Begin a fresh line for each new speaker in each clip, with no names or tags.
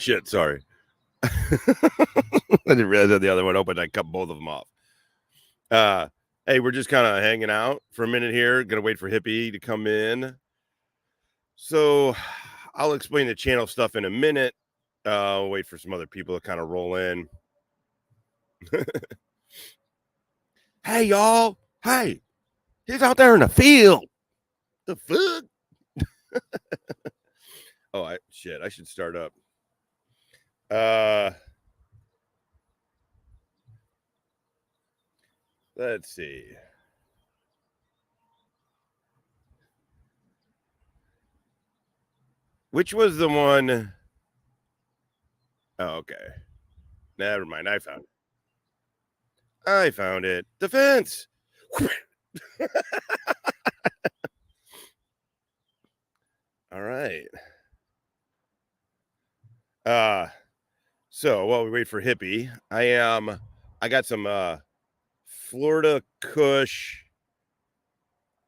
shit. Sorry. I didn't realize that the other one opened. I cut both of them off. Hey, we're just kind of hanging out for a minute here. Gonna wait for Hippie to come in. So I'll explain the channel stuff in a minute. Wait for some other people to kind of roll in. Hey, y'all. Hey, he's out there in the field. The fuck? Oh, I should start up. Let's see. Which was the one? Oh, okay. Never mind. I found it. Defense. All right. So while we wait for Hippie, I got some Florida Kush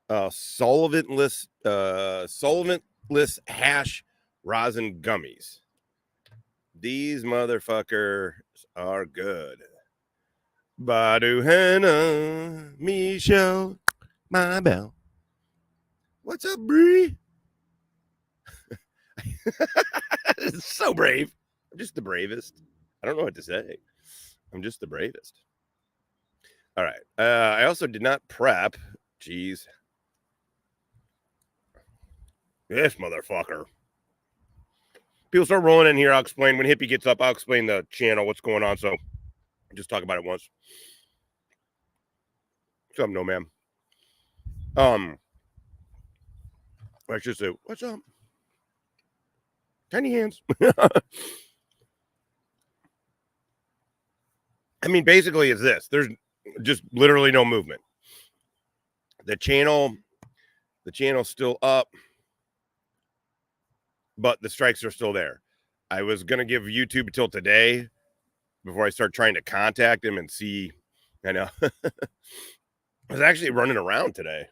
solventless hash rosin gummies. These motherfuckers are good. Badu Hannah, Michelle, my bell. What's up, Bree? So brave. I'm just the bravest. I don't know what to say. I'm just the bravest. All right. I also did not prep. Jeez. This motherfucker. People start rolling in here. I'll explain when Hippie gets up. I'll explain the channel, what's going on. So just talk about it once. Something, no, ma'am. I should say, what's up? Tiny hands. I mean, basically, it's this. There's just literally no movement. The channel's still up, but the strikes are still there. I was gonna give YouTube until today before I start trying to contact him and see. I know. I was actually running around today.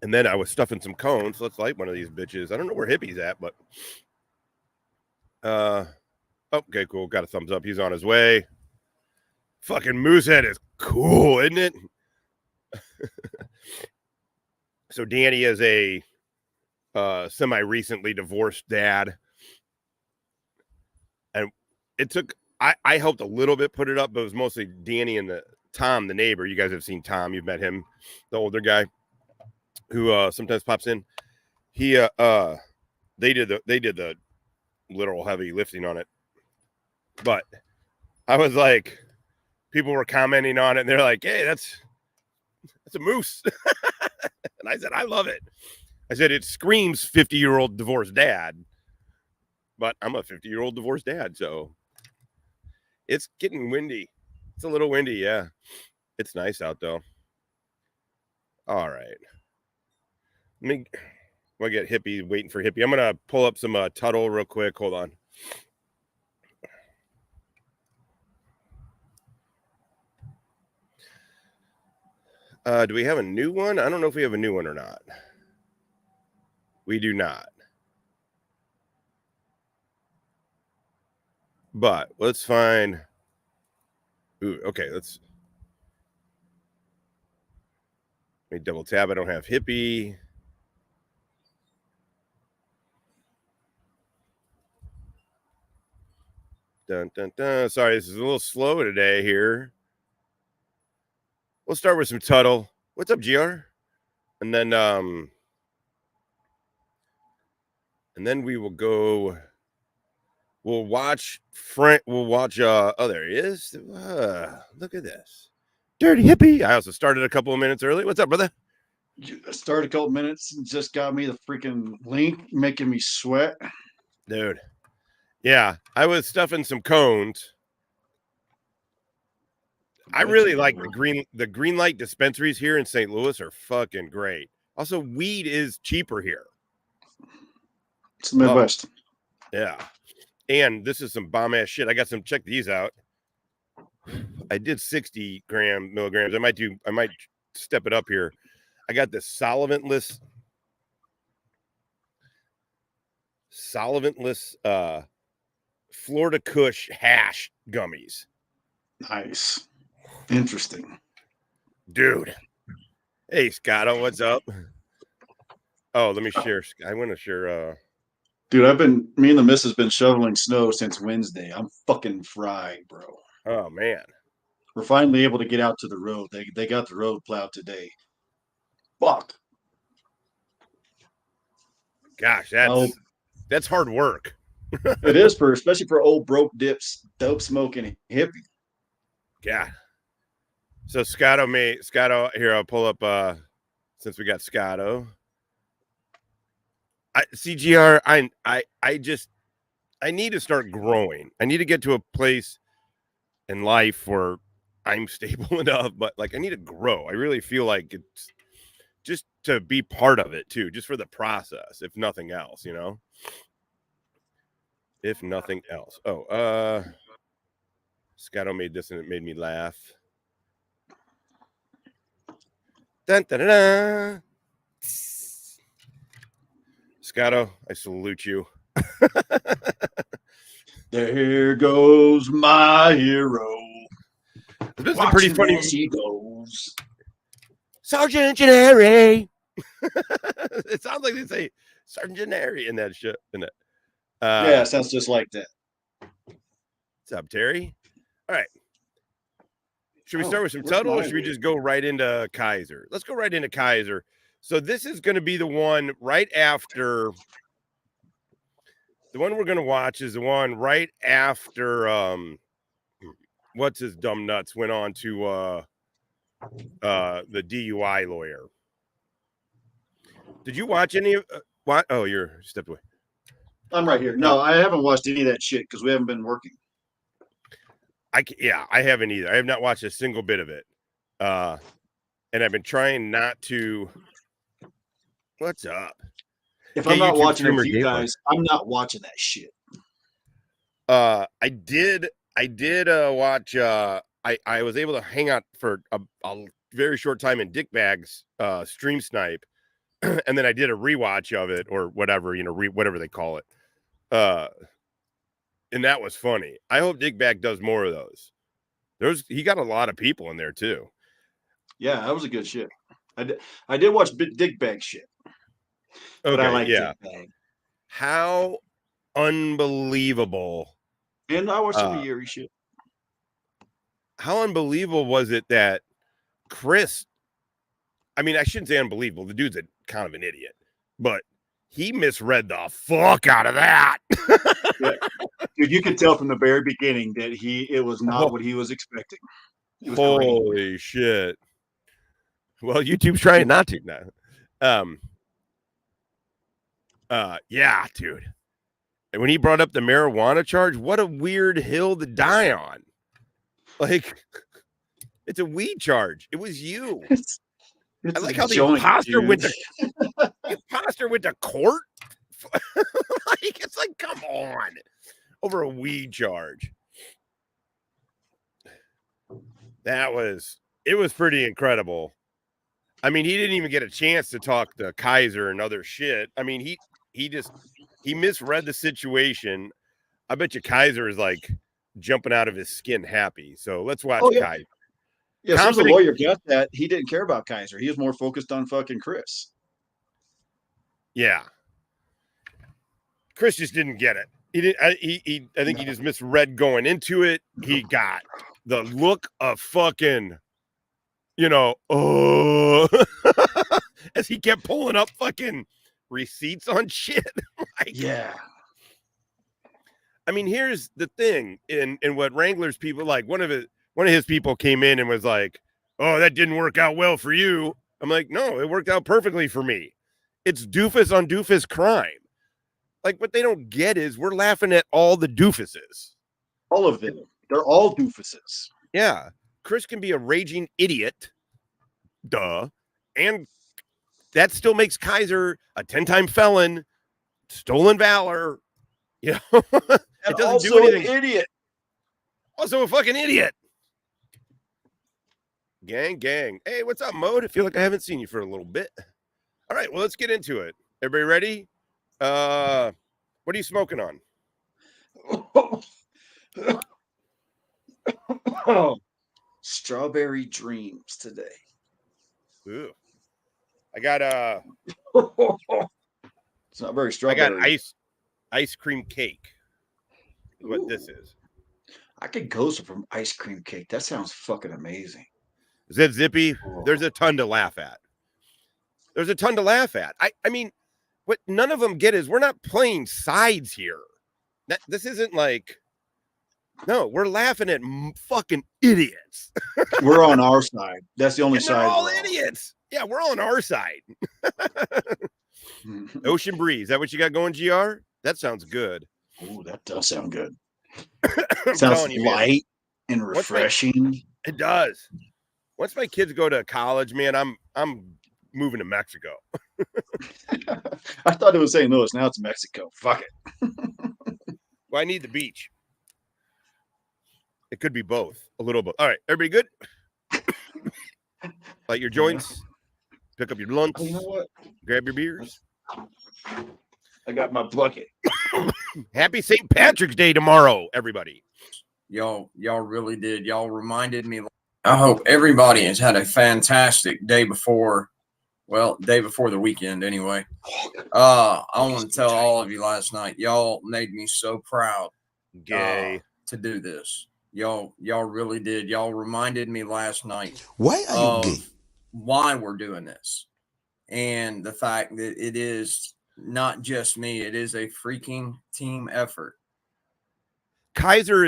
And then I was stuffing some cones. Let's light one of these bitches. I don't know where Hippie's at, but okay, cool. Got a thumbs up. He's on his way. Fucking Moosehead is cool, isn't it? So Danny is a semi-recently divorced dad. And it took, I helped a little bit put it up, but it was mostly Danny and Tom, the neighbor. You guys have seen Tom. You've met him, the older guy who sometimes pops in. He they did the literal heavy lifting on it. But I was like, people were commenting on it and they're like, hey, that's a moose. And I said, I love it. I said, it screams 50-year-old divorced dad, but I'm a 50-year-old divorced dad. So it's getting windy. It's a little windy. Yeah. It's nice out though. All right. We'll get Hippie waiting for Hippie. I'm going to pull up some Tuttle real quick. Hold on. Do we have a new one? I don't know if we have a new one or not. We do not. But let's find. Ooh, okay, let me double tab. I don't have Hippie. Dun, dun, dun. Sorry, this is a little slow today here. We'll start with some Tuttle. What's up, GR? And then we will go. We'll watch Frank. We'll watch. Oh, there he is. Look at this, dirty Hippie. I also started a couple of minutes early. What's up, brother?
Started a couple minutes and just got me the freaking link, making me sweat,
dude. Yeah, I was stuffing some cones. I really like the green light dispensaries here in St. Louis are fucking great. Also, weed is cheaper here.
It's the Midwest.
Yeah. And this is some bomb ass shit. I got some, check these out. I did 60 milligrams. I might step it up here. I got this solventless solventless Florida Kush hash gummies.
Nice. Interesting.
Dude. Hey, Scotto, what's up? Oh, let me share. I want to share.
Dude, me and the missus been shoveling snow since Wednesday. I'm fucking fried, bro.
Oh, man.
We're finally able to get out to the road. They got the road plowed today. Fuck.
Gosh, that's hard work.
It is especially for old broke dips, dope smoking hippie.
Yeah. So Scotto here. I'll pull up since we got Scotto. CGR. I need to start growing. I need to get to a place in life where I'm stable enough, but like I need to grow. I really feel like it's just to be part of it too, just for the process, if nothing else, you know. If nothing else. Oh, Scotto made this and it made me laugh. Dun, dun, dun, dun. Scotto, I salute you.
There goes my hero.
This is a pretty funny.
As he goes.
Sergeant Gennari. It sounds like they say Sergeant Gennari in that shit. In it.
Yeah, it sounds just like that.
What's up, Terry? All right. Should we start with some Tuttle or should we just go right into Kiser? Let's go right into Kiser. So this is going to be the one right after. The one we're going to watch is the one right after what's his dumb nuts went on to the DUI lawyer. Did you watch any of what? Oh, you're stepped away.
I'm right here. No, I haven't watched any of that shit because we haven't been working.
I haven't either. I have not watched a single bit of it. And I've been trying not to. What's up?
If I'm not watching it, you guys, I'm not watching that shit.
I did watch. I was able to hang out for a very short time in Dick Bag's stream snipe, and then I did a rewatch of it or whatever, you know, whatever they call it. And that was funny. I hope Dick Bag does more of those. He got a lot of people in there too.
Yeah, that was a good shit. I did watch Dick Bag shit. But I like Dick Bag.
How unbelievable.
And I watched some Yuri shit.
How unbelievable was it that Chris, I mean, I shouldn't say unbelievable. The dude's kind of an idiot, but he misread the fuck out of that.
Yeah. Dude, you could tell from the very beginning that it was not what he was expecting.
Holy shit. Well, YouTube's trying not to now. Yeah, dude. And when he brought up the marijuana charge, what a weird hill to die on. Like, it's a weed charge. It was you. I like how the imposter went to court. Like, it's like, come on, over a weed charge. It was pretty incredible. I mean, he didn't even get a chance to talk to Kiser and other shit. I mean, he misread the situation. I bet you Kiser is like jumping out of his skin happy. So let's watch Kiser.
Yeah, as soon as the lawyer got that, he didn't care about Kiser. He was more focused on fucking Chris.
Yeah. Chris just didn't get it. He didn't. I think he just misread going into it. He got the look of fucking, you know, as he kept pulling up fucking receipts on shit. Like,
yeah.
I mean, here's the thing in what Wrangler's people like. One of his people came in and was like, "Oh, that didn't work out well for you." I'm like, "No, it worked out perfectly for me. It's doofus on doofus crime." Like, what they don't get is we're laughing at all the doofuses.
All of them. They're all doofuses.
Yeah. Chris can be a raging idiot. Duh. And that still makes Kiser a 10-time felon, stolen valor. You know, it doesn't do anything.
An idiot.
Also a fucking idiot. Gang. Hey, what's up, Mode? I feel like I haven't seen you for a little bit. All right, well, let's get into it. Everybody ready? What What are you smoking on?
Oh, strawberry dreams today.
Ooh. I got
it's not very strawberry.
I got ice cream cake. Is what this is.
I could go from ice cream cake. That sounds fucking amazing.
Is that Zippy? There's a ton to laugh at. I mean, what none of them get is we're not playing sides here. This isn't like, no, we're laughing at fucking idiots.
We're on our side. That's the only
and
side.
They're all idiots. Yeah, we're on our side. Ocean breeze. Is that what you got going, GR? That sounds good.
Ooh, that does sound good. Sounds light and refreshing.
It does. Once my kids go to college, man, I'm moving to Mexico.
I thought it was St. Louis. Now it's Mexico. Fuck it.
Well, I need the beach. It could be both. A little both. All right, everybody good? Light your joints. Pick up your lunch.
You know what?
Grab your beers.
I got my bucket.
Happy St. Patrick's Day tomorrow, everybody.
Y'all really did. Y'all reminded me. I hope everybody has had a fantastic day before. Well, day before the weekend, anyway. I want to tell all of you last night, y'all made me so proud.
Gay.
To do this. Y'all really did. Y'all reminded me last night.
Why are you gay?
Why we're doing this. And the fact that it is not just me. It is a freaking team effort.
Kiser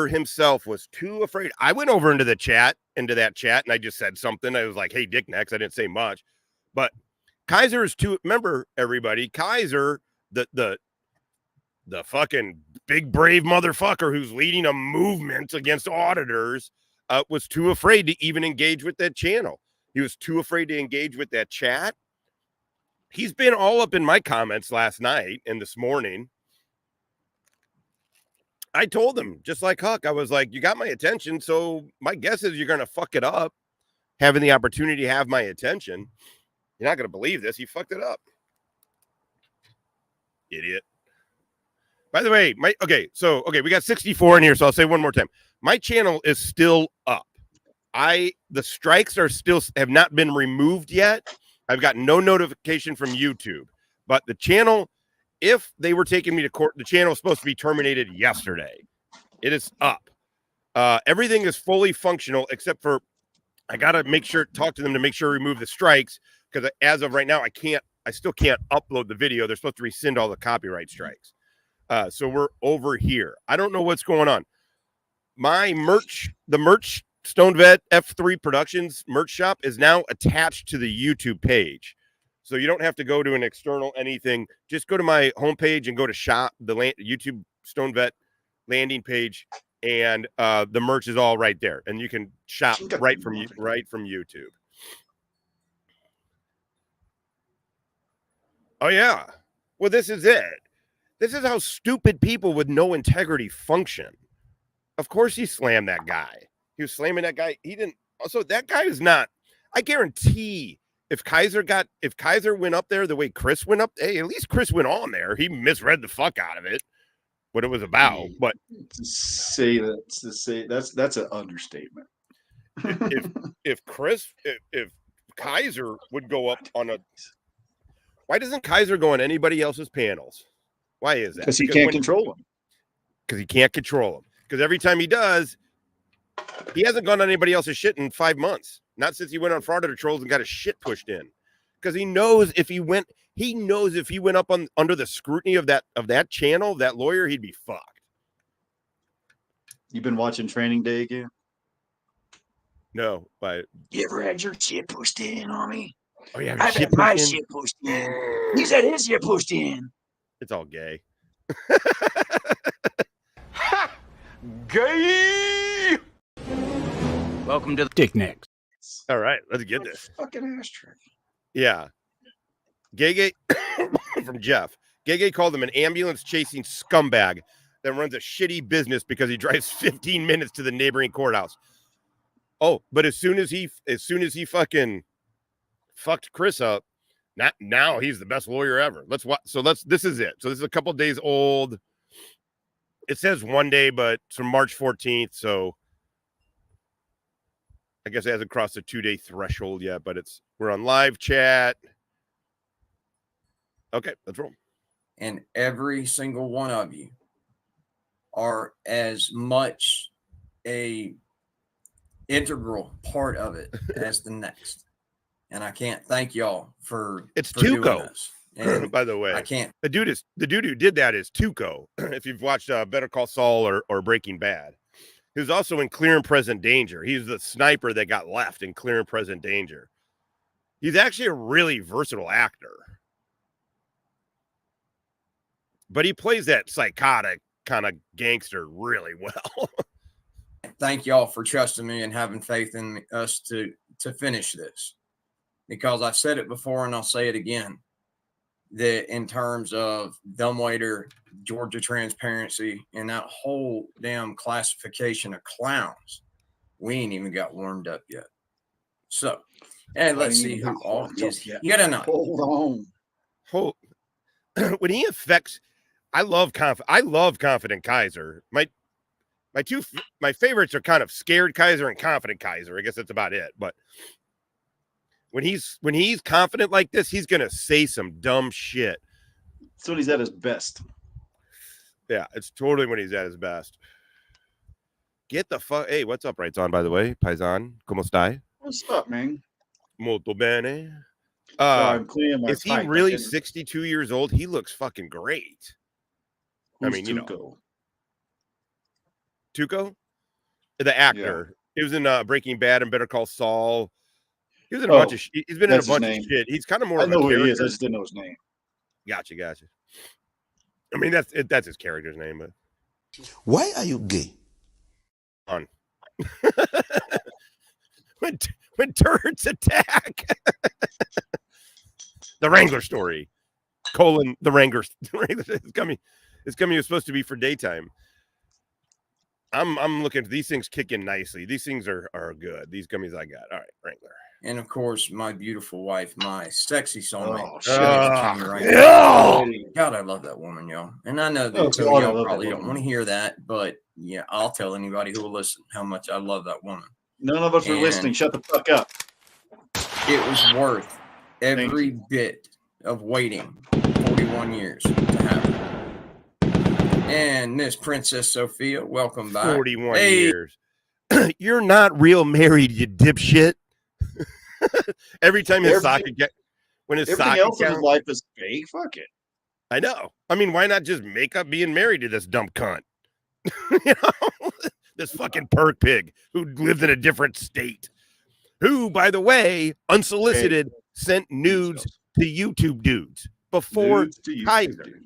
himself was too afraid. I went over into that chat, and I just said something. I was like, hey, dick necks. I didn't say much. But Kiser is too, remember, everybody, Kiser, the fucking big brave motherfucker who's leading a movement against auditors, was too afraid to even engage with that channel. He was too afraid to engage with that chat. He's been all up in my comments last night and this morning. I told him, just like Huck, I was like, you got my attention, so my guess is you're going to fuck it up, having the opportunity to have my attention. You're not going to believe this. He fucked it up. Idiot. By the way, we got 64 in here, so I'll say one more time. My channel is still up. The strikes have not been removed yet. I've got no notification from YouTube, but the channel, if they were taking me to court, the channel was supposed to be terminated yesterday. It is up. Everything is fully functional, except for I got to talk to them to make sure remove the strikes, because as of right now, I still can't upload the video. They're supposed to rescind all the copyright strikes. So we're over here. I don't know what's going on. My the merch Stone Vet F3 Productions merch shop is now attached to the YouTube page. So you don't have to go to an external anything. Just go to my homepage and go to shop, the YouTube Stone Vet landing page, and the merch is all right there. And you can shop right from YouTube. Oh, yeah. Well, this is it. This is how stupid people with no integrity function. Of course he slammed that guy. He was slamming that guy. He didn't. Also, that guy is not. I guarantee if Kiser went up there the way Chris went up, hey, at least Chris went on there. He misread the fuck out of it, what it was about. But
that's an understatement.
if Kiser would go up on a, why doesn't Kiser go on anybody else's panels? Why is that?
Because he can't control them.
Because he can't control them. Because every time he does, he hasn't gone on anybody else's shit in 5 months. Not since he went on Frauditor Trolls and got his shit pushed in. Because he knows if he went up under the scrutiny of that channel, that lawyer, he'd be fucked.
You've been watching Training Day again?
No, but
you ever had your shit pushed in, homie?
Oh yeah,
I've had my shit pushed in. He's had his shit pushed in.
It's all gay.
Ha! Gay!
Welcome to the Dick Nicks.
All right, let's get this.
Fucking ashtray.
Yeah. Gay from Jeff. Gay called him an ambulance chasing scumbag that runs a shitty business because he drives 15 minutes to the neighboring courthouse. Oh, but as soon as he fucking fucked Chris up, Now he's the best lawyer ever. This is it. So this is a couple days old. It says 1 day, but it's from March 14th. So I guess it hasn't crossed the 2-day threshold yet, but we're on live chat. Okay, let's roll.
And every single one of you are as much a integral part of it as the next. And I can't thank y'all for doing this. And
by the way,
I can't.
The dude who did that is Tuco. If you've watched Better Call Saul or Breaking Bad, he was also in Clear and Present Danger. He's the sniper that got left in Clear and Present Danger. He's actually a really versatile actor, but he plays that psychotic kind of gangster really well.
Thank y'all for trusting me and having faith in us to finish this, because I've said it before and I'll say it again. That in terms of dumbwaiter, Georgia transparency, and that whole damn classification of clowns, we ain't even got warmed up yet. So, and let's see who all is here. You gotta know.
Hold on.
When he affects, I love Confident Kiser. My favorites are kind of Scared Kiser and Confident Kiser. I guess that's about it. But when he's confident like this, he's gonna say some dumb shit.
That's when he's at his best.
Yeah, it's totally when he's at his best. Get the fuck. Hey, what's up, Rights On, by the way? Paisan, ¿cómo stai?
What's up, man?
Molto bene.
I'm cleaning my
is he really 62 years old? He looks fucking great. I mean, you know. Tuco? The actor. Yeah. He was in Breaking Bad and Better Call Saul. He was in a bunch of he's been in a bunch of shit. He's kind of more
I
of
know
a
who
character.
he is. I just didn't know his name.
Gotcha. I mean, that's his character's name. But
why are you gay?
On. when turds attack. The Wrangler story. The Wrangler. It's coming. It was supposed to be for daytime. I'm looking. These things kick in nicely. These things are good. These gummies I got. All right, Wrangler.
And of course, my beautiful wife, my sexy soulmate. God, I love that woman, y'all. And I know that y'all probably don't want to hear that, but yeah, I'll tell anybody who will listen how much I love that woman.
None of us are listening. Shut the fuck up.
It was worth every bit of waiting 41 years to have her. And Miss Princess Sophia, welcome back.
41 years. You're not real married, you dipshit. Every time his socket
everything else in his life is fake. Fuck it.
I know. I mean, why not just make up being married to this dumb cunt? You know, this fucking perk pig who lives in a different state. Who, by the way, unsolicited, sent nudes to YouTube dudes before Kiser.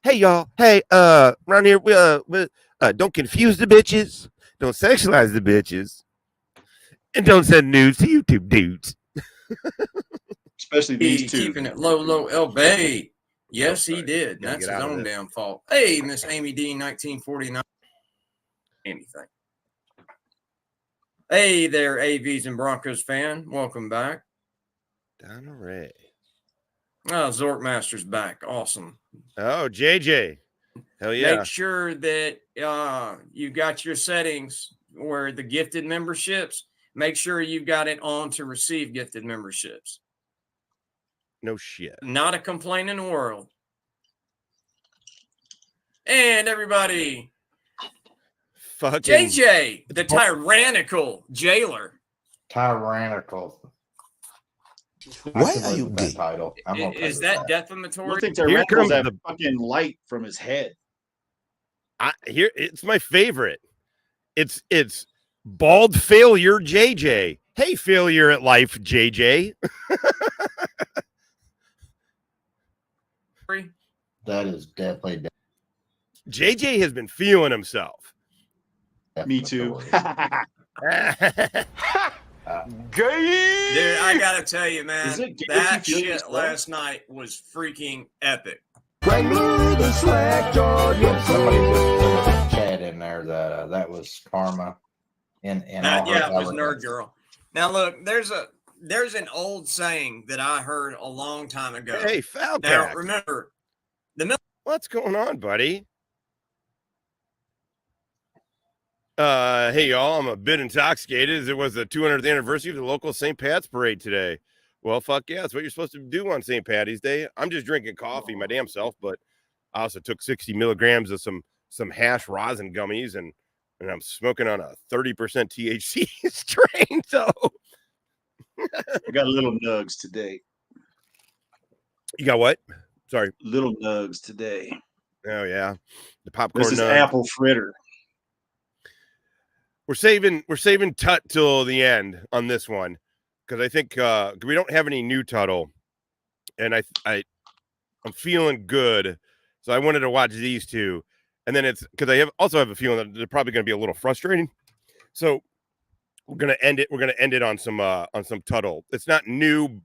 Hey y'all. Hey, around here, don't confuse the bitches. Don't sexualize the bitches. And don't send nudes to YouTube dudes.
Especially these two.
Keeping it low, El Bay. Yes, he did. That's his own damn fault. Hey, Miss Amy D, 1949. Anything. Hey there, AVs and Broncos fan. Welcome back.
Donna Ray.
Oh, Zork Master's back. Awesome.
Oh, JJ. Hell yeah.
Make sure that you got your settings where the gifted memberships. Make sure you've got it on to receive gifted memberships.
No shit.
Not a complaint in the world. And everybody.
Fucking
JJ, the tyrannical jailer.
Tyrannical. Why are you gay?
Title.
Is that defamatory?
I think tyrannical that fucking light from his head.
It's my favorite. It's Bald Failure JJ. Hey, failure at life, JJ.
That is definitely.
JJ has been feeling himself.
Me too.
Dude, I gotta tell you, man, that shit last night was freaking epic.
Somebody just put a chat in there that was Karma. And
yeah, it was Nerd Girl. Now look, there's there's an old saying that I heard a long time ago.
Hey, Falcon.
Now, remember,
what's going on, buddy? Hey, y'all, I'm a bit intoxicated as it was the 200th anniversary of the local St. Pat's parade today. Well, fuck yeah, that's what you're supposed to do on St. Patty's Day. I'm just drinking coffee my damn self, but I also took 60 milligrams of some hash rosin gummies, and I'm smoking on a 30% THC strain, so...
I got little nugs today.
You got what? Sorry.
Little nugs today.
Oh, yeah. The popcorn
This is
nugs.
apple fritter.
We're saving Tut till the end on this one because I think we don't have any new Tuttle, and I'm feeling good, so I wanted to watch these two, and then it's because I also have a feeling that they're probably going to be a little frustrating, so we're gonna end it. We're gonna end it on some Tuttle. It's not new.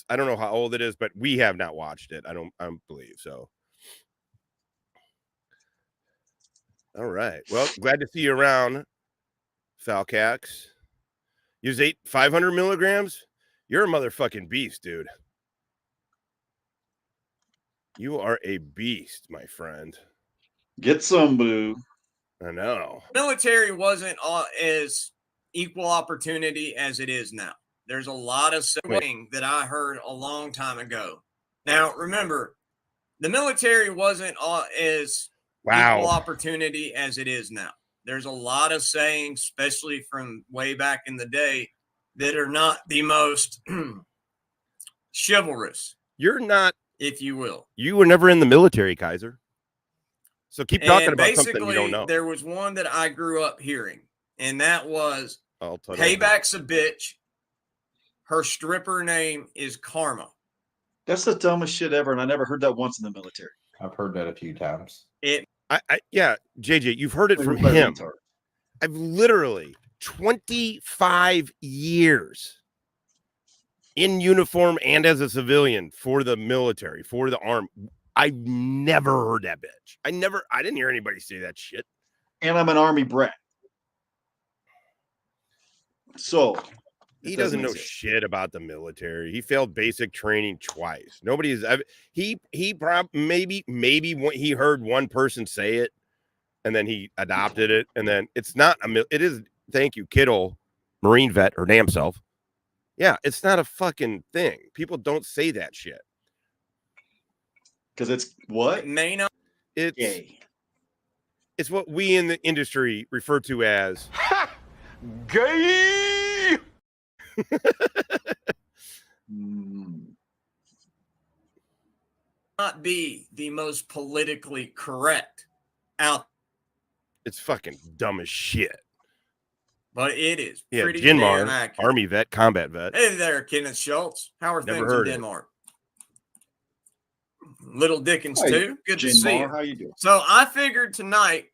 I don't know how old it is, but we have not watched it. I don't believe so. All right. Well, glad to see you around. Falcax. You ate 500 milligrams? You're a motherfucking beast, dude. You are a beast, my friend.
Get some, boo.
I know.
Military wasn't as equal opportunity as it is now. There's a lot of saying that I heard a long time ago. Now, remember, the military wasn't as equal opportunity as it is now. There's a lot of sayings, especially from way back in the day, that are not the most chivalrous.
You're not,
if you will.
You were never in the military, Kiser. So keep talking about something you don't know.
There was one that I grew up hearing, and that was payback's a bitch. Her stripper name is Karma.
That's the dumbest shit ever, and I never heard that once in the military.
I've heard that a few times.
Yeah, JJ, you've heard it from him. I've literally 25 years in uniform and as a civilian for the military, for the army. I never heard that bitch. I didn't hear anybody say that shit.
And I'm an Army brat. So
he doesn't know shit about the military. He failed basic training twice. Nobody's maybe he heard one person say it and then he adopted it. And then it is, thank you, Kittle, Marine vet, her damn self. Yeah, it's not a fucking thing. People don't say that shit.
Because it's what?
It's
gay.
It's what we in the industry refer to as gay.
Not be the most politically correct out.
It's fucking dumb as shit.
But it is pretty
Jinmar,
damn accurate.
Army vet, combat vet.
Hey there, Kenneth Schultz. How are things in Denmark? Little Dickens too. Good to see you.
How you doing?
So I figured tonight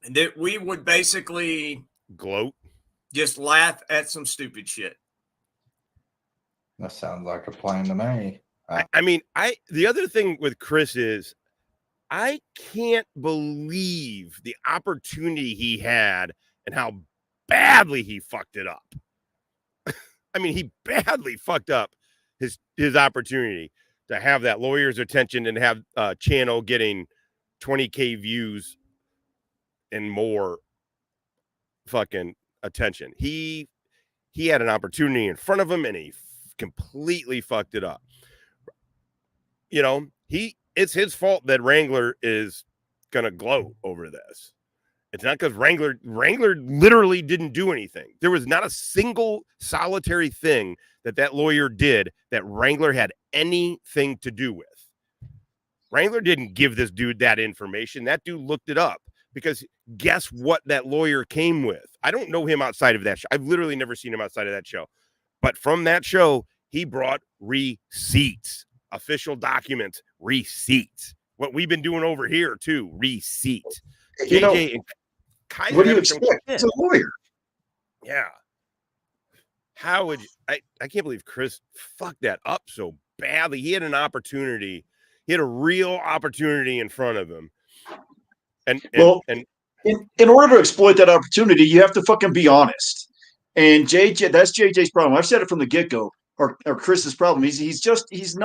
that we would basically
gloat,
just laugh at some stupid shit.
That sounds like a plan to me.
The other thing with Chris is I can't believe the opportunity he had and how badly he fucked it up. He badly fucked up his opportunity to have that lawyer's attention and have channel getting 20K views and more fucking attention. He had an opportunity in front of him and he completely fucked it up. It's his fault that Wrangler is gonna gloat over this. It's not because Wrangler literally didn't do anything. There was not a single solitary thing that lawyer did that Wrangler had anything to do with. Wrangler didn't give this dude that information. That dude looked it up because guess what that lawyer came with? I don't know him outside of that show. I've literally never seen him outside of that show. But from that show, he brought receipts, official documents, receipts. What we've been doing over here too, receipts. JJ and Kiser,
what do you expect? He's a lawyer.
Yeah. How would you, I can't believe Chris fucked that up so badly. He had an opportunity. He had a real opportunity in front of him. And in order to exploit that opportunity, you have to fucking be honest.
And JJ, that's JJ's problem. I've said it from the get-go. Or Chris's problem. He's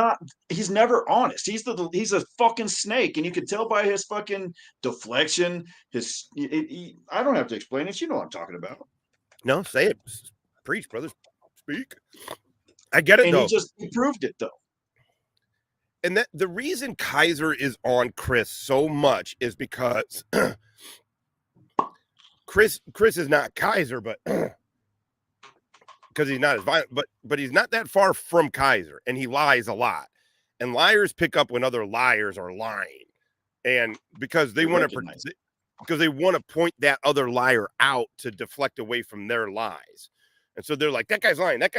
never honest. He's a fucking snake, and you can tell by his fucking deflection. I don't have to explain it. You know what I'm talking about.
No, say it. Preach, brothers. Speak. I get it,
and
though.
He proved it, though.
And that the reason Kiser is on Chris so much is because Chris is not Kiser, but because he's not as violent, but he's not that far from Kiser, and he lies a lot. And liars pick up when other liars are lying, and because they want to point that other liar out to deflect away from their lies. And so they're like, that guy's lying. That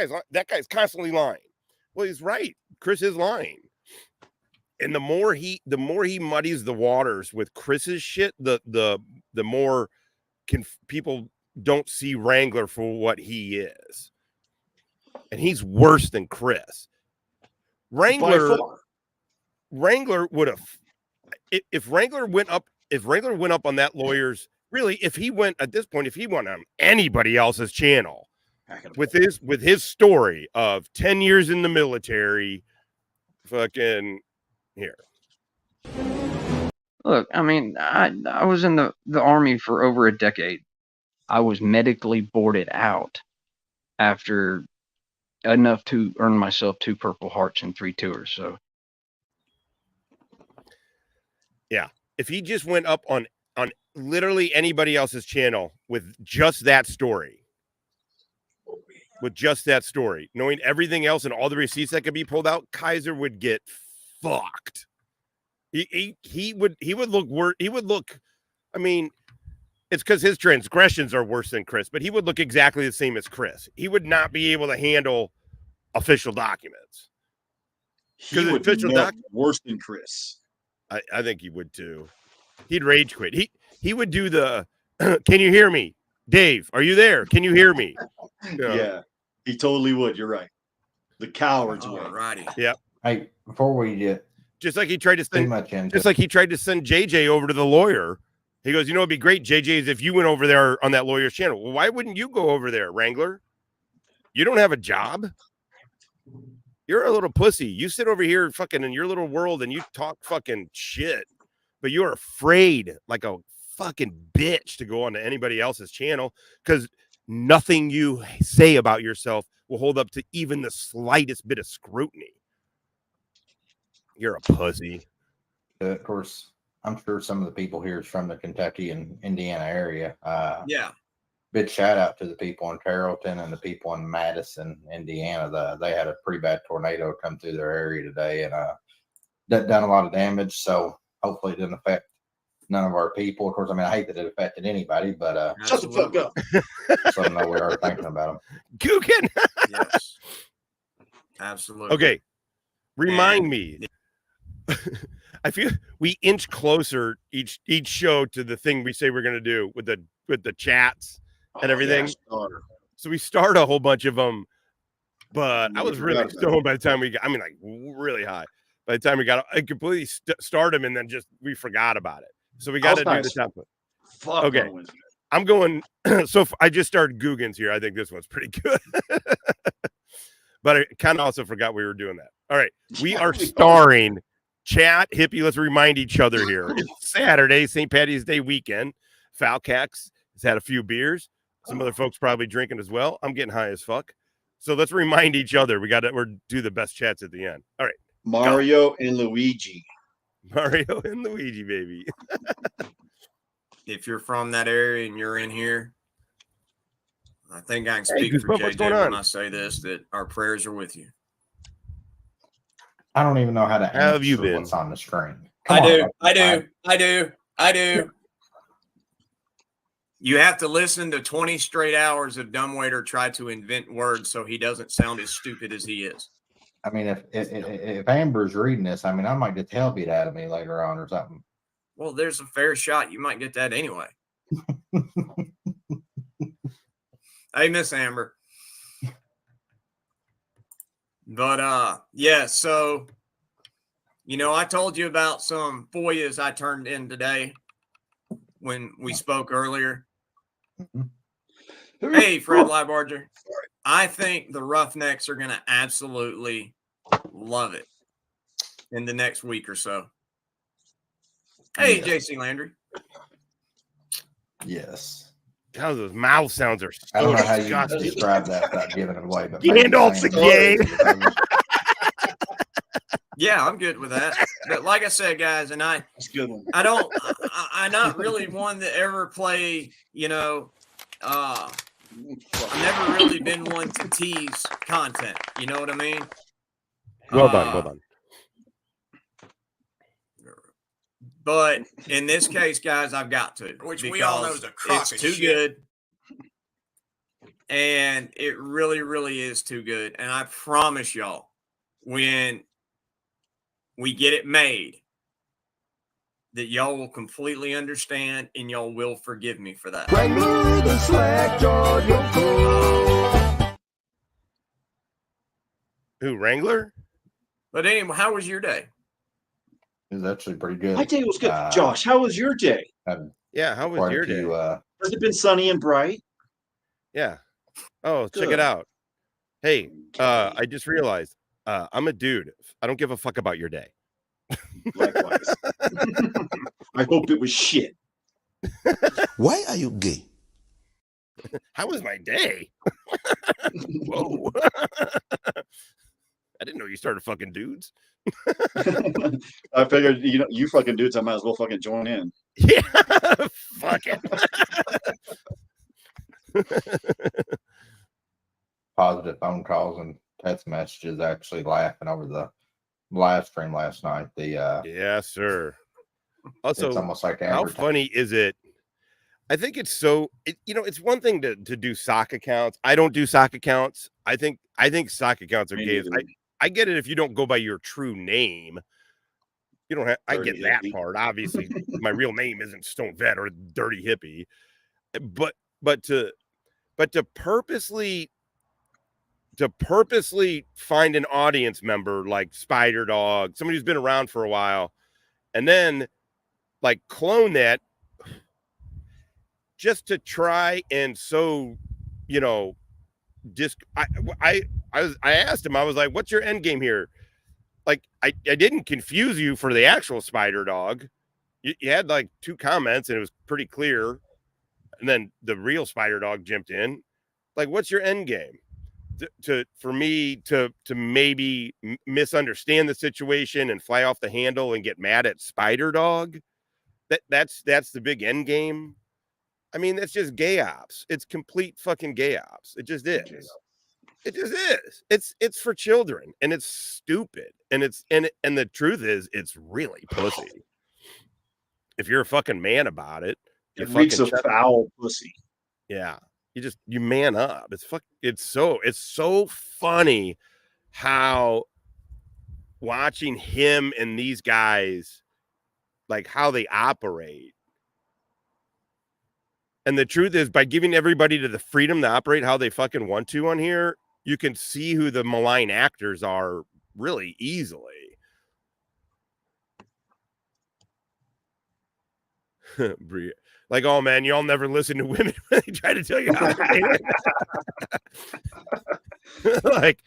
guy's constantly lying. Well, he's right. Chris is lying. And the more he muddies the waters with Chris's shit, the more people don't see Wrangler for what he is. And he's worse than Chris. Wrangler would have, if Wrangler went up on that lawyer's, really, if he went on anybody else's channel with his story of 10 years in the military, fucking here.
Look, I mean, I was in the Army for over a decade. I was medically boarded out after enough to earn myself 2 Purple Hearts and 3 tours. So, yeah,
if he just went up on literally anybody else's channel with just that story, knowing everything else and all the receipts that could be pulled out, Kiser would get fucked. He would look worse. He would look, I mean, it's because his transgressions are worse than Chris, but he would look exactly the same as Chris. He would not be able to handle official documents.
He would worse than Chris.
I think he would too. He'd rage quit. He would do the can you hear me? Dave, are you there? Can you hear me?
Yeah, he totally would. You're right. The cowards way.
Righty.
Yeah.
Hey, before we get
just like he tried to send JJ over to the lawyer. He goes, you know, it'd be great, JJ, is if you went over there on that lawyer's channel. Well, why wouldn't you go over there, Wrangler? You don't have a job. You're a little pussy. You sit over here fucking in your little world and you talk fucking shit, but you're afraid like a fucking bitch to go on to anybody else's channel because nothing you say about yourself will hold up to even the slightest bit of scrutiny. You're a pussy.
Of course, I'm sure some of the people here is from the Kentucky and Indiana area.
Yeah.
Big shout out to the people in Carrollton and the people in Madison, Indiana. They had a pretty bad tornado come through their area today and done a lot of damage. So hopefully it didn't affect none of our people. Of course, I mean, I hate that it affected anybody, but
shut the fuck up.
So I know we are thinking about them.
Gookin.
Yes. Absolutely.
Okay. Remind me. I feel we inch closer each show to the thing we say we're going to do with the chats and everything.
Yeah,
so we start a whole bunch of them, but I was really stoned by the time we got, I mean, like really high. By the time we got, I completely start them and then we forgot about it. So we got to do the top one.
Fuck
okay. I'm going. So I just started Googans here. I think this one's pretty good. But I kind of also forgot we were doing that. All right. We are starring Chat Hippie. Let's remind each other here. It's Saturday, St. Patty's Day weekend. Falcax has had a few beers. Some other folks probably drinking as well. I'm getting high as fuck. So let's remind each other. We're do the best chats at the end. All right.
Mario and Luigi.
Mario and Luigi, baby.
If you're from that area and you're in here, I think I can speak for JJ when I say this, that our prayers are with you.
I don't even know how to answer
have you been?
What's on the screen.
I do. You have to listen to 20 straight hours of Dumbwaiter try to invent words so he doesn't sound as stupid as he is.
I mean, if Amber's reading this, I mean, I might get the hell beat out of me later on or something.
Well, there's a fair shot you might get that anyway. Hey, Miss Amber. But yeah, so I told you about some FOIAs I turned in today when we spoke earlier. Hey, Fred Liebarger. I think the Roughnecks are going to absolutely love it in the next week or so. Hey,
Yeah.
JC Landry.
Yes.
God, those mouth sounds are
I
so
don't know how you
disgusting.
describe that without giving it away, but maybe
Gandalf's
saying
a
it
gay.
was-
Yeah, I'm good with that. But like I said, guys, and
That's a good one.
I'm not really one that ever play, I've never really been one to tease content. You know what I mean?
Well done.
But in this case, guys, I've got to.
Which we all know
because
is a crock
it's
of
too
shit.
good. And it really, really is too good. And I promise y'all, when we get it made, that y'all will completely understand and y'all will forgive me for that.
Who, Wrangler?
But anyway, how was your day?
It was actually pretty good.
My day was good. Josh, how was your day?
Yeah, how was
Quite
your
a few,
day?
Has it been sunny and bright?
Yeah. Oh, check
Good.
it out. Hey, I just realized I'm a dude. I don't give a fuck about your day.
Likewise. I hope it was shit.
Why are you gay?
How was my day? Whoa. I didn't know you started fucking dudes.
I figured, you fucking dudes, I might as well fucking join in.
Yeah. Fuck it.
positive phone calls and text messages actually laughing over the live stream last night.
Yes, sir. Also,
it's almost like
how funny is it? I think it's so, it's one thing to do sock accounts. I don't do sock accounts. I think sock accounts are gay. I get it if you don't go by your true name. You don't have, I get that part. Obviously, my real name isn't Stone Vet or Dirty Hippie. But to purposely find an audience member like Spider Dog, somebody who's been around for a while, and then like clone that just to try and I asked him, I was like, what's your end game here? Like, I didn't confuse you for the actual Spider Dog. You had like 2 comments and it was pretty clear. And then the real Spider Dog jumped in. Like, what's your end game? For me to maybe misunderstand the situation and fly off the handle and get mad at Spider Dog. That's the big end game. I mean, that's just gay ops. It's complete fucking gay ops. It just is. It just is. It's for children and it's stupid. And and the truth is it's really pussy. If you're a fucking man about it,
it reeks of foul pussy.
Yeah. You man up. It's so funny how watching him and these guys, like how they operate. And the truth is, by giving everybody the freedom to operate how they fucking want to on here, you can see who the malign actors are really easily. Like, oh man, y'all never listen to women when they try to tell you how to do it. Like,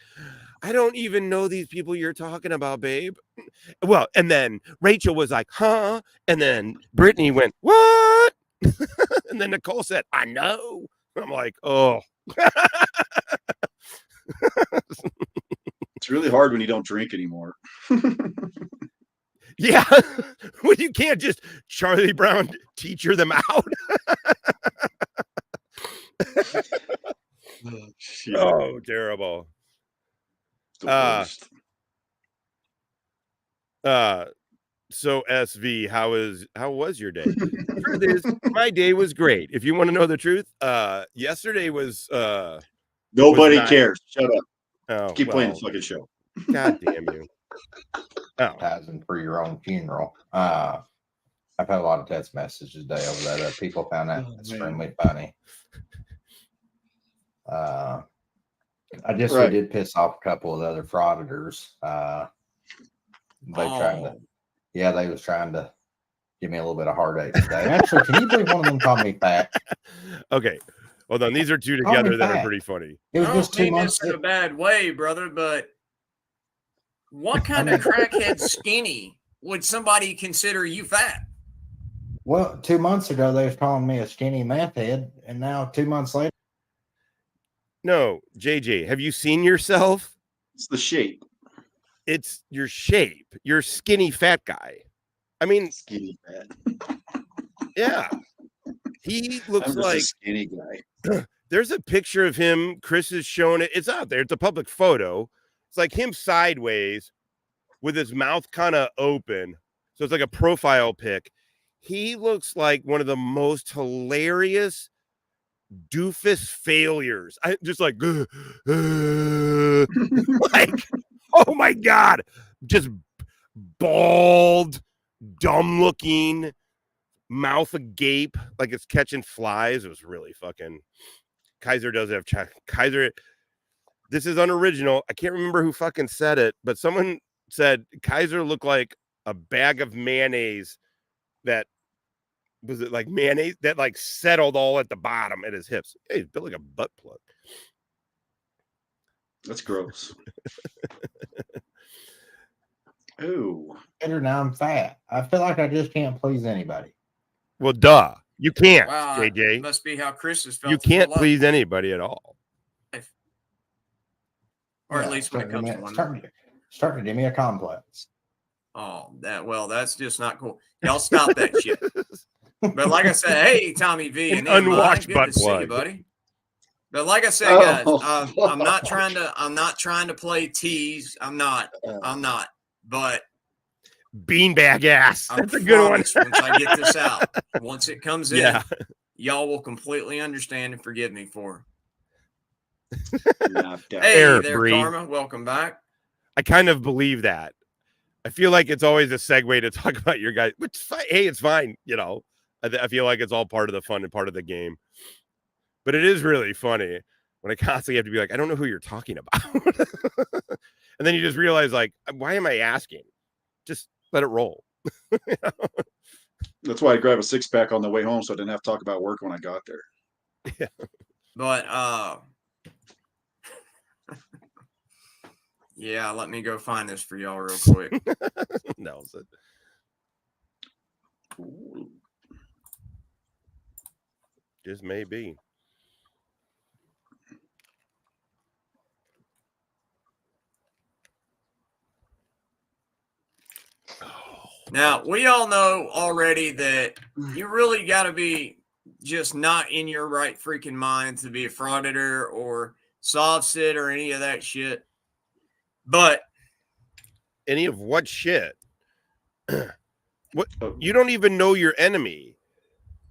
I don't even know these people you're talking about, babe. Well, and then Rachel was like, huh? And then Brittany went, what? And then Nicole said, I know. I'm like, oh.
It's really hard when you don't drink anymore.
Yeah. When you can't just Charlie Brown teacher them out. Oh, terrible. So SV, how was your day? The truth is, my day was great. If you want to know the truth, yesterday was
nobody cares. Shut up.
Oh,
keep playing the fucking show.
God damn you.
Advertising for your own funeral. I've had a lot of text messages today over that. People found that extremely funny. I guess we did piss off a couple of the other frauditors. They was trying to give me a little bit of heartache today. Actually, can you believe one of them called me fat?
Okay. Hold on, these are two
Call me
together that are
fat.
pretty funny.
It was
I
just
don't
2
mean
months.
this in a bad way, brother, but what kind of crackhead skinny would somebody consider you fat?
Well, 2 months ago they was calling me a skinny meth head, and now 2 months later.
No, JJ, have you seen yourself?
It's the shape.
It's your shape. You're a skinny fat guy. I mean,
Skinny fat.
yeah. He looks
I'm just
like
a skinny guy.
there's a picture of him. Chris has shown it. It's out there. It's a public photo. It's like him sideways with his mouth kind of open. So it's like a profile pic. He looks like one of the most hilarious doofus failures. I just like, like, oh my God, just bald, dumb looking, mouth agape, like it's catching flies. It was really fucking. Kiser does have Kiser. This is unoriginal. I can't remember who fucking said it, but someone said Kiser looked like a bag of mayonnaise that was it like mayonnaise that like settled all at the bottom at his hips. Hey, he's built like a butt plug.
That's gross. Ooh.
Now I'm fat. I feel like I just can't please anybody.
Well, duh. You can't,
Wow,
JJ.
must be how Chris has felt.
You can't please anybody at all.
Or at
Yeah,
least when it comes to one.
Starting to give me a complex.
Oh, that's just not cool. Y'all stop that shit. But like I said, hey, Tommy V,
An
and Nehemiah,
unwatched
good
butt
to see you,
plug.
buddy. But like I said, guys,
Oh,
I'm not trying to play tease. I'm not. But
Beanbag ass.
I
That's a good one.
promise once I get this out, once it comes in,
Yeah.
y'all will completely understand and forgive me for.
knocked out.
Hey
Air,
there,
Bree.
Karma. Welcome back.
I kind of believe that. I feel like it's always a segue to talk about your guys, which is fine. Hey, it's fine. You know, I feel like it's all part of the fun and part of the game. But it is really funny when I constantly have to be like, I don't know who you're talking about. And then you just realize, like, why am I asking? Just let it roll. You know?
That's why I grabbed a 6-pack on the way home so I didn't have to talk about work when I got there.
Yeah.
But yeah, let me go find this for y'all real quick.
No, it's
Ooh.
just maybe.
Now, we all know already that you really got to be just not in your right freaking mind to be a frauditor or soft sit or any of that shit. But
Any of what shit? What you don't even know your enemy.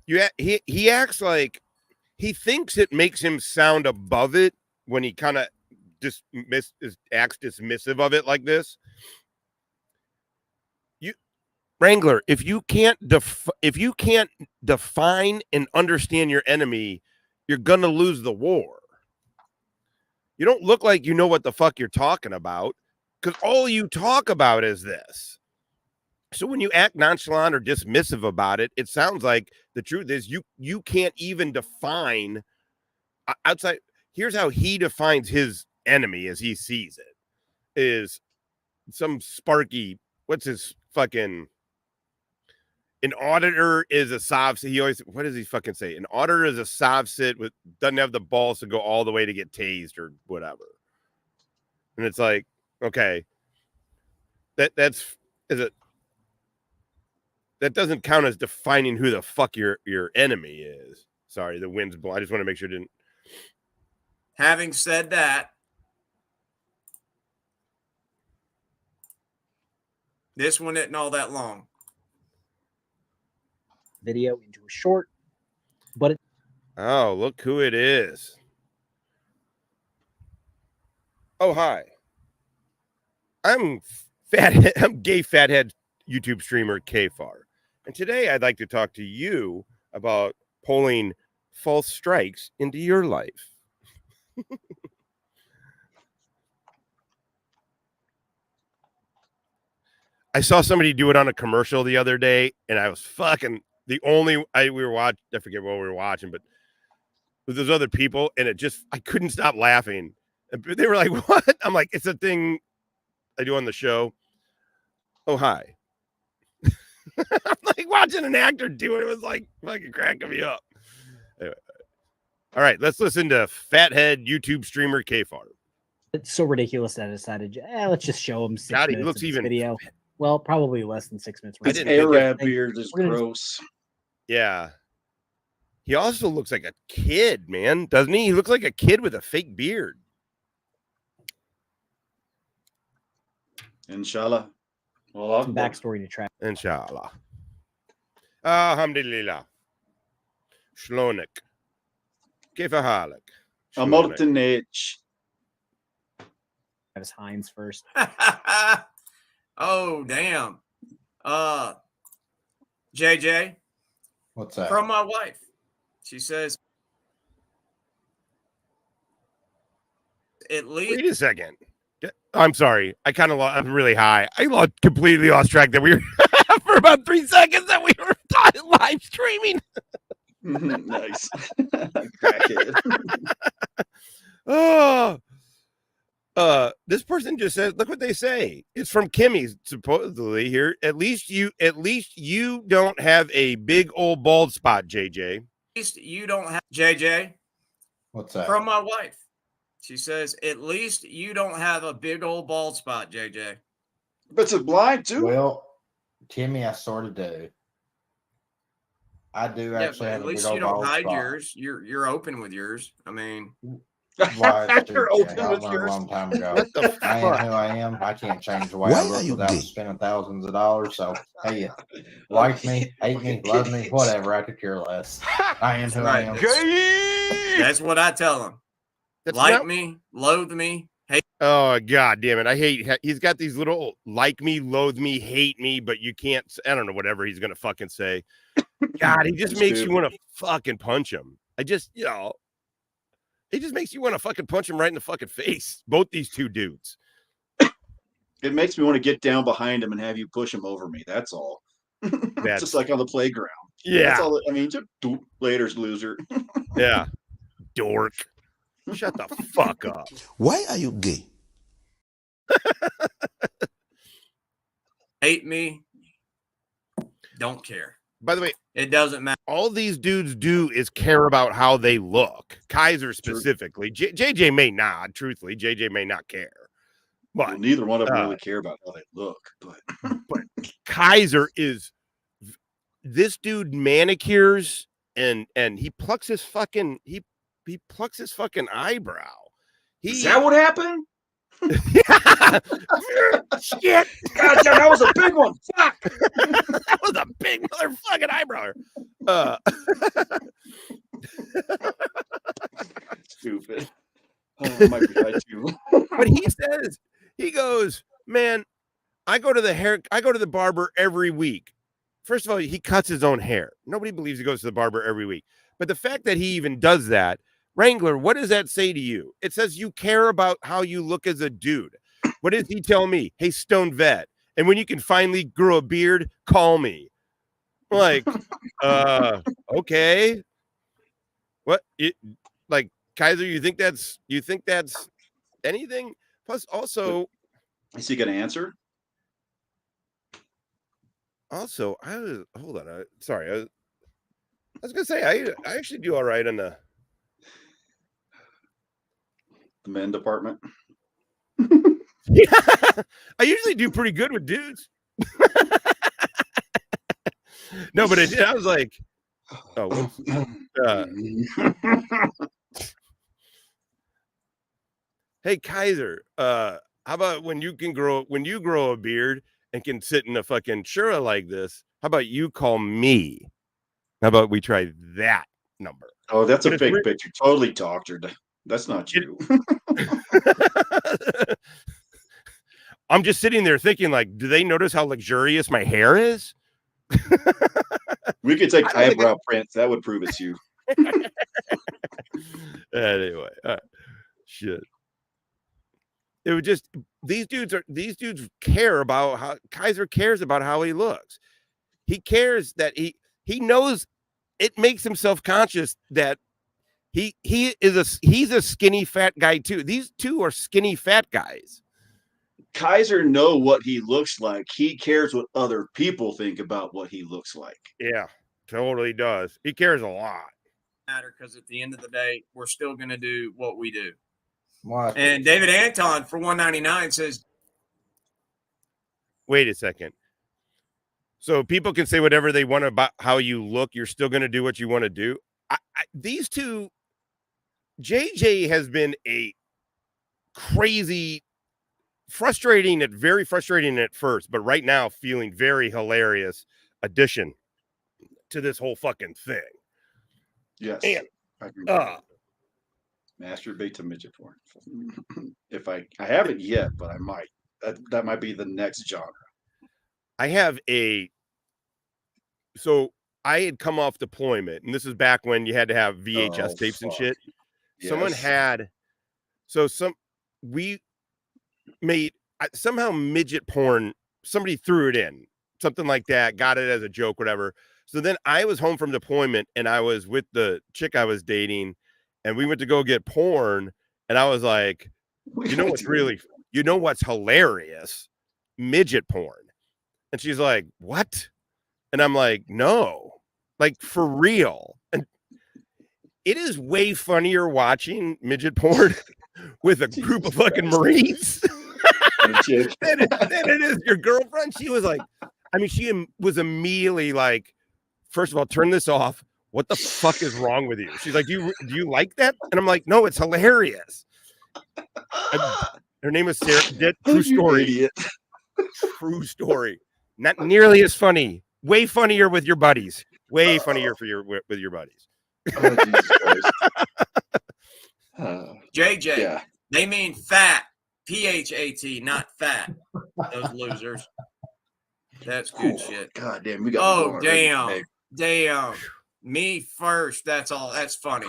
He acts like he thinks it makes him sound above it when he kind of acts dismissive of it like this. Wrangler, if you can't define and understand your enemy, you're gonna lose the war. You don't look like you know what the fuck you're talking about, because all you talk about is this. So when you act nonchalant or dismissive about it, it sounds like the truth is you can't even define outside. Here's how he defines his enemy as he sees it: is some sparky. What's his fucking? An auditor is a sob. He always, what does he fucking say? An auditor is a sob sit with doesn't have the balls to go all the way to get tased or whatever. And it's like, okay, that doesn't count as defining who the fuck your enemy is. Sorry, the wind's blowing. I just want to make sure it didn't.
having said that, this one isn't all that long.
Video into a short, but it,
Oh, look who it is. Oh, hi. I'm gay fathead YouTube streamer Kfar. And today I'd like to talk to you about pulling false strikes into your life. I saw somebody do it on a commercial the other day, and I was fucking we were watching. I forget what we were watching, but with those other people, and I couldn't stop laughing. And they were like, "What?" I'm like, "It's a thing I do on the show." Oh, hi. I'm like watching an actor do it. It was like fucking cracking me up. Anyway. All right, let's listen to fathead YouTube streamer K-Farm.
It's so ridiculous that I decided, let's just show him 6
God, he
minutes
looks
of this
even
video. Well, probably less than 6 minutes.
His
didn't think
Arab beard is
We're gonna-
gross.
Yeah. He also looks like a kid, man, doesn't he? He looks like a kid with a fake beard.
Inshallah. Well,
Some backstory to track.
Inshallah. Alhamdulillah. Shlonik. Kaifa halak?
Amortinich.
Travis Hines first.
Oh, damn. JJ,
What's that?
from my wife. She says, at least.
Wait a second. I'm sorry. I'm really high. I completely lost track that we were for about 3 seconds that we were live streaming.
Nice. Crackhead.
Oh, this person just said, look what they say. It's from Kimmy's supposedly here. At least you don't have a big old bald spot, JJ.
At least you don't have JJ.
What's that?
From my wife. She says, at least you don't have a big old bald spot, JJ.
But it's blind too.
Well, Timmy, I sort of do. I do
Yeah,
actually
but
have
at
a big
least
old
you don't
bald
hide
spot.
yours. You're open with yours. I mean,
Why, it's
You're
stupid.
open
I
with
learned a
yours.
long time ago.
What the
I am who I am. I can't change the way
Why
I
are
look
you
without
gay?
spending thousands of dollars. So, hey, like me, hate me, love me, whatever. I could care less. I am who I am.
that's what I tell them.
That's
Like
not-
me, loathe me, hate.
Oh god damn it. He's got these little like me, loathe me, hate me, but you can't, I don't know, whatever he's gonna fucking say. God, he just
That's
makes
good.
you want to fucking punch him. He just makes you want to fucking punch him right in the fucking face. Both these two dudes.
It makes me want to get down behind him and have you push him over me. That's all.
That's-
Just like on the playground.
Yeah.
That's all. I mean, just later, loser.
Yeah. Dork. Shut the fuck up.
Why are you gay?
Hate me. Don't care.
By the way,
It doesn't matter.
all these dudes do is care about how they look. Kiser specifically. JJ may not, truthfully. JJ may not care.
Well,
But
neither one of them really care about how they look. But
Kiser is this dude manicures and he plucks his fucking he plucks his fucking eyebrow.
is that what happened?
Shit.
God damn, that was a big one. Fuck.
That was a big motherfucking eyebrow.
Stupid. Oh, might be right too.
But he goes, man, I go to the barber every week. First of all, he cuts his own hair. Nobody believes he goes to the barber every week. But the fact that he even does that, Wrangler, what does that say to you? It says you care about how you look as a dude. What does he tell me? Hey, Stone Vet. And when you can finally grow a beard, call me. Like, okay. What? Like, Kiser, you think that's anything? Plus, also,
Is he going to answer?
hold on. Sorry. I was going to say, I actually do all right on the
Men department.
Yeah, I usually do pretty good with dudes. No, but I was like, oh, hey Kiser, how about when you grow a beard and can sit in a fucking shura like this? How about you call me? How about we try that number?
Oh, that's
But
a
it's
fake
re-
picture. Totally doctored. That's not you.
I'm just sitting there thinking, like, do they notice how luxurious my hair is?
We could take
I don't think
eyebrow prints. That would prove it's you.
Anyway, shit. It would just these dudes care about how Kiser cares about how he looks. He cares that he knows it makes him self-conscious that He's a skinny fat guy too. These two are skinny fat guys.
Kiser know what he looks like. He cares what other people think about what he looks like.
Yeah, totally does. He cares a lot.
Matter, because at the end of the day, we're still going to do what we do.
What?
And David Anton for 199 says,
Wait a second. So people can say whatever they want about how you look. You're still going to do what you want to do. These two, JJ has been a crazy, very frustrating at first, but right now feeling very hilarious addition to this whole fucking thing.
Yes.
And
I agree with that. Masturbate to midget porn. If I haven't yet, but I might. That might be the next genre.
I have so I had come off deployment, and this is back when you had to have VHS tapes and shit.
Yes.
Someone had, we made somehow midget porn. Somebody threw it in, something like that, got it as a joke, whatever. So then I was home from deployment, and I was with the chick I was dating, and we went to go get porn. And I was like, you know what's hilarious? Midget porn. And she's like, what? And I'm like, no, like for real. And it is way funnier watching midget porn with a group of fucking Marines than it is your girlfriend. She was like, she was immediately like, first of all, turn this off. What the fuck is wrong with you? She's like, do you like that? And I'm like, no, it's hilarious. Her name is Sarah. True story. True story. Not nearly as funny. Way funnier with your buddies. Way funnier with your buddies.
Oh, Jesus Christ.
JJ,
Yeah.
they mean fat. PHAT, not fat. Those losers. That's good shit.
God damn, we got.
Damn. Me first. That's all. That's funny.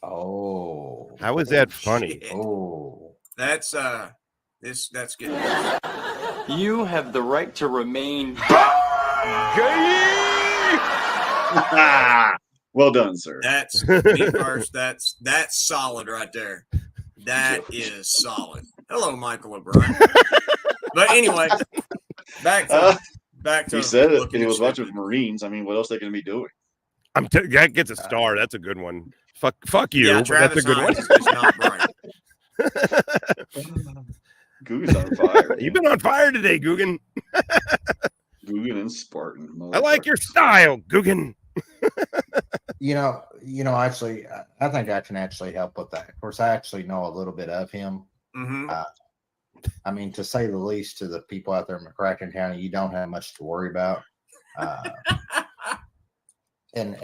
Oh.
How is that funny?
Shit.
Oh.
That's that's good.
You have the right to remain
Well done, sir.
That's me first. That's solid right there. That is solid. Hello, Michael O'Brien. But anyway, back to
He said it.
looking
He
at
was watching
stupid.
Marines. I mean, what else are they going to be doing?
That gets a star. That's a good one. Fuck you.
Yeah,
But that's a
Travis
good one.
Hines is not bright.
Guggen's on fire.
You've been on fire today, Guggen.
Guggen and Spartan.
I like your style, Guggen.
Actually, I think I can actually help with that. Of course, I actually know a little bit of him.
Mm-hmm.
I mean, to say the least, to the people out there in McCracken County, you don't have much to worry about. And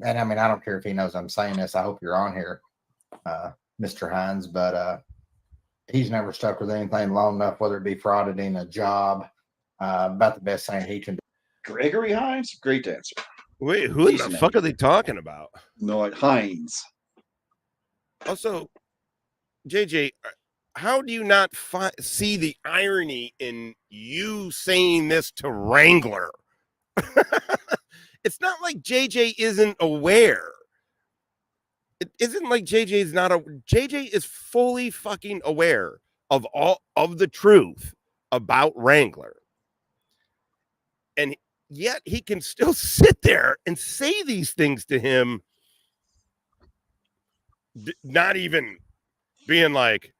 I mean, I don't care if he knows I'm saying this. I hope you're on here, Mr. Hines, but he's never stuck with anything long enough, whether it be frauditing a job. About the best thing he can do.
Gregory Hines? Great dancer.
Wait, who in the fuck are they talking about?
No, Hines.
Also, JJ, how do you not see the irony in you saying this to Wrangler? It's not like JJ isn't aware. It isn't like JJ is fully fucking aware of all of the truth about Wrangler. And yet he can still sit there and say these things to him, not even being like,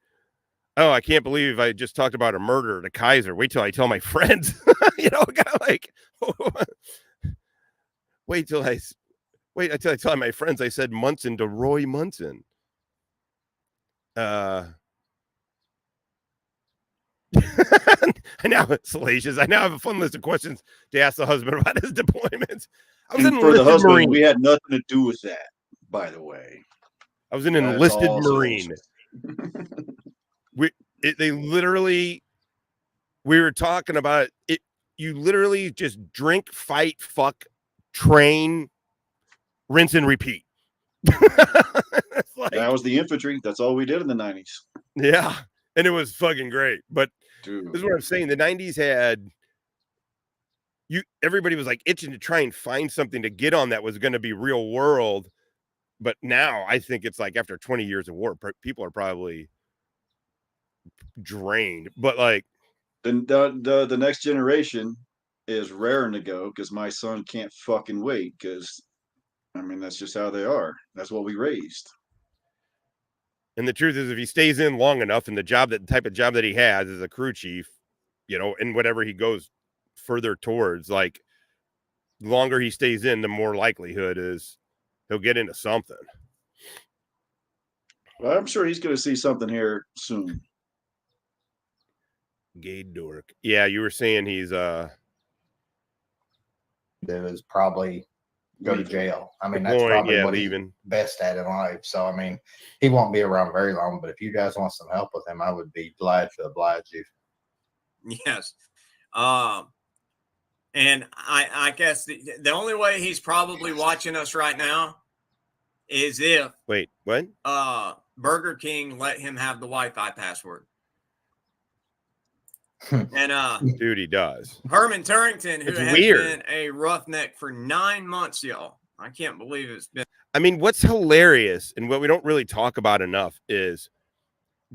oh, I can't believe I just talked about a murder to Kiser. Wait till I tell my friends. Kind of like, wait until I tell my friends I said Munson to Roy Munson. I now salacious. I now have a fun list of questions to ask the husband about his deployments. I was
And
an
for the
enlisted
husband,
Marine.
we had nothing to do with that, by the way.
I was an
That's
enlisted
all
Marine. They literally, we were talking about it. You literally just drink, fight, fuck, train, rinse and repeat.
That was the infantry. That's all we did in the 90s.
Yeah. And it was fucking great. But
Dude.
this is what I'm saying. The 90s had everybody was like itching to try and find something to get on that was going to be real world. But now I think it's like after 20 years of war, people are probably drained. But like
the next generation is raring to go because my son can't fucking wait. Because I mean, that's just how they are. That's what we raised.
And the truth is, if he stays in long enough, and the type of job that he has as a crew chief, you know, and whatever he goes further towards, like, the longer he stays in, the more likelihood is he'll get into something.
Well, I'm sure he's going to see something here soon.
Gay dork. Yeah, you were saying he's
That was probably go to jail. I mean, that's
point,
probably
yeah,
what
leaving.
he's best at in life. So, I mean, he won't be around very long. But if you guys want some help with him, I would be glad to oblige you.
Yes. And I guess the only way he's probably watching us right now is if
Wait, what?
Burger King let him have the Wi-Fi password. And
Dude, he does.
Herman Turrington, who
It's
has
weird.
been a roughneck for 9 months, y'all. I can't believe it's been.
I mean, what's hilarious and what we don't really talk about enough is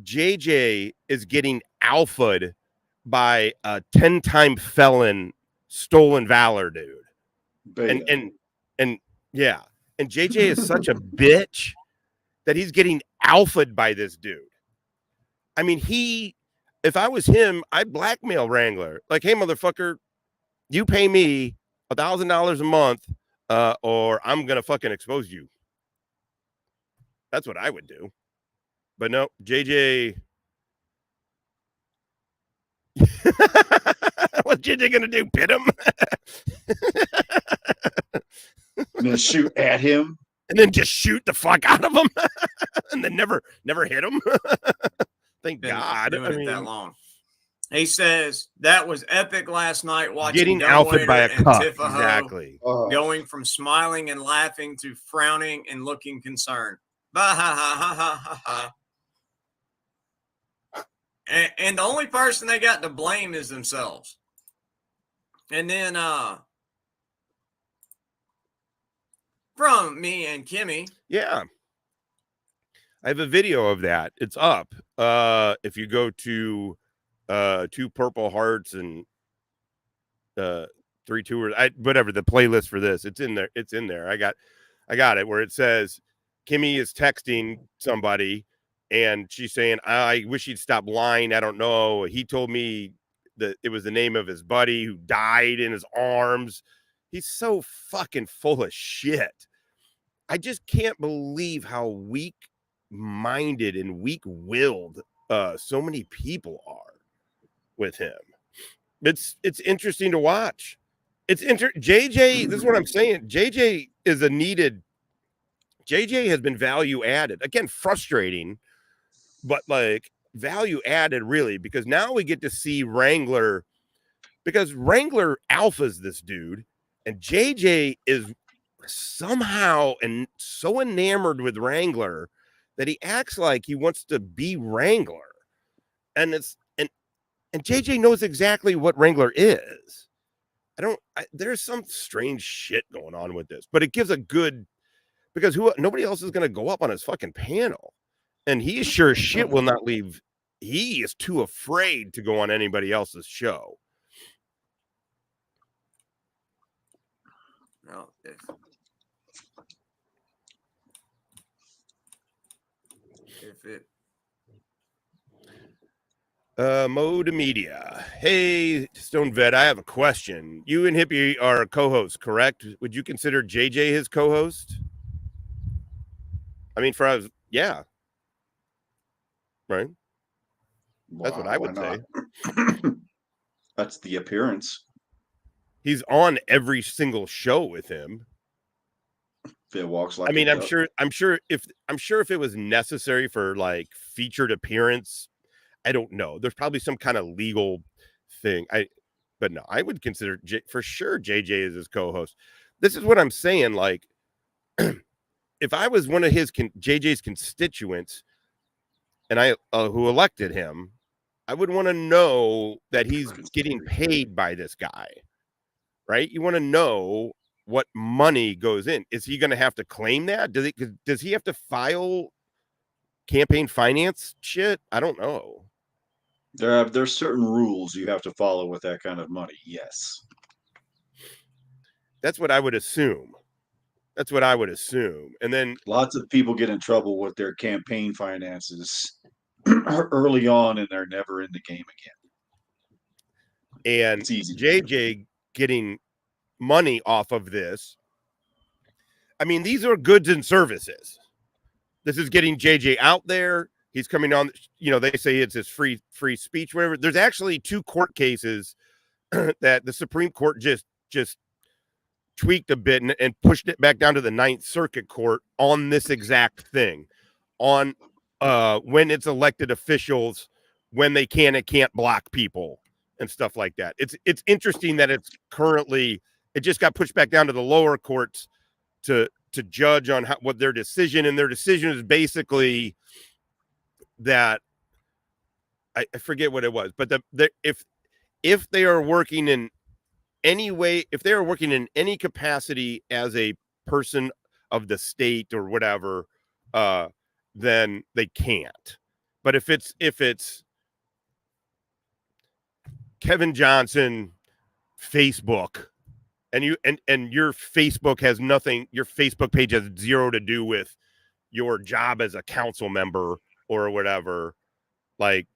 JJ is getting alphaed by a 10-time felon stolen valor dude.
Beta.
And yeah, and JJ is such a bitch that he's getting alphaed by this dude. I mean, if I was him, I'd blackmail Wrangler. Like, hey, motherfucker, you pay me $1,000 a month, or I'm gonna fucking expose you. That's what I would do. But no, JJ. What's JJ gonna do? Pit him?
And then shoot at him.
And then just shoot the fuck out of him? And then never hit him? Thank God.
Doing it that long. He says that was epic last night watching
getting alphaed by a cup.
Exactly. Going from smiling and laughing to frowning and looking concerned. Bah, ha, ha, ha, ha, ha, ha. And the only person they got to blame is themselves. And then from me and Kimmy.
Yeah. I have a video of that. It's up. If you go to 2 purple hearts and 3 tours, whatever the playlist for this, it's in there. It's in there. I got it where it says Kimmy is texting somebody and she's saying, I wish he'd stop lying. I don't know. He told me that it was the name of his buddy who died in his arms. He's so fucking full of shit. I just can't believe how weak-minded and weak-willed so many people are with him. It's interesting to watch. JJ, this is what I'm saying. JJ has been value added. Again, frustrating, but like value added really, because now we get to see Wrangler, because Wrangler alphas this dude, and JJ is somehow and so enamored with Wrangler that he acts like he wants to be Wrangler. And JJ knows exactly what Wrangler is. There's some strange shit going on with this, but it gives a good, because nobody else is going to go up on his fucking panel. And he sure as shit will not leave. He is too afraid to go on anybody else's show.
No, if it.
Mode Media. Hey, Stone Vet, I have a question. You and Hippie are co-hosts, correct? Would you consider JJ his co-host? I mean, yeah. Right? That's what I would say.
That's the appearance.
He's on every single show with him.
If it walks like
I mean, I'm sure if it was necessary for like featured appearance, I don't know. There's probably some kind of legal thing. But no, I would consider for sure JJ is his co-host. This is what I'm saying. Like, if I was one of JJ's constituents, and I who elected him, I would want to know that he's getting paid by this guy, right? You want to know what money goes in. Is he going to have to claim that? Does he have to file campaign finance shit? I don't know.
There's certain rules you have to follow with that kind of money. Yes.
That's what I would assume. And then
Lots of people get in trouble with their campaign finances early on, and they're never in the game again.
and
It's easy.
JJ getting money off of this. I mean, these are goods and services. This is getting JJ out there. He's coming on, they say it's his free speech, whatever. There's actually 2 court cases that the Supreme Court just tweaked a bit and pushed it back down to the 9th Circuit Court on this exact thing, on when it's elected officials, when they can and can't block people and stuff like that. It's interesting that it just got pushed back down to the lower courts to judge on what their decision, and their decision is basically that I forget what it was, but if they are working in any way, if they are working in any capacity as a person of the state or whatever, then they can't. But if it's Kevin Johnson, Facebook, and your Facebook has nothing, your Facebook page has zero to do with your job as a council member or whatever, like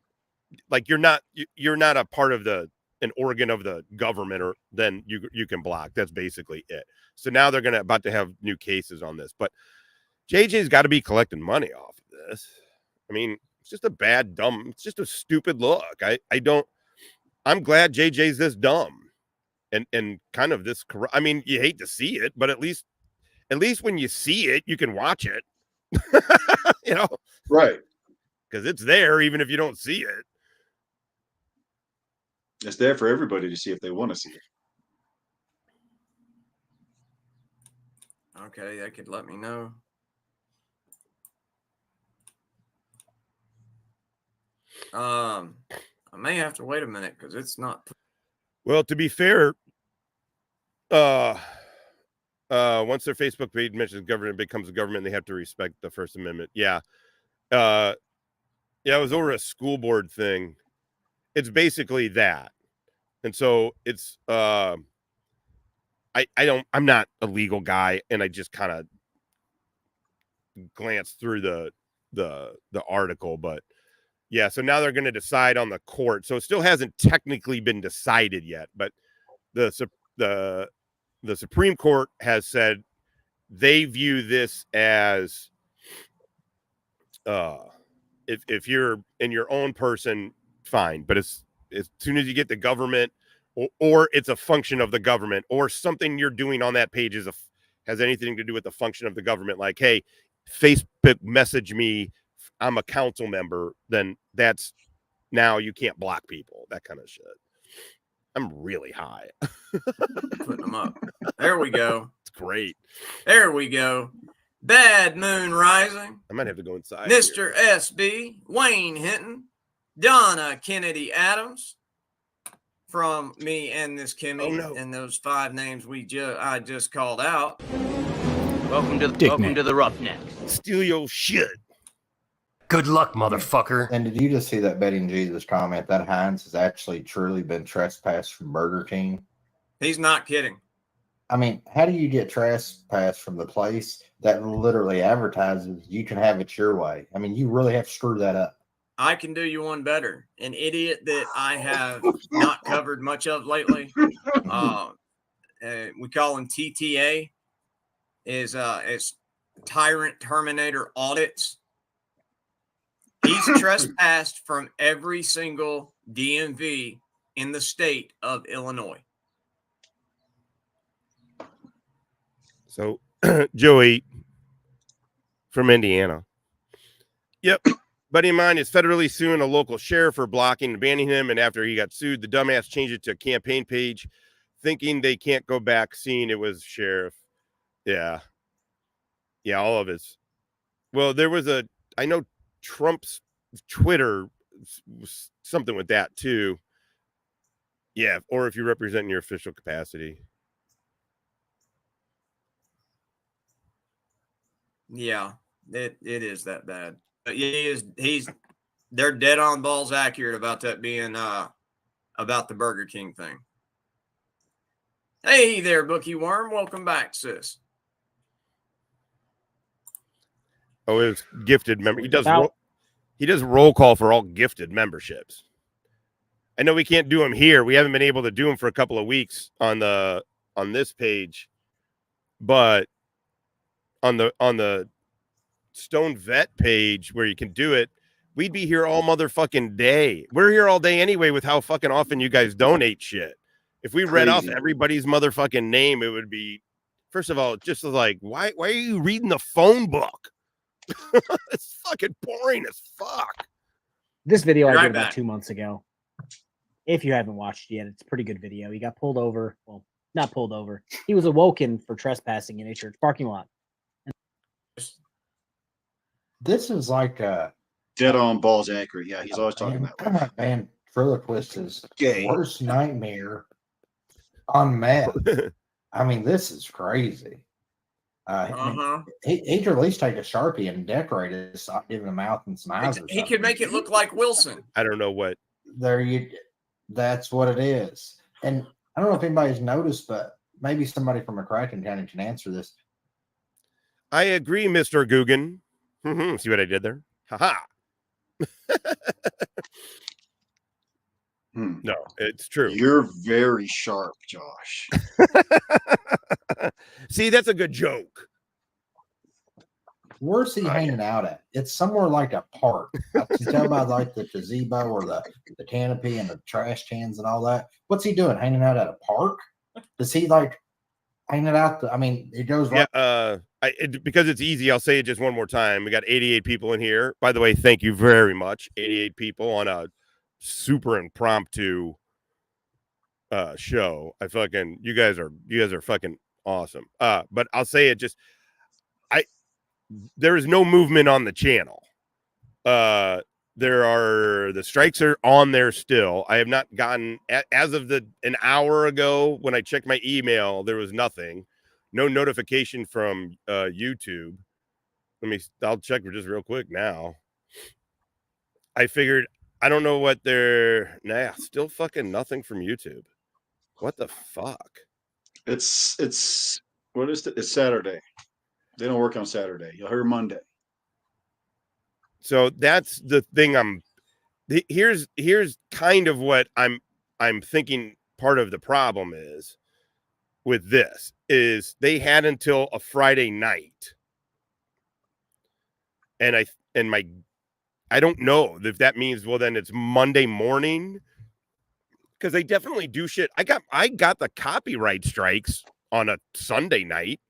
you're not a part of an organ of the government, or then you can block. That's basically it. So now they're about to have new cases on this, but JJ's got to be collecting money off of this. I mean, it's just it's just a stupid look. I'm glad JJ's this dumb and kind of this corrupt. I mean, you hate to see it, but at least when you see it, you can watch it.
Right.
Because it's there, even if you don't see it.
It's there for everybody to see if they want to see it.
Okay, they could let me know. I may have to wait a minute because it's not.
Well, to be fair, once their Facebook page mentions government becomes a government, they have to respect the First Amendment. Yeah. It was over a school board thing. It's basically that. And so it's I'm not a legal guy, and I just kind of glanced through the article, but yeah, so now they're going to decide on the court. So it still hasn't technically been decided yet, but the Supreme Court has said they view this as if you're in your own person, fine, but as soon as you get the government or it's a function of the government, or something you're doing on that page has anything to do with the function of the government, like, hey, Facebook message me, I'm a council member, then that's now you can't block people, that kind of shit. I'm really high.
Putting them up. There we go.
It's great.
There we go. Bad Moon Rising.
I might have to go inside.
Mr. SB, Wayne Hinton, Donna Kennedy Adams, from me and this Kimmy, and those 5 names I just called out.
Welcome to the Roughneck.
Steal your shit.
Good luck, motherfucker.
And did you just see that Betting Jesus comment that Heinz has actually truly been trespassed from Burger King?
He's not kidding.
I mean, how do you get trespassed from the place that literally advertises you can have it your way? I mean, you really have to screw that up.
I can do you one better. An idiot that I have not covered much of lately. We call him TTA. Is Tyrant Terminator Audits. He's trespassed from every single DMV in the state of Illinois.
So, Joey from Indiana. Yep. Buddy of mine is federally suing a local sheriff for blocking and banning him. And after he got sued, the dumbass changed it to a campaign page, thinking they can't go back, seeing it was sheriff. Yeah. Yeah, all of his. Well, I know Trump's Twitter was something with that too. Yeah, or if you represent in your official capacity.
Yeah, it is that bad. But yeah, they're dead on balls accurate about that being about the Burger King thing. Hey there, Bookie Worm. Welcome back, sis.
Oh, it was gifted member. He does
Now-
he does roll call for all gifted memberships. I know we can't do them here. We haven't been able to do them for a couple of weeks on this page, but on the Stone Vet page where you can do it, we'd be here all motherfucking day. We're here all day anyway with how fucking often you guys donate shit. If we read off
Crazy.
everybody's motherfucking name, it would be, first of all, just like, why are you reading the phone book? It's fucking boring as fuck.
This video I
Right
did about
back.
2 months ago. If you haven't watched it yet, it's a pretty good video. He got pulled over. Well, not pulled over. He was awoken for trespassing in a church parking lot.
This is like
Dead on balls accurate. Yeah, he's always talking about that.
man, Ventriloquist's
Gay.
worst nightmare on meth. I mean, this is crazy. He could at least take a Sharpie and decorate it, give him a mouth and some eyes. Or
He could make it look like Wilson.
I don't know what.
That's what it is. And I don't know if anybody's noticed, but maybe somebody from McCracken County can answer this.
I agree, Mr. Guggen. See what I did there? Haha. No, it's true.
You're very sharp, Josh.
See, that's a good joke.
Where's he hanging out at? It's somewhere like a park. I can tell by like the gazebo or the canopy and the trash cans and all that. What's he doing? Hanging out at a park? Does he like hang it out? I mean, it goes right.
Yeah, because it's easy, I'll say it just one more time. We got 88 people in here. By the way, thank you very much. 88 people on a super impromptu show. You guys are fucking awesome. But I'll say it just, there is no movement on the channel. The strikes are on there still. I have not gotten, as of an hour ago when I checked my email, there was nothing. No notification from YouTube. I'll check just real quick now. I figured, I don't know what still fucking nothing from YouTube. What the fuck?
It's what is it? It's Saturday. They don't work on Saturday. You'll hear Monday.
So that's the thing. Here's kind of what I'm thinking part of the problem is with this is they had until a Friday night. And I don't know if that means, well, then it's Monday morning, because they definitely do shit. I got the copyright strikes on a Sunday night.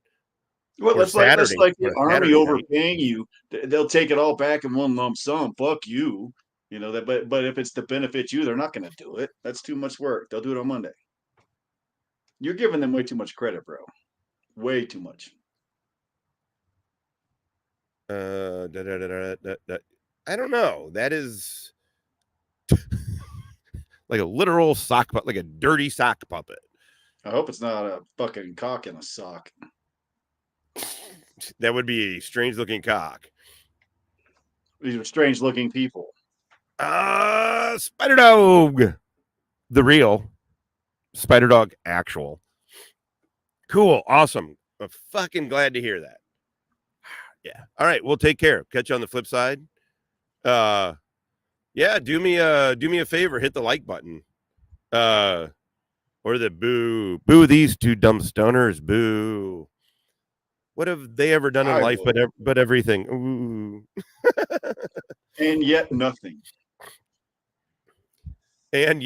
Well, that's like the Army
Saturday
overpaying you. They'll take it all back in one lump sum. Fuck you. You know that, but if it's to benefit you, they're not going to do it. That's too much work. They'll do it on Monday. You're giving them way too much credit, bro. Way too much.
I don't know. That is like a literal sock puppet, like a dirty sock puppet.
I hope it's not a fucking cock in a sock.
That would be a strange looking cock.
These are strange looking people.
Spider Dog. The real Spider Dog actual. Cool. Awesome. I'm fucking glad to hear that. Yeah. All right. We'll take care. Catch you on the flip side. Yeah. Do me a favor. Hit the like button. Or the boo these two dumb stoners. Boo. What have they ever done in life but everything? Ooh.
And yet nothing.
Start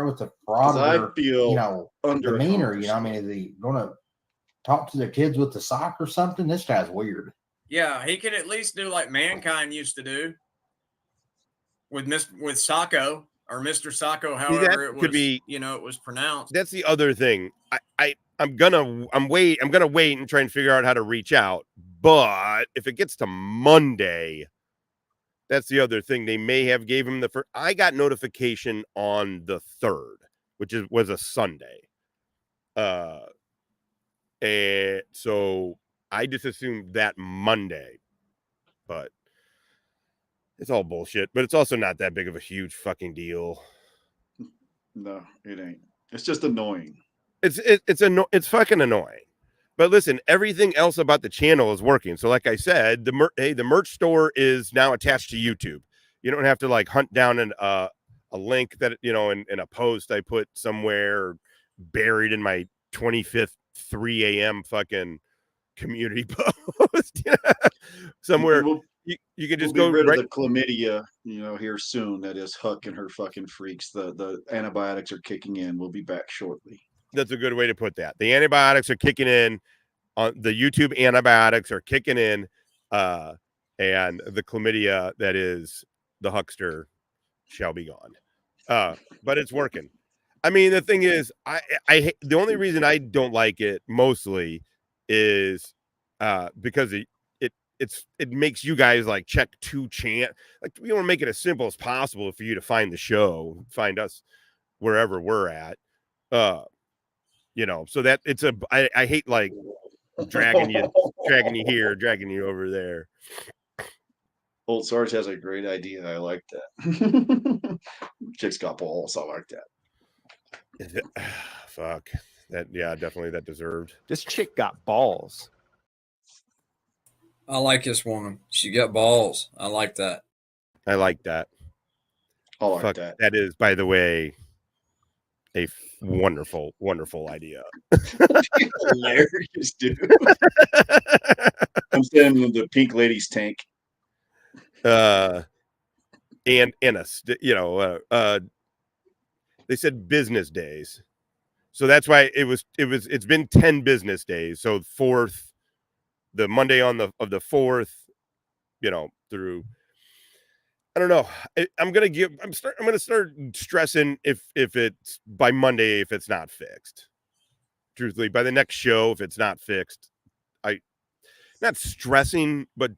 with the fraud.
I feel
demeanor. I mean, is he going to talk to their kids with the sock or something? This guy's weird.
Yeah, he could at least do like Mankind used to do with Sacco or Mr. Sacco, however it was, it was pronounced.
That's the other thing. I'm gonna wait and try and figure out how to reach out. But if it gets to Monday, that's the other thing. They may have gave him the first. I got notification on the 3rd, which was a Sunday. And so I just assumed that Monday, but it's all bullshit. But it's also not that big of a huge fucking deal.
No, it ain't. It's just annoying.
It's fucking annoying. But listen, everything else about the channel is working. So like I said, the merch store is now attached to YouTube. You don't have to like hunt down a link that, you know, in a post I put somewhere buried in my 25th 3 a.m. fucking community post. Somewhere you can just
we'll
go
be rid
right.
of the chlamydia, you know, here soon. That is Huck and her fucking freaks. The antibiotics are kicking in. We'll be back shortly.
That's a good way to put that. The antibiotics are kicking in. The YouTube antibiotics are kicking in, and the chlamydia that is the huckster shall be gone. But it's working. I mean, the thing is, the only reason I don't like it mostly is because it makes you guys like check like we want to make it as simple as possible for you to find the show, find us wherever we're at. You know, so that it's I hate like dragging you here, dragging you over there.
Old Sarge has a great idea. I like that. Chick's got balls. I like that.
Fuck that. Yeah, definitely that deserved.
This chick got balls.
I like this woman. She got balls. I like that.
I like that.
I like
Fuck,
that.
that is, by the way, a wonderful, wonderful idea.
Hilarious, dude. I'm sending the pink ladies tank.
And they said business days, so that's why it's been 10 business days. So the Monday of the 4th, you know, through. I don't know. I'm gonna start stressing if it's by Monday if it's not fixed. Truthfully, by the next show if it's not fixed, not stressing, but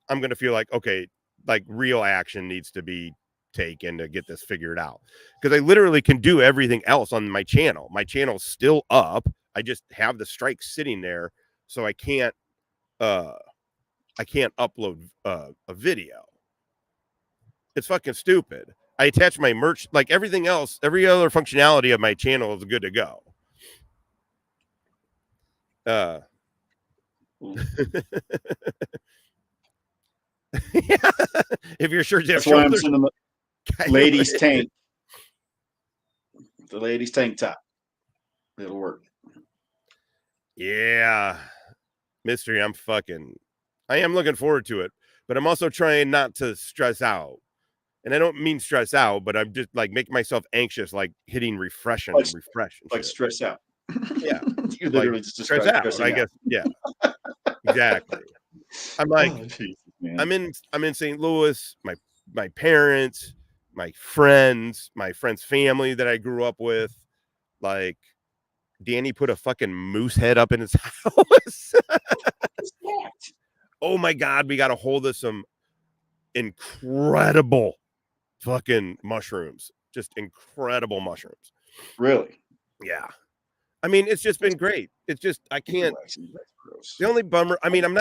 I'm gonna feel like, okay, like real action needs to be taken to get this figured out, because I literally can do everything else on my channel. My channel's still up. I just have the strike sitting there, so I can't upload a video. It's fucking stupid. I attach my merch, like everything else, every other functionality of my channel is good to go. If your shirts have
That's why I'm
shoulders,
sending the ladies tank. The ladies tank top. It'll work.
Yeah, mystery. I am looking forward to it, but I'm also trying not to stress out. And I don't mean stress out, but I'm just like making myself anxious, like hitting refresh and refresh. And
like
shit.
stress out.
Yeah.
You literally
like,
just
stress
described
out.
stressing
I
out.
guess. Yeah. Exactly. I'm like,
Oh, Jesus, man.
I'm in St. Louis. My parents, my friends' family that I grew up with. Like, Danny put a fucking moose head up in his house. Oh my God, we got a hold of some incredible fucking mushrooms. Just incredible mushrooms.
Really?
Yeah. I mean, it's just been great. It's just I can't. The only bummer. I mean, I'm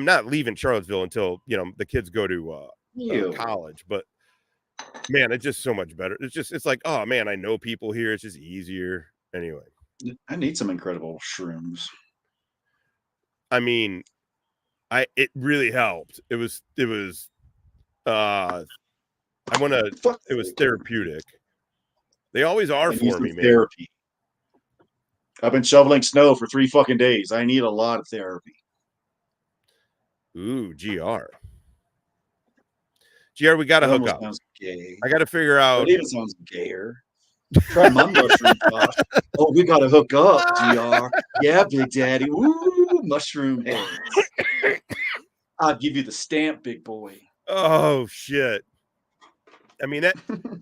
not leaving Charlottesville until, you know, the kids go to college. But man, it's just so much better. It's like, oh man, I know people here. It's just easier. Anyway,
I need some incredible shrooms.
I mean, it really helped. It was therapeutic. They always are for me, man.
Therapy. I've been shoveling snow for 3 fucking days. I need a lot of therapy.
Ooh, GR, we got to hook up.
Sounds gay.
I got to figure out.
It even sounds gayer. Try my mushroom Josh. Oh, we got to hook up, GR. Yeah, Big Daddy. Ooh, mushroom heads. I'll give you the stamp, big boy.
Oh shit! I mean, this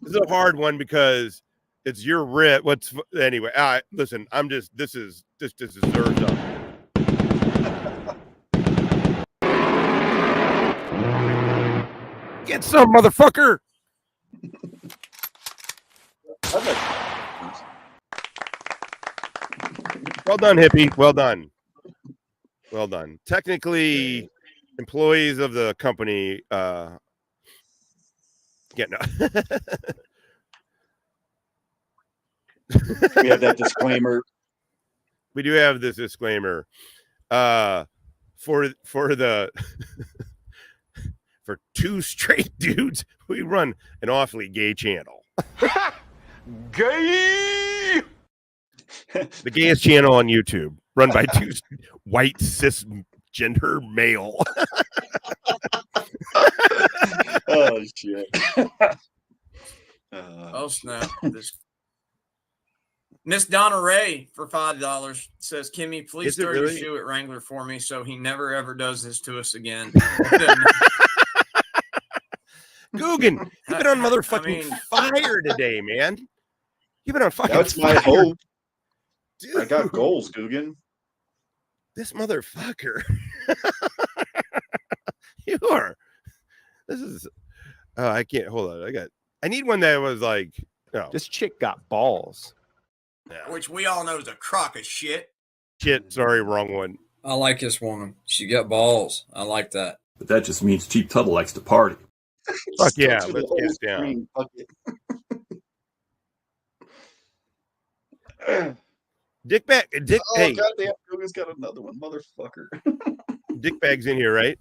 is a hard one because it's your writ. Anyway? All right, listen. This deserves up. Get some, motherfucker. Well done, hippie. Well done. Well done. Technically, employees of the company get no.
We have that disclaimer.
We do have this disclaimer. For the for two straight dudes, we run an awfully gay channel.
Gay!
The gayest channel on YouTube, run by two white cisgender male.
Oh shit.
Oh snap! This Miss Donna Ray for $5 says, "Kimmy, please
Is it
throw your
really?
shoe at Wrangler for me, so he never ever does this to us again."
Guggen, you've been on motherfucking fire today, man. You've been on fucking
That's my
fire.
hope.
Dude,
I got goals, Guggen.
this motherfucker. You are. This is. Oh, I can't. Hold on. I need one that was like. No.
This chick got balls.
Yeah.
Which we all know is a crock of shit.
Shit. Sorry, wrong one.
I like this woman. She got balls. I like that.
But that just means Cheap Tuttle likes to party.
Fuck yeah.
Go through the
Let's
whole
get down.
screen. Fuck it.
Dick bag. Dick.
Oh,
Hey,
goddamn. Guggen's got another one. Motherfucker.
Dick bag's in here, right?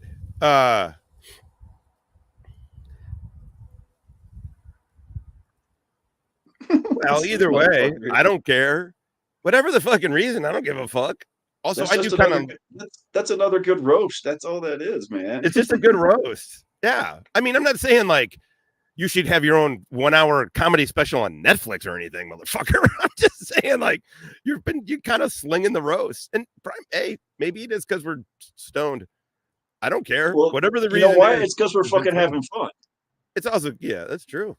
Well, either way, I don't care. Whatever the fucking reason, I don't give a fuck. Also,
That's
I do
just
kind
another
of.
that's another good roast. That's all that is, man.
It's just a good roast. Yeah. I mean, I'm not saying like you should have your own 1 hour comedy special on Netflix or anything, motherfucker. I'm just saying like you kind of slinging the roast. And hey, maybe it is because we're stoned. I don't care.
Well,
Whatever the
you
reason
know why?
is,
It's because we're
it's been
fucking
fun.
having fun.
It's also, yeah, that's true.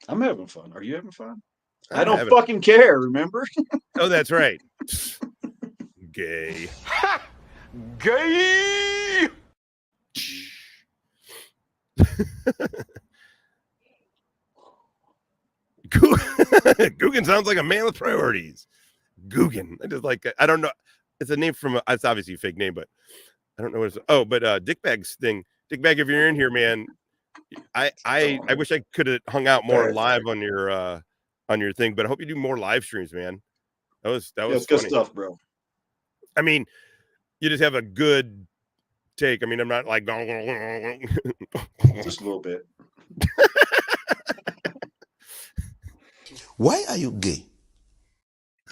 I'm having fun. Are you having fun?
I'm
I don't
having-
fucking care, remember?
Oh, that's right. Gay.
Gay!
Guggen sounds like a man with priorities. Guggen. I just like, I don't know. It's a name from, it's obviously a fake name, but I don't know what it's, oh, but Dick Bag's thing. Dick Bag, if you're in here, man, I wish I could have hung out more live on your thing, but I hope you do more live streams, man. That was
That's
funny.
good stuff, bro.
I mean, you just have a good take. I mean, I'm not like
Just a little bit.
Why are you gay?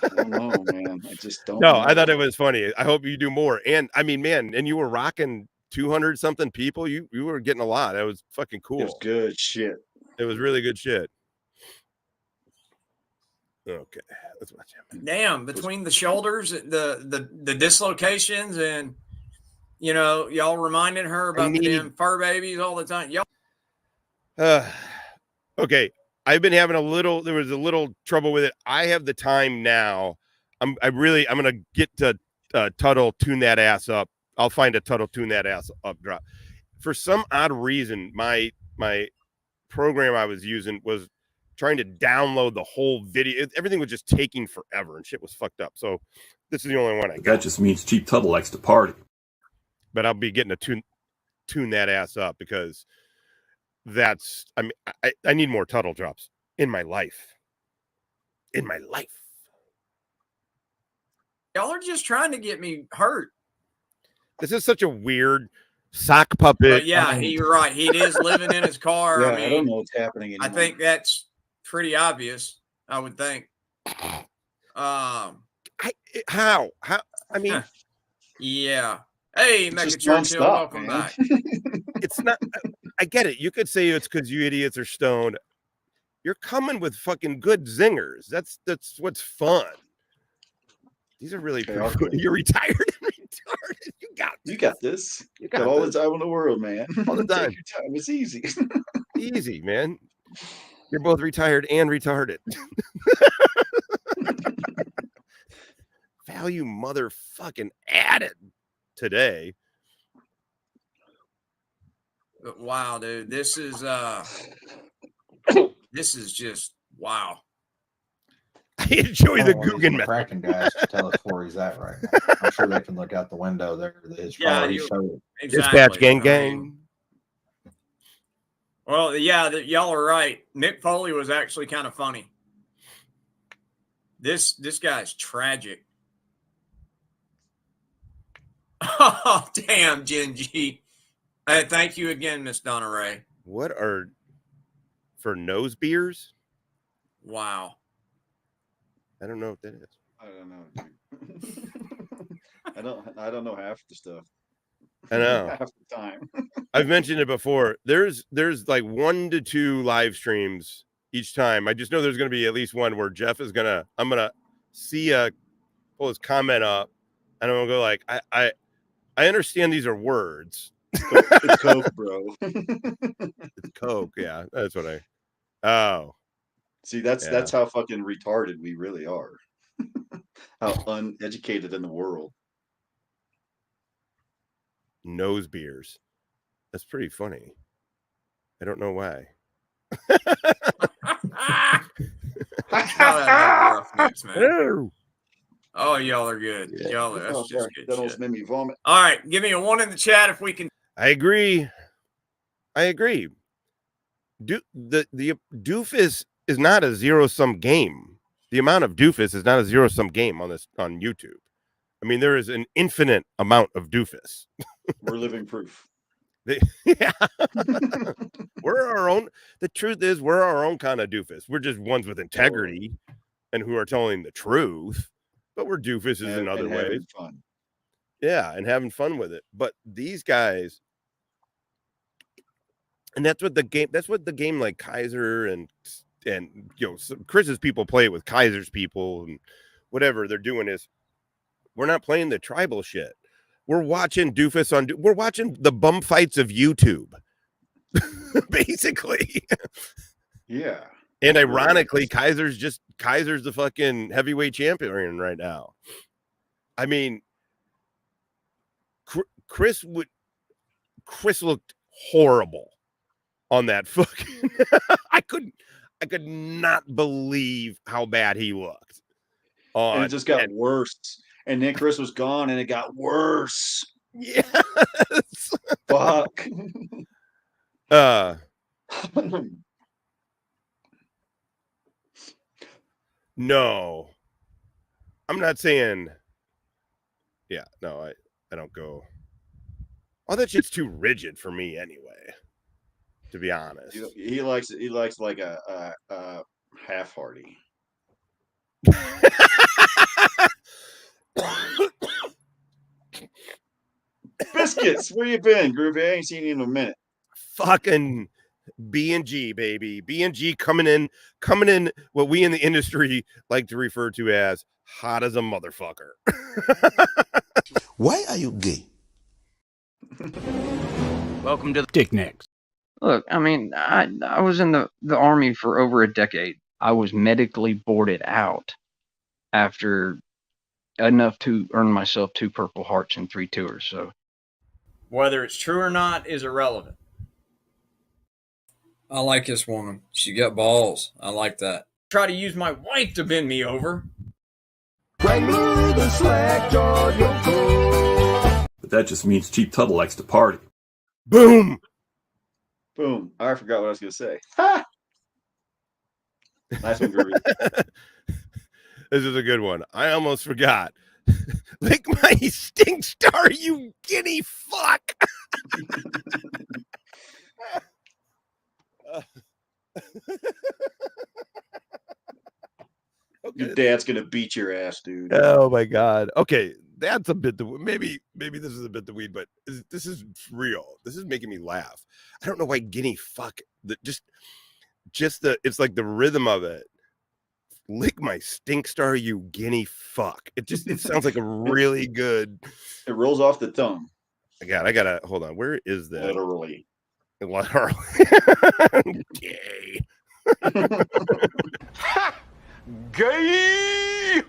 I don't know, man. I just don't
No,
know.
I thought it was funny. I hope you do more. And I mean, man, and you were rocking 200 something people. You were getting a lot. That was fucking cool.
It was good shit.
It was really good shit. Okay, let's watch him.
Damn, between the shoulders, the dislocations, and y'all reminding her about the damn fur babies all the time. Y'all.
Okay, I've been having there was a little trouble with it. I have the time now. I'm gonna get to Tuttle, tune that ass up. I'll find a Tuttle, tune that ass up drop. For some odd reason, my program I was using was trying to download the whole video. Everything was just taking forever and shit was fucked up. So this is the only one I got.
That just means Cheap Tuttle likes to party.
But I'll be getting a tune that ass up because that's, I mean, I need more Tuttle drops in my life. In my life.
Y'all are just trying to get me hurt.
This is such a weird sock puppet.
But yeah, you're right. He is living in his car.
Yeah,
I mean,
I don't know what's happening anymore.
I think that's pretty obvious. I would think.
How? I mean,
yeah. Hey,
It's
Mecha
just
Churchill,
nonstop,
welcome
man.
back.
it's not. I get it. You could say it's because you idiots are stoned. You're coming with fucking good zingers. That's what's fun. These are really.
They are good.
You're retired and retarded.
You got this.
You
got
got
all
this.
the time in the world, man.
All the time.
Take your time. It's easy.
Easy, man. You're both retired and retarded. Value motherfucking added today.
But wow, dude, this is just wow.
I enjoy the
One of these
Guggen method.
Kraken guys to tell us where he's at right now. I'm sure they can look out the window there. His
Yeah,
phone, he
you-
showed it.
Exactly.
Dispatch gang
I
gang.
mean, well, yeah, y'all are right. Nick Foley was actually kind of funny. This guy's tragic. Oh, damn, Genji. Thank you again, Miss Donna Ray.
What are for nose beers?
Wow.
I don't know what that is.
I don't know, dude. I don't know half the stuff.
I know.
Half the time.
I've mentioned it before. There's like 1 to 2 live streams each time. I just know there's going to be at least one where Jeff is I'm gonna see pull his comment up, and I'm gonna go like, I understand these are words.
It's Coke, bro.
It's Coke. Yeah, that's what Oh,
See, that's how fucking retarded we really are. How uneducated in the world.
nose beers. That's pretty funny. I don't know why.
Roughnecks, man.
Oh.
Oh, y'all are good. Y'all, that's
Oh,
just
sorry.
good
That almost
shit.
made me vomit.
All right, give me a 1 in the chat if we can.
I agree. The doofus is not a zero-sum game. The amount of doofus is not a zero-sum game on YouTube. I mean, there is an infinite amount of doofus.
We're living proof.
Yeah. We're our own. The truth is, we're our own kind of doofus. We're just ones with integrity and who are telling the truth. But we're doofuses in other ways.
Fun.
Yeah, and having fun with it. But these guys, and that's what the game like Kiser and Chris's people play it with Kiser's people and whatever they're doing is we're not playing the tribal shit. We're watching doofus we're watching the bum fights of YouTube. Basically.
Yeah.
And ironically, Kiser's the fucking heavyweight champion right now. I mean, Chris looked horrible on that fucking. I could not believe how bad he looked.
And it just got worse. And then Chris was gone, and it got worse.
Yes.
Fuck.
No, I'm not saying. Yeah, no, I don't go. All that shit's too rigid for me anyway. To be honest,
He likes like a half hearty. Biscuits, where you been, Groovy? I ain't seen you in a minute.
Fucking B&G, baby. B&G coming in what we in the industry like to refer to as hot as a motherfucker.
Why are you gay?
Welcome to the
Dick Nicks.
Look, I mean, I was in the Army for over a decade. I was medically boarded out after enough to earn myself 2 Purple Hearts and 3 tours. So
Whether it's true or not is irrelevant. I like this woman. She got balls. I like that. Try to use my wife to bend me over.
But that just means Cheap Tuttle likes to party.
Boom.
Boom. I forgot what I was going to say. Ha! Nice one, Groovy.
This is a good one. I almost forgot. Lick my stink star, you guinea fuck. Okay.
Your dad's going to beat your ass, dude.
Oh my god. Okay, that's a bit. Maybe this is a bit the weed, but this is real. This is making me laugh. I don't know why guinea fuck. Just the. It's like the rhythm of it. Lick my stink star, you guinea fuck. It sounds like a really good.
It rolls off the tongue.
I gotta hold on. Where is that?
Literally.
Gay.
Gay!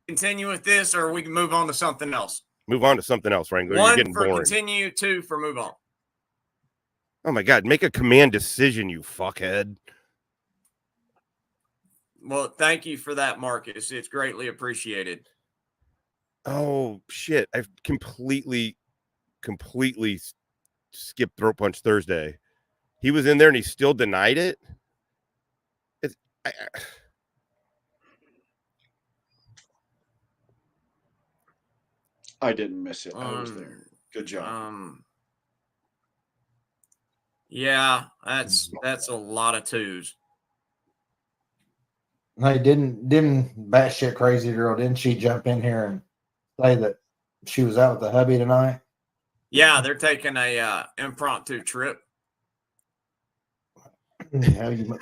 Continue with this, or we can move on to something else.
Move on to something else, Wrangler. You're
1
getting
for
boring.
continue, 2 for move on.
Oh my god, make a command decision, you fuckhead.
Well, thank you for that, Marcus. It's greatly appreciated.
Oh shit! I've completely skipped Throat Punch Thursday. He was in there and he still denied it. It's,
I didn't miss it. I was there. Good job.
Yeah, that's a lot of twos.
Hey, didn't batshit crazy girl, didn't she jump in here and say that she was out with the hubby tonight?
Yeah, they're taking a impromptu trip.
Hell, you,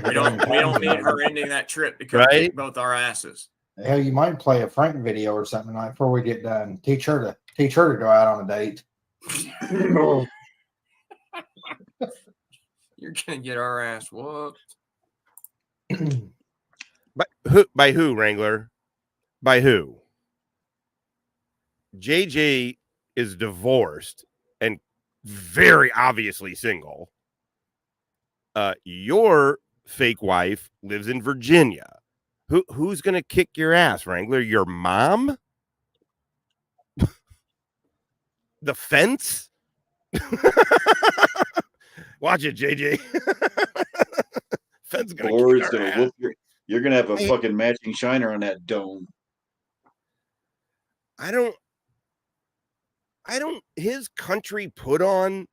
We don't need her ending that trip to come kick both our asses.
Hell, you might play a Frank video or something tonight before we get done. Teach her to go out on a date.
You're gonna get our ass whooped.
By who, Wrangler? By who? JJ is divorced and very obviously single. Your fake wife lives in Virginia. Who's gonna kick your ass, Wrangler? Your mom? The fence? Watch it, JJ. Fence gonna
Or
kick
it's
our
gonna
ass.
whoop you're gonna have a fucking matching shiner on that dome.
I don't his country put on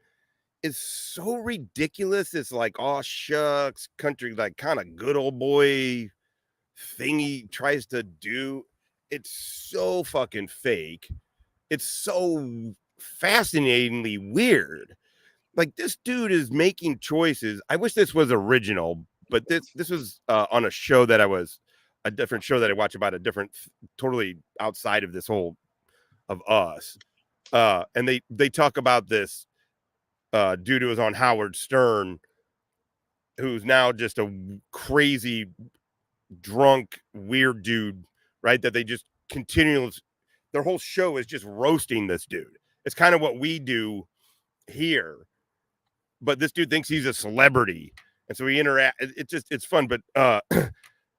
is so ridiculous. It's like, oh shucks, country, like kind of good old boy thing he tries to do. It's so fucking fake. It's so fascinatingly weird. Like, this dude is making choices. I wish this was original, but this was on a show that a different show that I watch about a different, totally outside of this whole of us. And they talk about this dude who was on Howard Stern, who's now just a crazy, drunk, weird dude, right? That they just continually, their whole show is just roasting this dude. It's kind of what we do here, but this dude thinks he's a celebrity, and so we interact. It's fun, but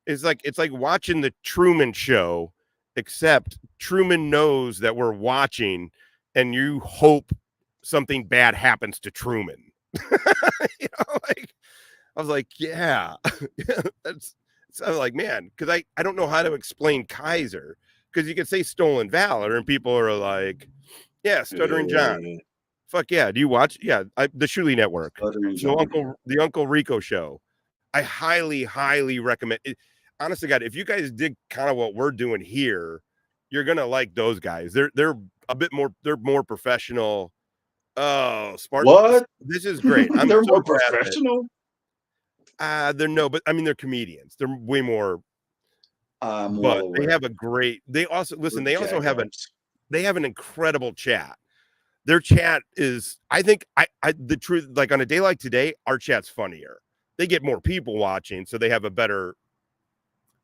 it's like watching the Truman Show, except Truman knows that we're watching, and you hope something bad happens to Truman. You know, like, I was like, yeah, that's. So I was like, man, because I don't know how to explain Kiser, because you can say Stolen Valor and people are like, yeah, Stuttering John. Fuck yeah. Do you watch? Yeah, the Shuley Network. The Uncle Rico Show. I highly, highly recommend it. Honestly, God, if you guys dig kind of what we're doing here, you're gonna like those guys. They're a bit more. They're more professional. Oh, Spartan.
What?
This is great. I'm
They're
so
more
proud of it.
professional.
But I mean, they're comedians. They're way more. But they have a great. They also listen. They also have They have an incredible chat. Their chat is, I think, the truth. Like on a day like today, our chat's funnier. They get more people watching, so they have a better.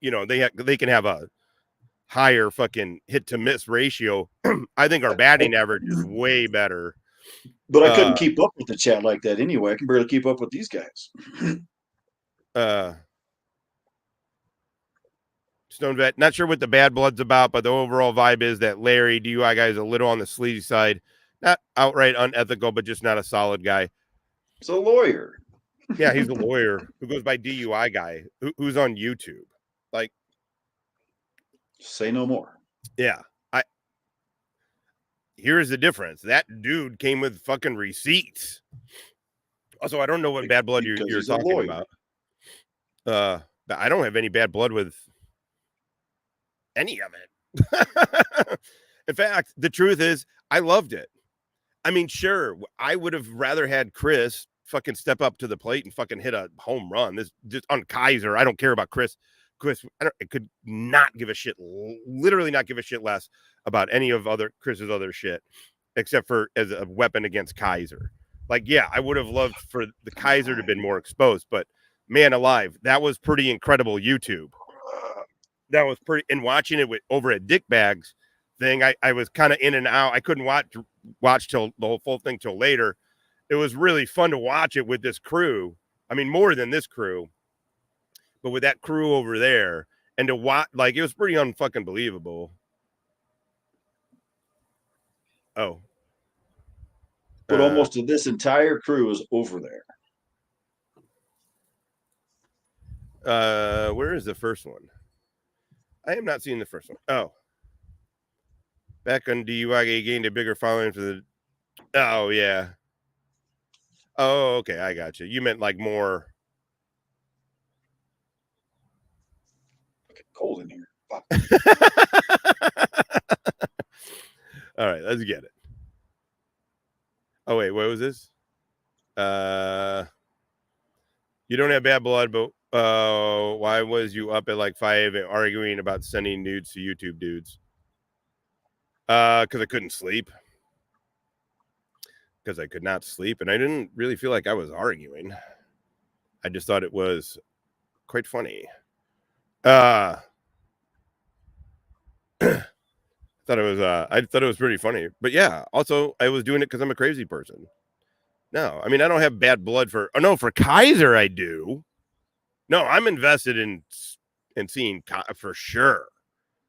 You know, they can have a higher fucking hit to miss ratio. I think our batting average is way better.
But I couldn't keep up with the chat like that anyway. I can barely keep up with these guys.
Stone Vet, not sure what the bad blood's about, but the overall vibe is that Larry, DUI guy, is a little on the sleazy side. Not outright unethical, but just not a solid guy.
He's a lawyer.
Yeah, he's a lawyer who goes by DUI guy, who's on YouTube. Like,
say no more.
Yeah. Here's the difference. That dude came with fucking receipts. Also, I don't know what bad blood you're talking about. I don't have any bad blood with any of it. In fact, the truth is, I loved it. I mean, sure, I would have rather had Chris fucking step up to the plate and fucking hit a home run. This just on Kiser. I don't care about Chris. I could not give a shit, literally not give a shit less about any of Chris's other shit, except for as a weapon against Kiser. Like, yeah, I would have loved for the Kiser to have been more exposed, but man alive, that was pretty incredible YouTube. That was pretty, and watching it over at Dick Bags thing, I was kind of in and out. I couldn't watch till the whole full thing till later. It was really fun to watch it with this crew. I mean, more than this crew. but with that crew over there, and to watch, like, it was pretty unfucking believable. Oh,
But almost this entire crew is over there.
Where is the first one? I am not seeing the first one. Oh, back on DUI, he gained a bigger following for the. Oh yeah. Oh, okay, I got you. You meant like more.
Cold in here.
All right, let's get it. Oh wait, what was this? You don't have bad blood, but why was you up at like 5 and arguing about sending nudes to YouTube dudes? Because I couldn't sleep. Because I could not sleep, and I didn't really feel like I was arguing. I just thought it was quite funny. I thought it was pretty funny. But yeah, also I was doing it because I'm a crazy person. No, I mean, I don't have bad blood for. Oh no, for Kiser I do. No, I'm invested in seeing for sure.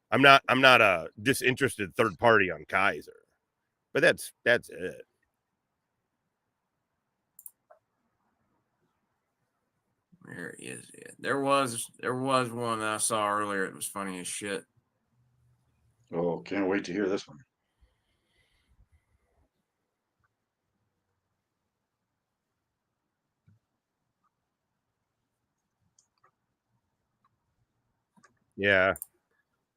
I'm not a disinterested third party on Kiser, but that's it.
Where is it? There was one that I saw earlier. It was funny as shit.
Oh, can't wait to hear this one.
Yeah.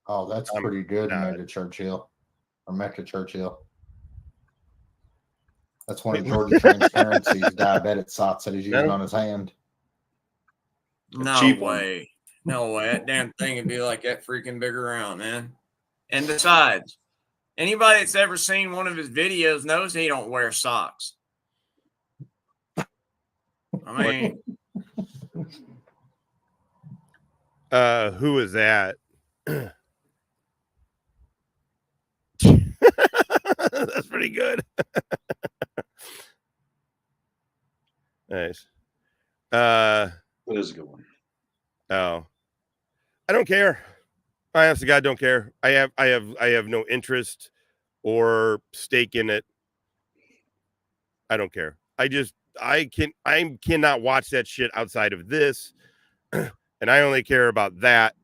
Oh, that's pretty good, Meta Churchill. Or Mecca Churchill. That's one of Georgia Transparency's diabetic shots that he's using on his hand.
No way. No way. That damn thing would be like that freaking big around, man. And besides, anybody that's ever seen one of his videos knows he don't wear socks. I mean,
who is that? That's pretty good. Nice.
That is a good one.
Oh, I don't care. I honestly, God, don't care. I have no interest or stake in it. I don't care. I cannot watch that shit outside of this, and I only care about that.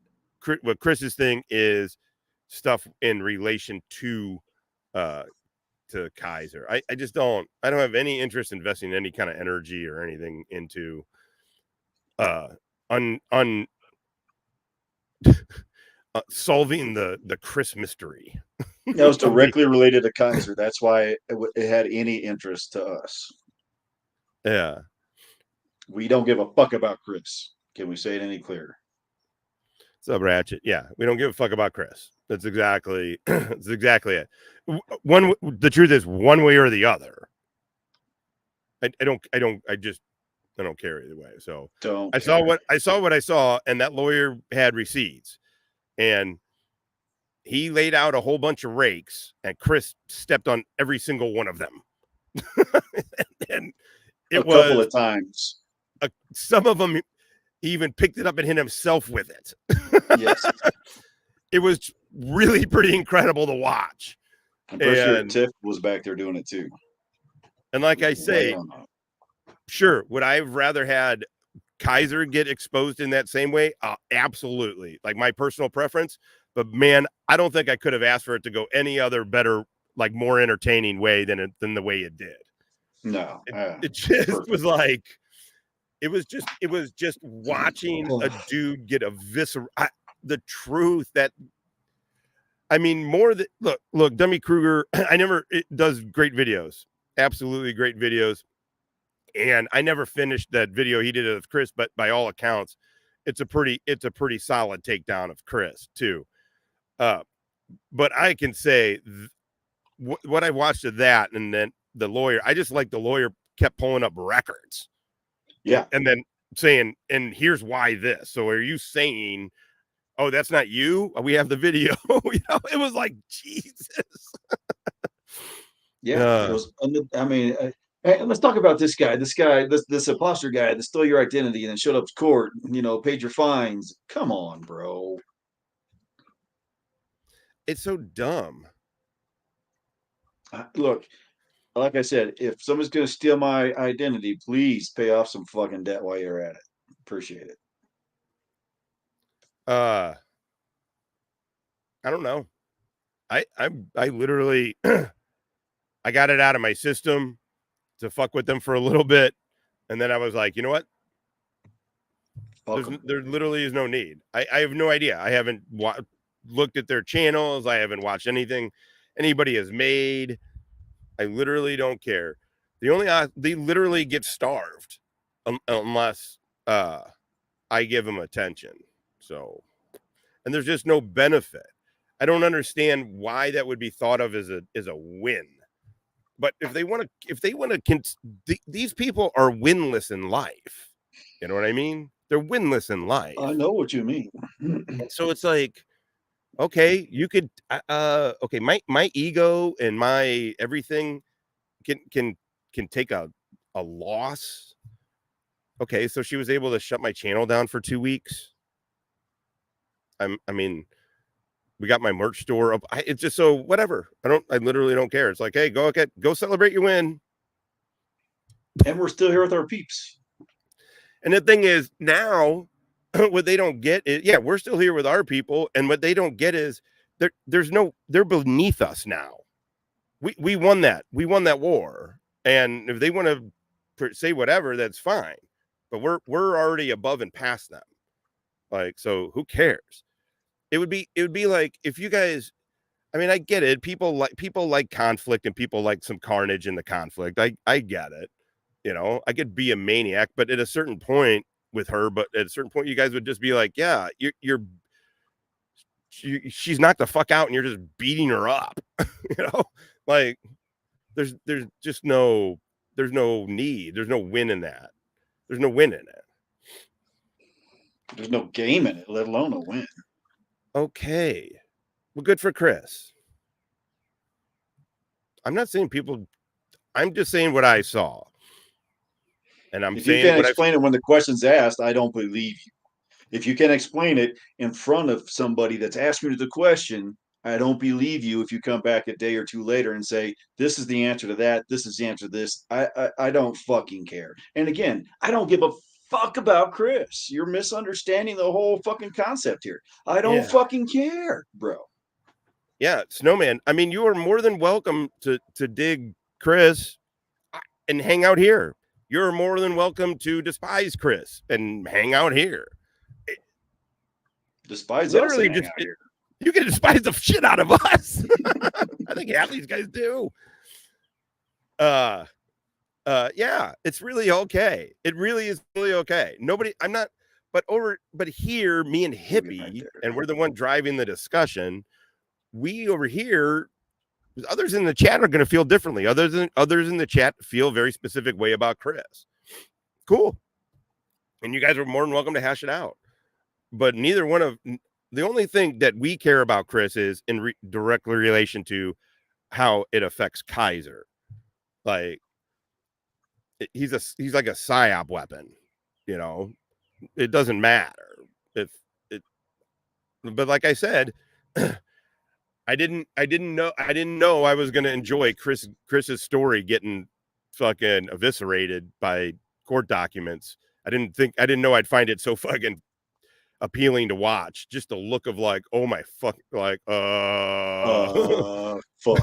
What Chris's thing is stuff in relation to Kiser. I just don't. I don't have any interest in investing any kind of energy or anything into solving the Chris mystery.
That was directly related to Kiser. That's why it had any interest to us.
Yeah.
We don't give a fuck about Chris. Can we say it any clearer?
What's up, Ratchet? Yeah, we don't give a fuck about Chris. That's exactly it. The truth is, one way or the other. I don't care either way. So I saw what I saw, and that lawyer had receipts, and he laid out a whole bunch of rakes, and Chris stepped on every single one of them. And it was a couple
of times.
Some of them, he even picked it up and hit himself with it.
Yes.
It was really pretty incredible to watch.
I'm pretty sure Tiff was back there doing it too.
And like I say, sure, would I have rather had Kiser get exposed in that same way? Absolutely. Like my personal preference. But man, I don't think I could have asked for it to go any other better, like more entertaining way than the way it did.
No.
It just was like, it was just watching a dude get the truth that, I mean, more than look, Dummy Kruger, it does great videos, absolutely great videos. And I never finished that video he did with Chris, but by all accounts, it's a pretty solid takedown of Chris too. But I can say what I watched of that, and then the lawyer, I just like the lawyer kept pulling up records.
Yeah.
And then saying, and here's why this. So are you saying, oh, that's not you? We have the video. It was like, Jesus.
Yeah. It was, I mean, Hey, let's talk about this guy. This imposter guy that stole your identity and then showed up to court. Paid your fines. Come on, bro.
It's so dumb.
Look, like I said, if someone's going to steal my identity, please pay off some fucking debt while you're at it. Appreciate it.
I don't know. I literally I got it out of my system to fuck with them for a little bit, and then I was like, you know what? There literally is no need. I have no idea. I haven't looked at their channels. I haven't watched anything anybody has made. I literally don't care. They literally get starved unless I give them attention. So, and there's just no benefit. I don't understand why that would be thought of as a win. But if they want to, these people are winless in life. You know what I mean? They're winless in life.
I know what you mean.
So it's like, okay, you could, okay, my ego and my everything can take a loss. Okay, so she was able to shut my channel down for 2 weeks. I mean, we got my merch store up. It's just so whatever. I literally don't care. It's like, hey, go celebrate your win.
And we're still here with our peeps.
And the thing is, now what they don't get is, yeah, we're still here with our people, and what they don't get is they're beneath us now. We won that. We won that war. And if they want to say whatever, that's fine. But we're already above and past them. Like, so who cares? It would be like if you guys, I mean, I get it. People like conflict and people like some carnage in the conflict. I get it. I could be a maniac, but at a certain point with her, but at a certain point, you guys would just be like, yeah, she's knocked the fuck out and you're just beating her up. Like there's just there's no need. There's no win in that. There's no win in it.
There's no game in it, let alone a win.
Okay. Well, good for Chris. I'm not saying I'm just saying what I saw. And I'm saying,
if you can't explain it when the question's asked, I don't believe you. If you can explain it in front of somebody that's asking you the question, I don't believe you. If you come back a day or two later and say, this is the answer to that, this is the answer to this, I don't fucking care. And again, I don't give a fuck about Chris. You're misunderstanding the whole fucking concept here. I don't fucking care, bro.
Yeah, Snowman. I mean, you are more than welcome to dig Chris and hang out here. You're more than welcome to despise Chris and hang out here.
Despise
literally
us.
Just you can despise the shit out of us. I think half these guys do. Yeah, it's really okay. It really is really okay. But here, me and Hippie, and we're the one driving the discussion. We over here, others in the chat are going to feel differently. Others in the chat feel a very specific way about Chris. Cool. And you guys are more than welcome to hash it out. But the only thing that we care about Chris is in direct relation to how it affects Kiser. Like, he's like a psyop weapon, it doesn't matter but like I said, I didn't know I was going to enjoy Chris's story getting fucking eviscerated by court documents. I didn't know I'd find it so fucking appealing to watch. Just the look of like, oh my fuck, like,
fuck.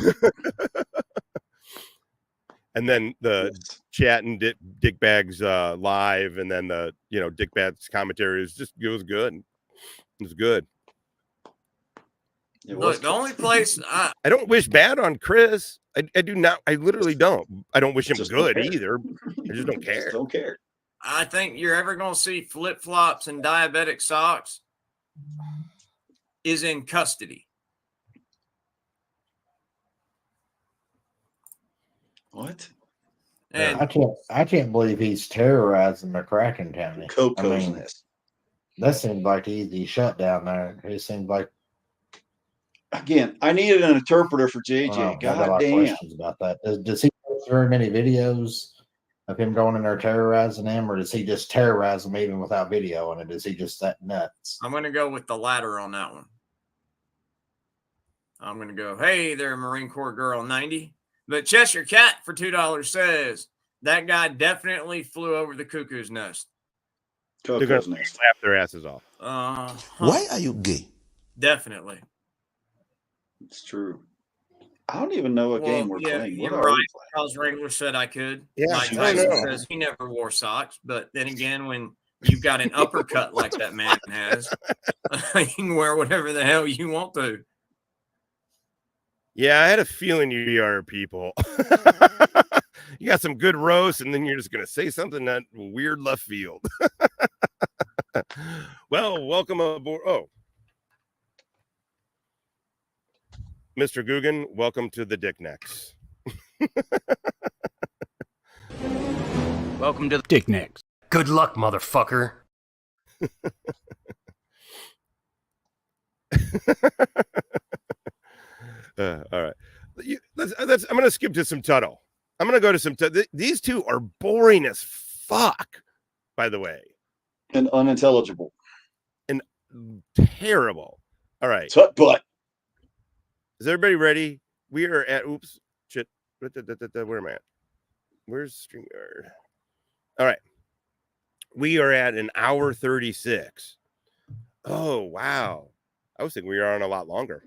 And then the chat and Dick Bags live, and then the Dick Bags commentary it was good. It was good.
Look, the only place
I don't wish bad on Chris. I do not. I literally don't. I don't wish him good either. I just don't care.
Don't care.
I think you're ever going to see flip-flops and diabetic socks is in custody.
What?
And
I can't believe he's terrorizing McCracken County. That seemed like easy shutdown there. It seemed like.
Again, I needed an interpreter for JJ. God damn.
Questions about that. Does he post very many videos of him going in there terrorizing them, or does he just terrorize them even without video on it? Is he just that nuts?
I'm going to go with the latter on that one. I'm going to go, hey there, Marine Corps girl 90. But Cheshire Cat for $2 says that guy definitely flew over the cuckoo's nest.
They're going to slap their asses off.
Why are you gay?
Definitely.
It's true. I don't even know what game we're playing. What are we playing?
Charles Wrangler said I could.
Yeah,
Mike Tyson says he never wore socks. But then again, when you've got an uppercut like that man has, you can wear whatever the hell you want to.
Yeah, I had a feeling you are people. You got some good roast, and then you're just going to say something that weird left field. Well, welcome aboard. Oh, Mr. Guggen, welcome to the Dick Necks.
Welcome to the Dick Necks. Good luck, motherfucker.
All right. I'm going to skip to some Tuttle. I'm going to go to some. These two are boring as fuck, by the way.
And unintelligible.
And terrible. All right.
Tut butt.
Is everybody ready? We are at, oops, shit. Where am I at? Where's StreamYard? All right. We are at an hour 36. Oh, wow. I was thinking we were on a lot longer.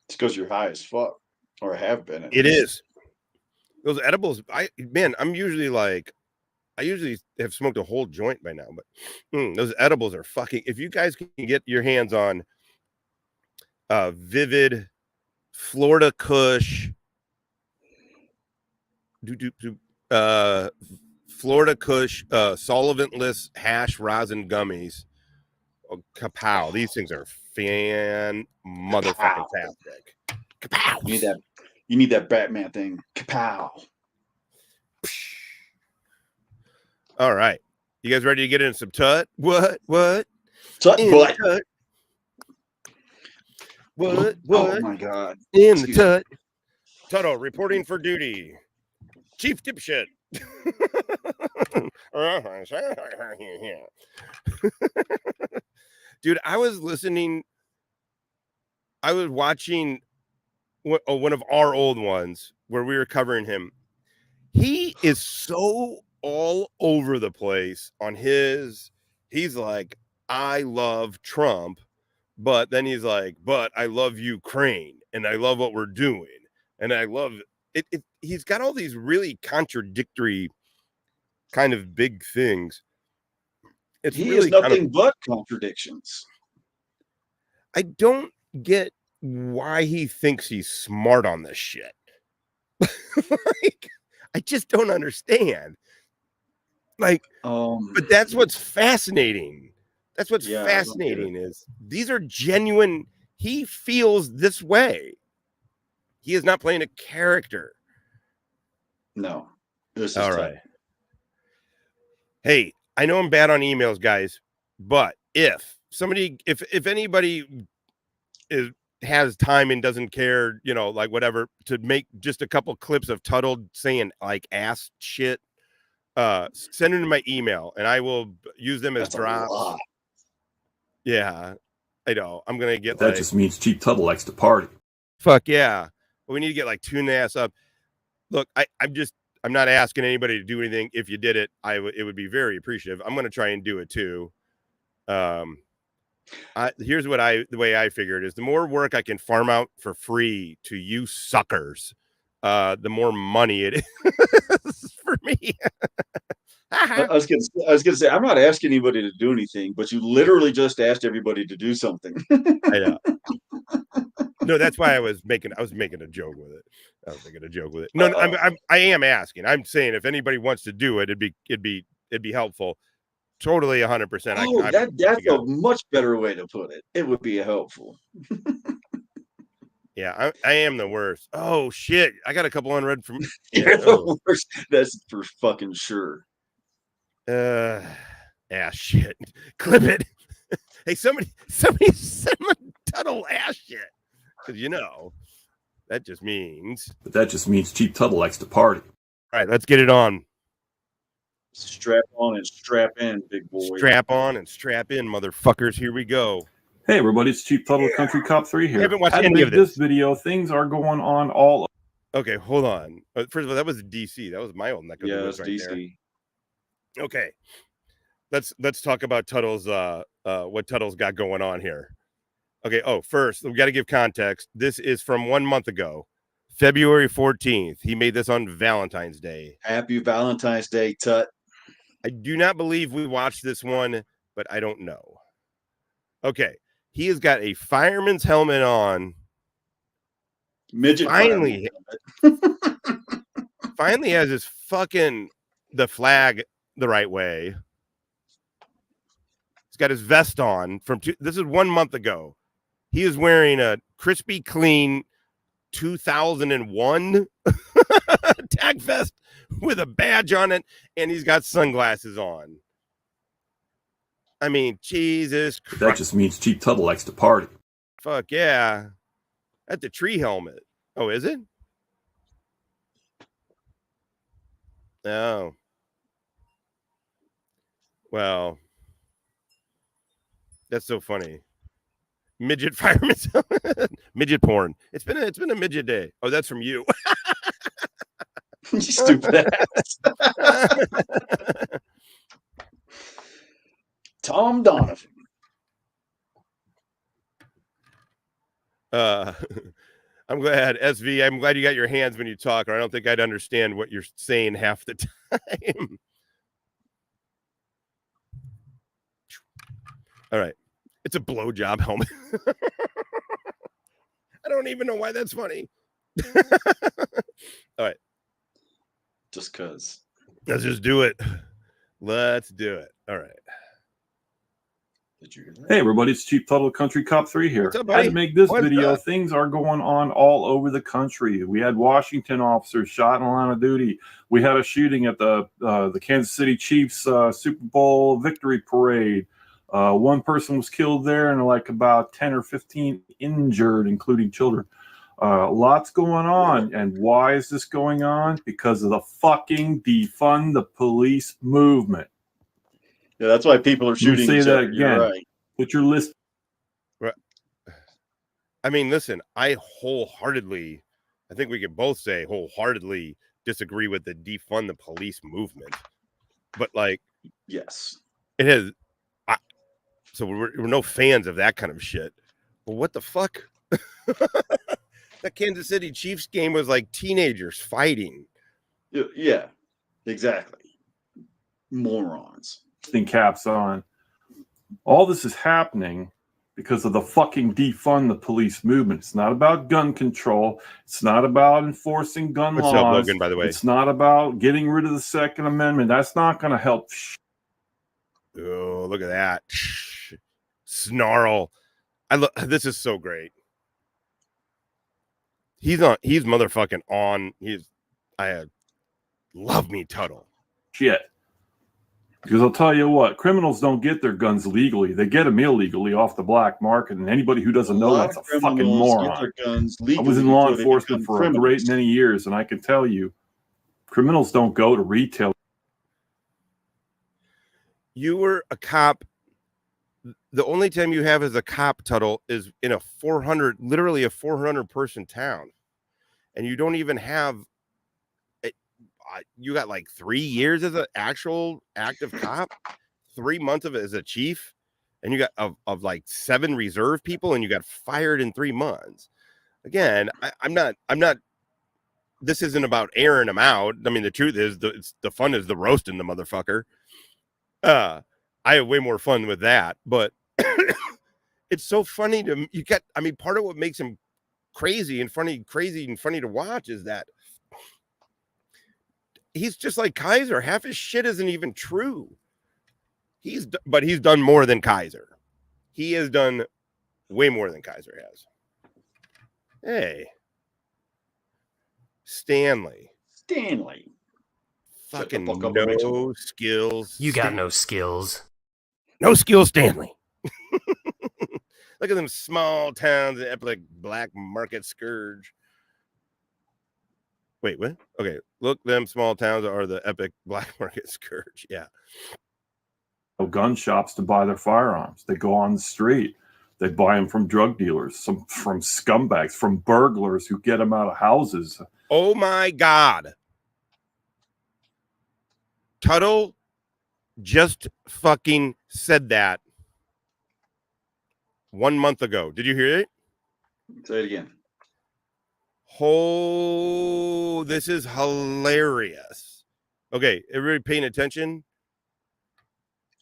It's because you're high as fuck, or have been.
It is. Those edibles, I'm usually like, I usually have smoked a whole joint by now, but those edibles are fucking, if you guys can get your hands on Vivid Florida Kush, Florida Kush, solventless hash rosin gummies. Oh, kapow! These things are motherfucking tastic. Kapow!
You need that Batman thing. Kapow!
All right, you guys ready to get into some tut? What?
Tut butt.
Tut. What?
Oh my god!
In the tut. Tuttle reporting for duty. Chief dipshit. Dude, I was watching one of our old ones where we were covering him. He is so all over the place on he's like, I love Trump, but then he's like, but I love Ukraine and I love what we're doing. And I love it. He's got all these really contradictory kind of big things.
He is nothing but contradictions.
I don't get why he thinks he's smart on this shit. Like, I just don't understand. Like, but that's what's fascinating. That's what's fascinating is these are genuine. He feels this way. He is not playing a character.
No. This is
all right. Hey, I know I'm bad on emails, guys, but if anybody has time and doesn't care, like whatever, to make just a couple clips of Tuttle saying like ass shit, send them to my email and I will use them as drops. Yeah, I know. I'm gonna get
that just means Chief Tuttle likes to party.
Fuck yeah. We need to get like tune the ass up. Look, I'm not asking anybody to do anything. If you did it, it would be very appreciative. I'm going to try and do it too. Here's the way I figure it is: the more work I can farm out for free to you suckers, the more money it is for me.
I was gonna say I'm not asking anybody to do anything, but you literally just asked everybody to do something.
I know. No, that's why I was making a joke with it. I was making a joke with it. No, I am asking. I'm saying if anybody wants to do it, it'd be helpful. Totally 100%.
Oh, that's a much better way to put it. It would be helpful.
Yeah, I am the worst. Oh shit, I got a couple unread from.
You're the worst. That's for fucking sure.
Shit. Clip it. Hey, somebody send my Tuttle ass shit. Because That just means.
But that just means Chief Tuttle likes to party.
All right, let's get it on.
Strap on and strap in, big boy.
Strap on and strap in, motherfuckers. Here we go.
Hey, everybody, it's Chief Tuttle, Country Cop 3 here.
I haven't watched
Had to
any
make
of this.
video. Things are going on all.
Okay, hold on. First of all, that was DC. That was my old neck of the woods right
DC.
there. Okay, let's talk about Tuttle's what Tuttle's got going on here. Okay. Oh, first we got to give context. This is from 1 month ago, February 14th. He made this on Valentine's Day.
Happy Valentine's Day, Tut.
I do not believe we watched this one, but I don't know. Okay, he has got a fireman's helmet on.
Midget.
Finally has his fucking the flag the right way. He's got his vest on this is 1 month ago. He is wearing a crispy clean 2001 tag vest with a badge on it, and he's got sunglasses on. I mean, Jesus Christ.
That just means Chief Tuttle likes to party.
Fuck yeah. That's the tree helmet. Oh, is it? Oh. Well, that's so funny. Midget fireman's midget porn. It's been a midget day. Oh, that's from you.
You stupid ass. Tom Donovan.
I'm glad, SV. I'm glad you got your hands when you talk, or I don't think I'd understand what you're saying half the time. All right. It's a blowjob helmet. I don't even know why that's funny. All right.
Just because.
Let's just do it. Let's do it. All right.
Did you hear that?
Hey, everybody, it's Chief Tuttle, Country Cop 3 here.
What's up,
Had
buddy?
to make this
What's
video.
up?
Things are going on all over the country. We had Washington officers shot in the line of duty. We had a shooting at the Kansas City Chiefs Super Bowl victory parade. One person was killed there and like about 10 or 15 injured, including children. Lots going on. And why is this going on? Because of the fucking defund the police movement.
Yeah, that's why people are shooting.
Say
each
that
other. You're
again.
right.
Put your list.
Right. I mean, listen, I think we could both say wholeheartedly disagree with the defund the police movement. But like,
Yes.
it has. So we're no fans of that kind of shit. But what the fuck? That Kansas City Chiefs game was like teenagers fighting.
Yeah, exactly. Morons.
Caps on. All this is happening because of the fucking defund the police movement. It's not about gun control. It's not about enforcing gun
What's
laws.
up, Logan, by the way?
It's not about getting rid of the Second Amendment. That's not going to help.
Oh, look at that. Snarl. This is so great. He's motherfucking on. I love me Tuttle.
Shit. Because I'll tell you what, criminals don't get their guns legally. They get them illegally off the black market. And anybody who doesn't know that's a fucking moron. I was in law enforcement for a great many years, and I can tell you, criminals don't go to retail.
You were a cop. The only time you have as a cop, Tuttle, is in literally a 400 person town. And you don't even have, you got like 3 years as an actual active cop, 3 months of it as a chief, and you got of like 7 reserve people, and you got fired in 3 months. Again, I'm not, this isn't about airing them out. I mean, the truth is the fun is the roasting the motherfucker. I have way more fun with that, but it's so funny part of what makes him crazy and funny to watch is that he's just like Kiser. Half his shit isn't even true. But he's done more than Kiser. He has done way more than Kiser has. Hey, Stanley. Fucking no skills.
You got no skills.
No skills, Stanley. Look at them small towns, the epic black market scourge. Wait, what? Okay, look, them small towns are the epic black market scourge. Yeah.
Gun shops to buy their firearms. They go on the street. They buy them from drug dealers, from scumbags, from burglars who get them out of houses.
Oh my God. Tuttle just fucking said that 1 month ago. Did you hear it?
Say it again.
Oh, this is hilarious. Okay, everybody paying attention?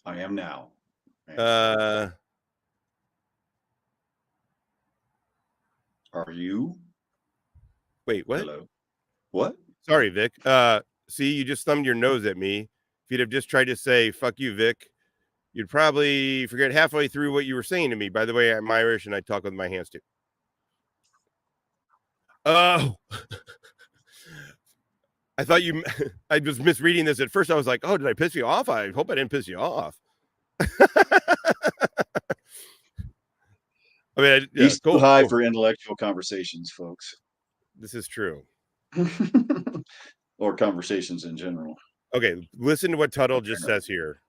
I am now. Are you?
Wait, what?
Hello. What?
Sorry, Vic. See, you just thumbed your nose at me. If you'd have just tried to say, fuck you, Vic, you'd probably forget halfway through what you were saying to me. By the way, I'm Irish and I talk with my hands too. Oh, I thought I was misreading this at first. I was like, oh, did I piss you off? I hope I didn't piss you off. I mean, yeah,
He's too high for intellectual conversations, folks.
This is true.
Or conversations in general.
Okay, listen to what Tuttle just says here.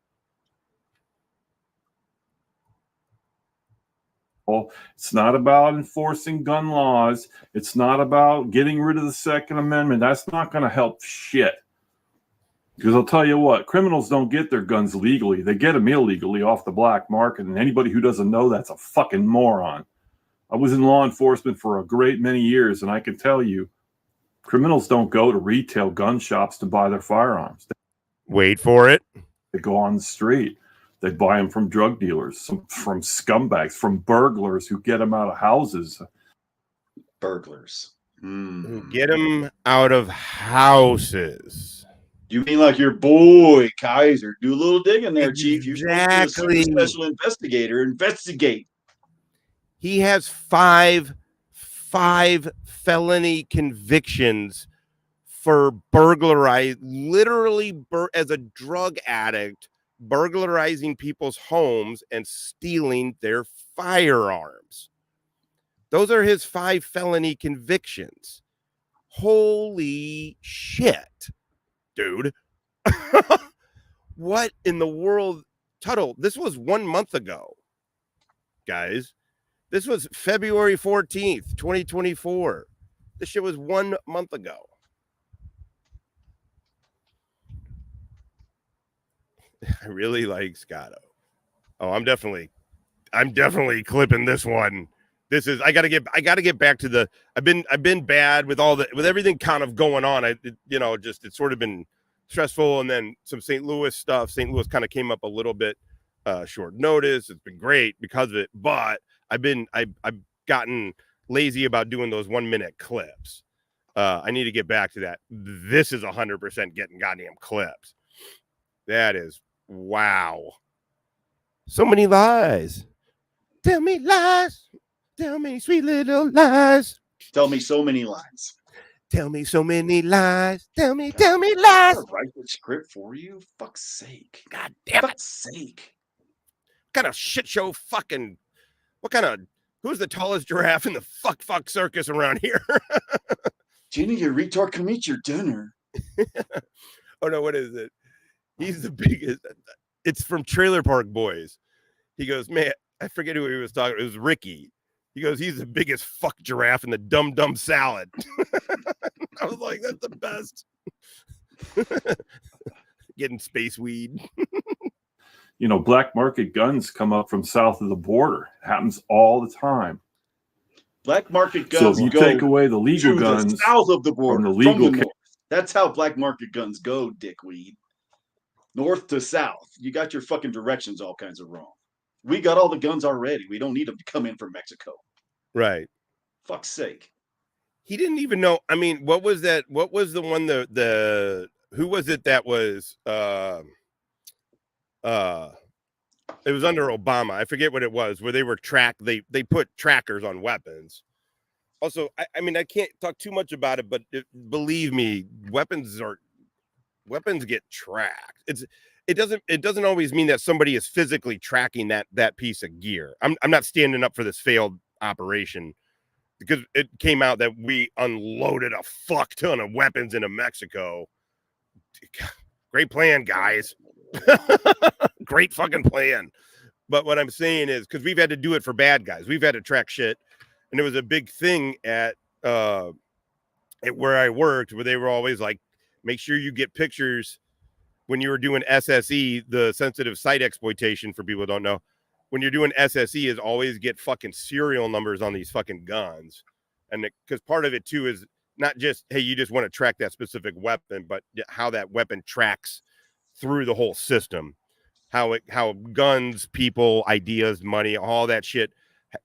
Well, it's not about enforcing gun laws. It's not about getting rid of the Second Amendment. That's not going to help shit. Because I'll tell you what, criminals don't get their guns legally. They get them illegally off the black market. And anybody who doesn't know that's a fucking moron. I was in law enforcement for a great many years, and I can tell you, criminals don't go to retail gun shops to buy their firearms.
Wait for it.
They go on the street. They buy them from drug dealers, from scumbags, from burglars who get them out of houses.
Burglars.
Who get them out of houses.
You mean like your boy Kiser? Do a little digging there, Chief. You're
Exactly.
supposed to be a special investigator. Investigate.
He has five felony convictions for literally as a drug addict, burglarizing people's homes and stealing their firearms. Those are his 5 felony convictions. Holy shit, dude. What in the world? Tuttle, this was 1 month ago, guys. This was February 14th, 2024. This shit was 1 month ago. I really like Scotto. Oh, I'm definitely clipping this one. This is I gotta get back to the I've been bad with with everything kind of going on. It's sort of been stressful, and then some St. Louis stuff. St. Louis kind of came up a little bit short notice. It's been great because of it, but I've gotten lazy about doing those 1 minute clips. I need to get back to that. This is 100% getting goddamn clips. That is wow. So many lies. Tell me lies. Tell me sweet little lies.
Tell me so many lies.
Tell me so many lies. Tell me lies.
I'll write the script for you. Fuck's sake.
God damn it.
Fuck's sake.
What kind of shit show fucking who's the tallest giraffe in the fuck circus around here?
Jenny, you retard, come eat your dinner.
Oh no, what is it? He's the biggest. It's from Trailer Park Boys. He goes, man, I forget who he was talking. It was Ricky. He goes, he's the biggest fuck giraffe in the dumb salad. I was like, that's the best. Getting space weed.
Black market guns come up from south of the border. It happens all the time.
Black market
So
guns
if you
go
take away the legal
to
guns
the south of the border,
from the legal
north. That's how black market guns go, dickweed. North to south. You got your fucking directions all kinds of wrong. We got all the guns already. We don't need them to come in from Mexico.
Right.
Fuck's sake.
He didn't even know. I mean, what was that? What was the one, who was it that was, it was under Obama. I forget what it was, where they were they put trackers on weapons. Also, I mean, I can't talk too much about it, but believe me, weapons get tracked. It doesn't always mean that somebody is physically tracking that piece of gear. I'm not standing up for this failed operation because it came out that we unloaded a fuck ton of weapons into Mexico. Great plan, guys. Great fucking plan. But what I'm saying is, because we've had to do it for bad guys, we've had to track shit, and it was a big thing at where I worked, where they were always like, make sure you get pictures when you were doing SSE, the sensitive site exploitation. For people who don't know, when you're doing SSE, is always get fucking serial numbers on these fucking guns, and because part of it too is not just, hey, you just want to track that specific weapon, but how that weapon tracks through the whole system, how guns, people, ideas, money, all that shit,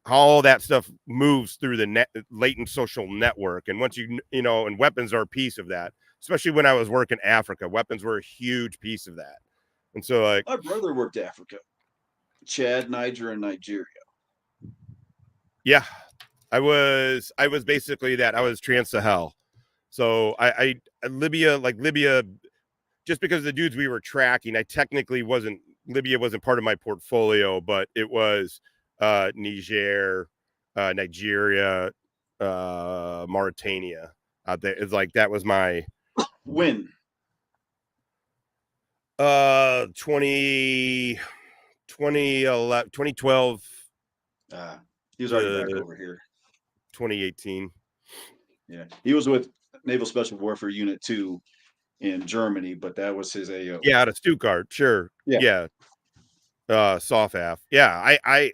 all that stuff moves through the latent social network. And once you know, and weapons are a piece of that, especially when I was working Africa, weapons were a huge piece of that. And so like,
my brother worked Africa, Chad, Niger, and Nigeria.
Yeah, I was basically that. I was Trans-Sahel. So I Libya, just because the dudes we were tracking, Libya wasn't part of my portfolio, but it was Niger, Nigeria, Mauritania out there. It's like, that was my
When
2011, 2012.
He was already back over here.
2018.
Yeah, he was with Naval Special Warfare Unit 2 in Germany, but that was his AO.
Yeah, out of Stuttgart. Sure. Yeah. SOFAF. Yeah, I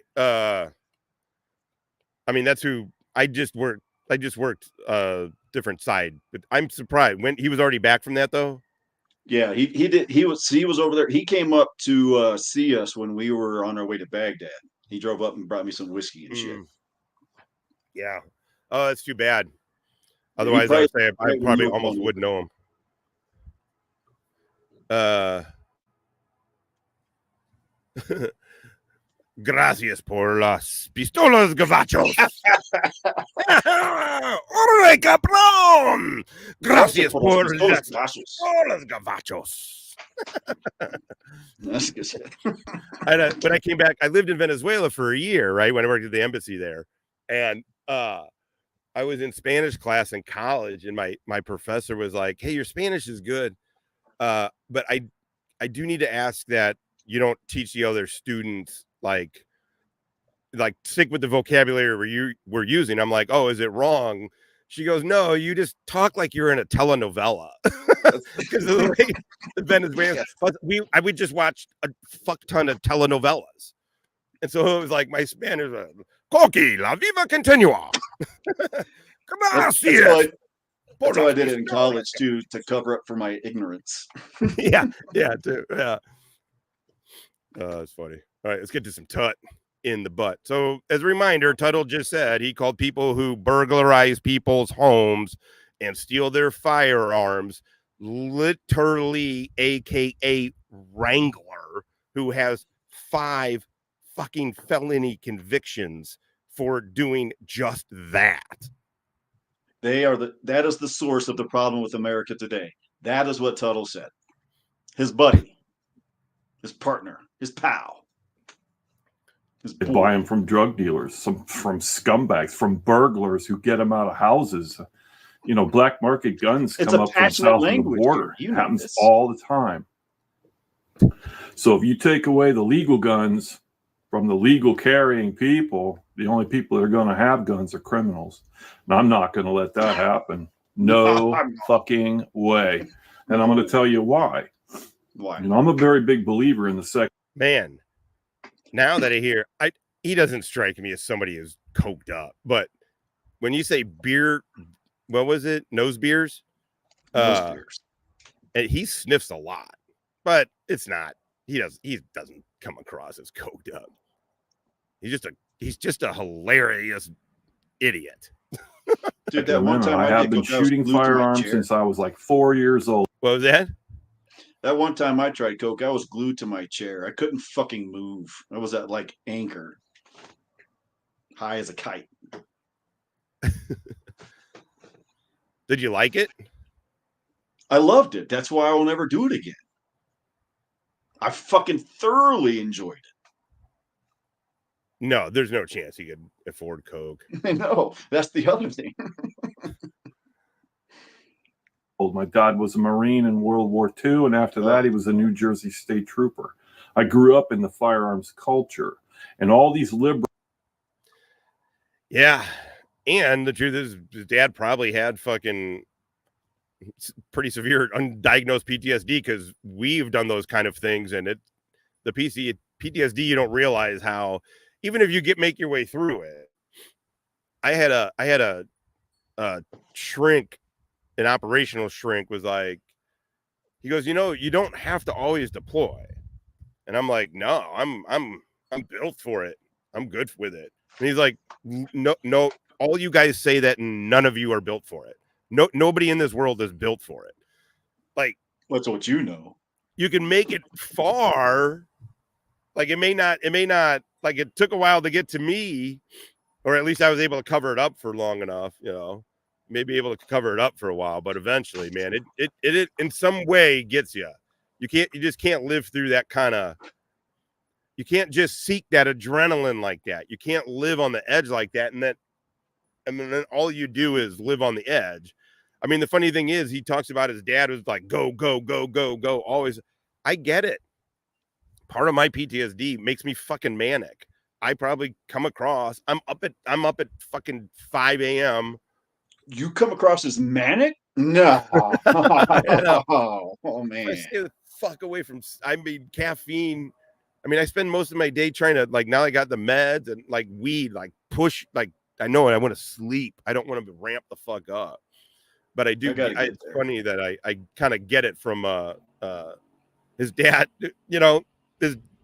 mean, that's who I just worked different side, but I'm surprised when he was already back from that though.
Yeah, he was over there. He came up to see us when we were on our way to Baghdad. He drove up and brought me some whiskey and shit.
Yeah. Oh, that's too bad. Otherwise, I would say I probably almost would know him. Gracias por las pistolas, gavachos. Orre, cabrón. Gracias por las pistolas, gavachos.
That's good shit.
When I came back, I lived in Venezuela for a year, right? When I worked at the embassy there. And I was in Spanish class in college, and my professor was like, hey, your Spanish is good. But I do need to ask that you don't teach the other students like stick with the vocabulary we're using. I'm like, oh, is it wrong? She goes, no, you just talk like you're in a telenovela. Because of the way the Venezuelans, I would just watch a fuck ton of telenovelas. And so it was like my Spanish, Coqui, la viva continua.
That's how I did it in college too, to cover up for my ignorance.
yeah, too. Yeah. It's funny. All right, let's get to some tut in the butt. So, as a reminder, Tuttle just said he called people who burglarize people's homes and steal their firearms literally AKA Wrangler, who has 5 fucking felony convictions for doing just that.
That is the source of the problem with America today. That is what Tuttle said. His buddy, his partner, his pal.
They buy them from drug dealers, from scumbags, from burglars who get them out of houses. You know, black market guns come up from south of the border. It happens all the time. So if you take away the legal guns from the legal carrying people, the only people that are going to have guns are criminals. And I'm not going to let that happen. No fucking way. And I'm going to tell you why.
Why?
You know, I'm a very big believer in the second.
Man, now that I hear, he doesn't strike me as somebody who's coked up. But when you say beer, what was it? Nose beers?
Nose beers.
And he sniffs a lot, but it's not. He doesn't come across as coked up. He's just a hilarious idiot.
Dude, that one time
I have been shooting firearms since I was like 4 years old.
What was that?
That one time I tried coke, I was glued to my chair. I couldn't fucking move. I was at like anchor, high as a kite.
Did you like it?
I loved it. That's why I will never do it again. I fucking thoroughly enjoyed it.
No, there's no chance he could afford coke.
No, that's the other thing.
My dad was a Marine in World War II, and after that, he was a New Jersey state trooper. I grew up in the firearms culture, and all these liberals.
Yeah. And the truth is, his dad probably had fucking pretty severe undiagnosed PTSD, because we've done those kind of things. And the PTSD, you don't realize how, even if you make your way through it. I had a shrink, an operational shrink, was like, he goes, you don't have to always deploy. And I'm like, no, I'm built for it. I'm good with it. And he's like, no, all you guys say that, and none of you are built for it. Nobody in this world is built for it. Like,
that's what you know.
You can make it far. Like, it may not, like, it took a while to get to me, or at least I was able to cover it up for long enough, maybe able to cover it up for a while, but eventually, man, it in some way gets you. You just can't live through that kind of, you can't just seek that adrenaline like that. You can't live on the edge like that. And then all you do is live on the edge. I mean, the funny thing is, he talks about his dad was like, go, go, go, go, go. Always. I get it. Part of my PTSD makes me fucking manic. I probably come across, I'm up at fucking 5 a.m.
You come across as manic? No. Oh man.
I stay the fuck away from, caffeine. I mean, I spend most of my day trying to, like, now I got the meds and like weed, like push, like, I know it. I want to sleep. I don't want to ramp the fuck up, but I do. It's funny that I kind of get it from his dad.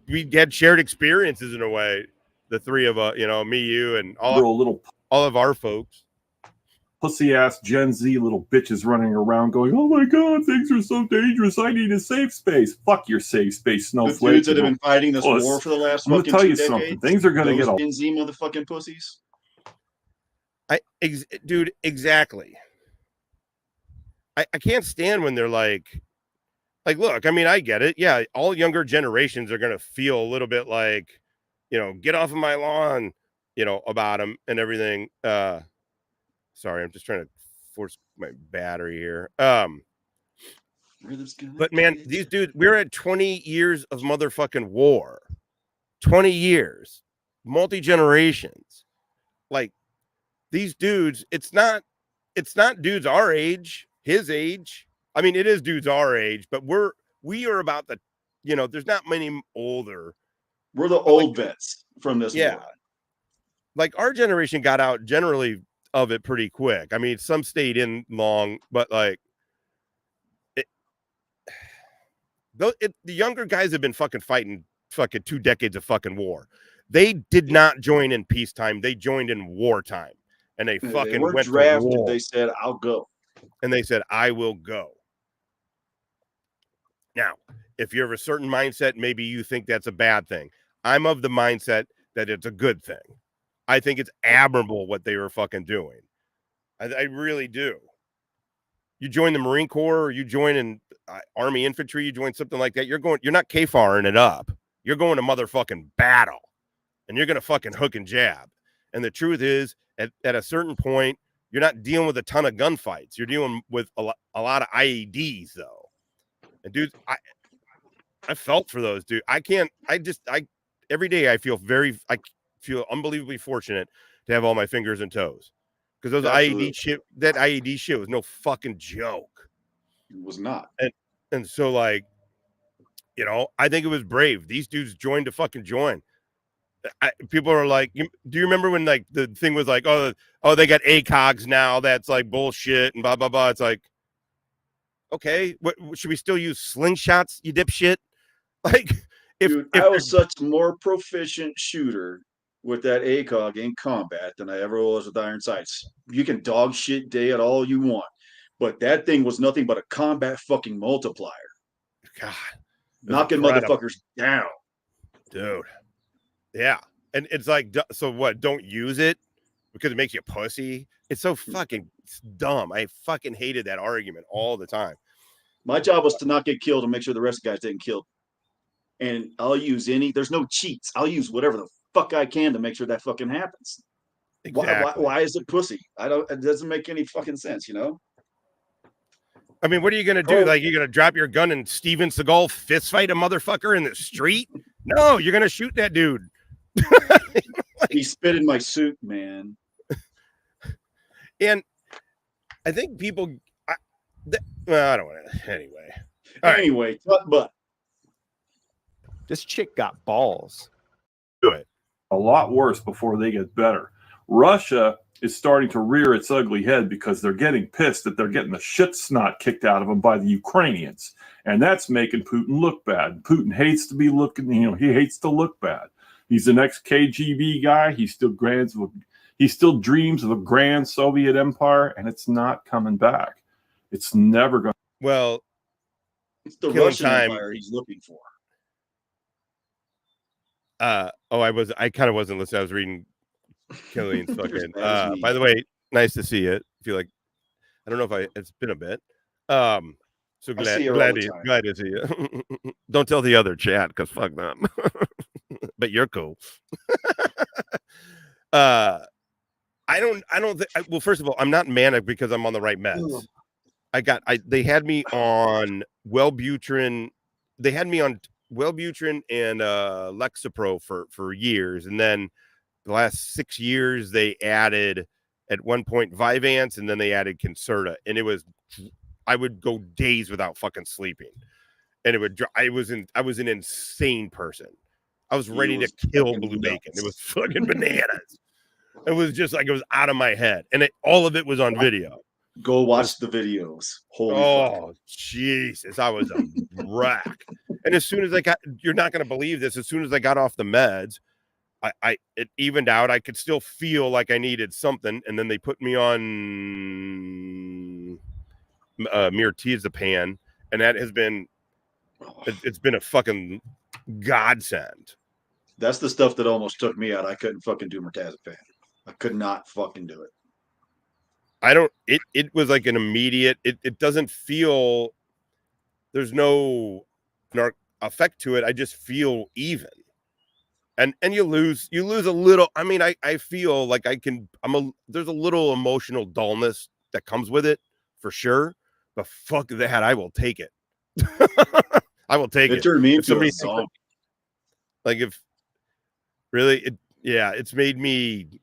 We had shared experiences in a way. The three of us, me, you, and all of our folks.
Pussy ass Gen Z little bitches running around going, oh my God, things are so dangerous. I need a safe space. Fuck your safe space, snowflake.
The dudes that have been fighting this war for the last fucking 2 decades. I'm gonna tell you something.
Things are gonna get all
Gen Z motherfucking pussies.
Dude, exactly. I can't stand when they're like, look, I mean, I get it. Yeah, all younger generations are gonna feel a little bit like, get off of my lawn, about them and everything. Sorry, I'm just trying to force my battery here. But man, these dudes, we're at 20 years of motherfucking war. 20 years, multi-generations. Like, these dudes, it's not dudes our age, his age. I mean, it is dudes our age, but we are about the, there's not many older.
We're the old vets from this war.
Like, our generation got out generally of it pretty quick. I mean, some stayed in long, but like, the younger guys have been fucking fighting fucking 2 decades of fucking war. They did not join in peacetime. They joined in wartime, and they fucking went
drafted.
To war.
They said, "I'll go,"
and they said, "I will go." Now, if you're of a certain mindset, maybe you think that's a bad thing. I'm of the mindset that it's a good thing. I think it's admirable what they were fucking doing. I really do. You join the Marine Corps, or you join in Army infantry, you join something like that. You're not KFARing it up. You're going to motherfucking battle, and you're going to fucking hook and jab. And the truth is, at a certain point, you're not dealing with a ton of gunfights. You're dealing with a lot of IEDs, though. And dude, I felt for those, dude. Every day I feel unbelievably fortunate to have all my fingers and toes, because those IED shit was no fucking joke.
It was not.
And so, like, I think it was brave. These dudes joined to fucking join. People are like, do you remember when, like, the thing was like, oh, they got ACOGs now, that's like bullshit and blah blah blah. It's like, okay, what should we still use slingshots, you dipshit? Like, if
I was such a more proficient shooter with that ACOG in combat than I ever was with iron sights. You can dog shit day at all you want, but that thing was nothing but a combat fucking multiplier.
God,
knocking motherfuckers down,
dude. Yeah, and it's like, so what? Don't use it because it makes you pussy. It's so fucking dumb. I fucking hated that argument all the time.
My job was to not get killed and make sure the rest of the guys didn't kill. And I'll use there's no cheats. I'll use whatever the fuck I can to make sure that fucking happens.
Exactly.
Why is it pussy? It doesn't make any fucking sense, you know?
I mean, what are you going to do? Like, you're going to drop your gun and Steven Seagal fist fight a motherfucker in the street? No, you're going to shoot that dude.
He spit in my suit, man.
And I think people, I don't want to, anyway.
Anyway, but
This chick got balls.
Do it.
A lot worse before they get better. Russia is starting to rear its ugly head because they're getting pissed that they're getting the shit snot kicked out of them by the Ukrainians. And that's making Putin look bad. Putin hates to be looking, he hates to look bad. He's an ex-KGB guy. He still dreams of a grand Soviet empire, and it's not coming back. It's never going.
Well,
it's the Russian empire he's looking for.
I kind of wasn't listening. I was reading Killian's fucking. By the way, nice to see it. I feel like I don't know if it's been a bit. So glad to see you. Don't tell the other chat because fuck them. But you're cool. I don't think. Well, first of all, I'm not manic because I'm on the right meds. They had me on Wellbutrin. They had me on Wellbutrin and Lexapro for years, and then the last 6 years they added at one point Vyvanse, and then they added Concerta, and I would go days without fucking sleeping, and I was an insane person. I was ready to kill Blue Bacon. It was fucking bananas. It was just like it was out of my head, and all of it was on video.
Go watch the videos. Holy
Jesus, I was a wreck. And as soon as you're not going to believe this, as soon as I got off the meds, it evened out. I could still feel like I needed something, and then they put me on mirtazapine, and that has been it's been a fucking godsend.
That's the stuff that almost took me out. I couldn't fucking do mirtazapine. I could not fucking do it.
It was like an immediate, it doesn't feel, there's no effect to it. I just feel even. And you lose a little. I mean, I feel like there's a little emotional dullness that comes with it for sure. But fuck that, I will take it. I will take it.
It turned me into a zombie.
Like if really, it's made me.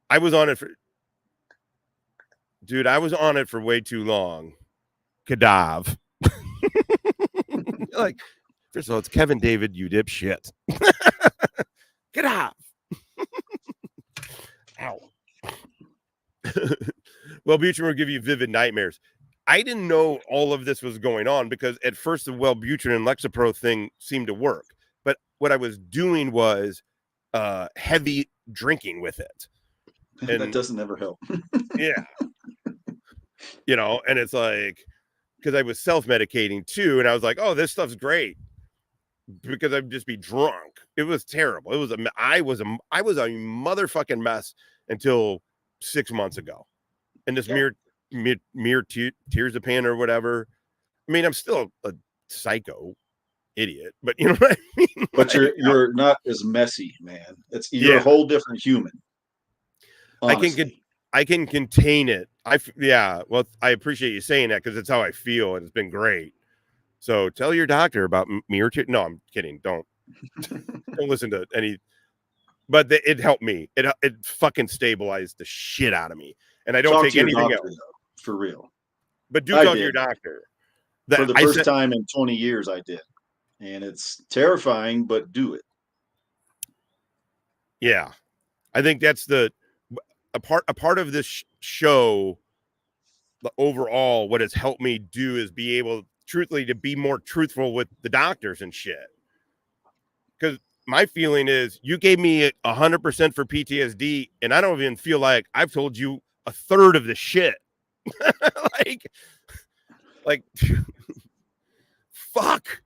I was on it for way too long. Kadav. Like, first of all, it's Kevin David, you dipshit. Kadav. Ow. Wellbutrin will give you vivid nightmares. I didn't know all of this was going on because at first the Wellbutrin and Lexapro thing seemed to work. But what I was doing was heavy drinking with it. And
that doesn't ever help.
Yeah. And it's like, because I was self-medicating too, and I was like, oh, this stuff's great. Because I'd just be drunk. It was terrible. I was a motherfucking mess until 6 months ago. And this mirtazapine or whatever. I mean, I'm still a psycho idiot, but you know what I mean?
But you're not as messy, man. You're a whole different human. Honestly.
I can contain it. Well, I appreciate you saying that because it's how I feel, and it's been great. So tell your doctor about mirtazapine. No, I'm kidding. Don't listen to any. But it helped me. It fucking stabilized the shit out of me, and I don't take anything else.
Though, for real.
But do talk to your doctor.
For the first time in 20 years, I did, and it's terrifying. But do it.
Yeah, I think that's a part of this show. The overall, what has helped me do is be able, truthfully, to be more truthful with the doctors and shit. Because my feeling is, you gave me 100% for PTSD, and I don't even feel like I've told you a third of the shit. like, fuck.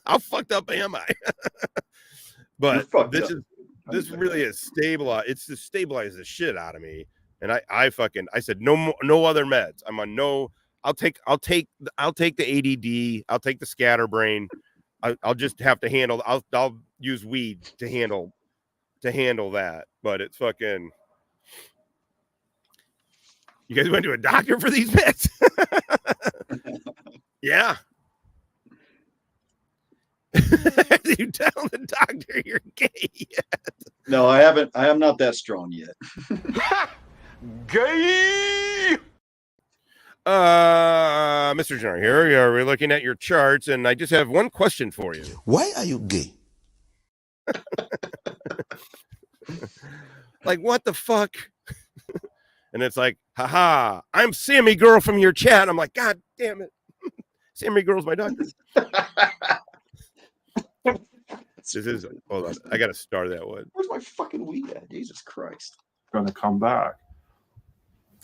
How fucked up am I? But this really is stabilized. It's to stabilize the shit out of me. And I said no other meds. I'm on no. I'll take the ADD. I'll take the scatterbrain. I'll just have to handle. use weed to handle that, but it's fucking. You guys went to a doctor for these bits? Yeah. You tell the doctor you're gay yet?
No, I haven't. I am not that strong yet.
Gay!
Mr. Jenner, here we're looking at your charts, and I just have one question for you.
Why are you gay?
Like, what the fuck? And it's like, haha, I'm Sammy Girl from your chat. I'm like, God damn it. Sammy Girl's my doctor. This is, hold on, I got to start that one.
Where's my fucking weed at? Jesus Christ.
Going to come back.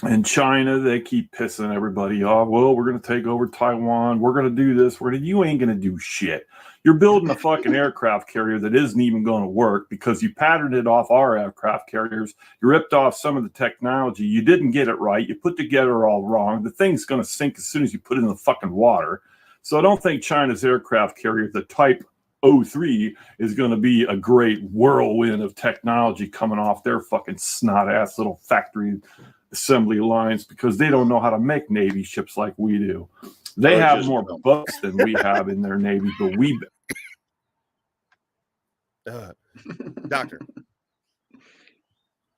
In China, they keep pissing everybody off. Well, we're going to take over Taiwan. We're going to do this. You ain't going to do shit. You're building a fucking aircraft carrier that isn't even going to work because you patterned it off our aircraft carriers. You ripped off some of the technology. You didn't get it right. You put together all wrong. The thing's going to sink as soon as you put it in the fucking water. So I don't think China's aircraft carrier, the Type 03, is going to be a great whirlwind of technology coming off their fucking snot-ass little factory assembly lines because they don't know how to make Navy ships like we do. They have more books than we have in their Navy, but we...
Doctor.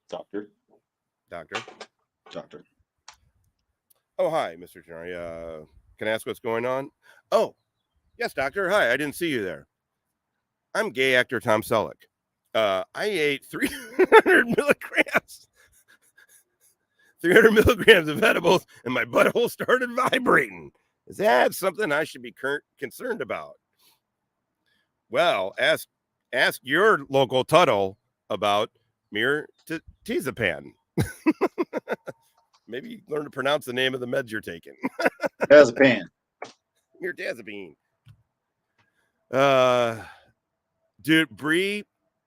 Doctor.
Doctor.
Doctor.
Oh, hi, Mr. Gennari. Can I ask what's going on? Oh, yes, doctor. Hi, I didn't see you there. I'm gay actor Tom Selleck. I ate 300 milligrams. 300 milligrams of edibles, and my butthole started vibrating. Is that something I should be concerned about? Well, ask your local Tuttle about mirtazepam. Maybe learn to pronounce the name of the meds you're taking.
Mirtazepam.
Mirtazepam. Dude, Bree,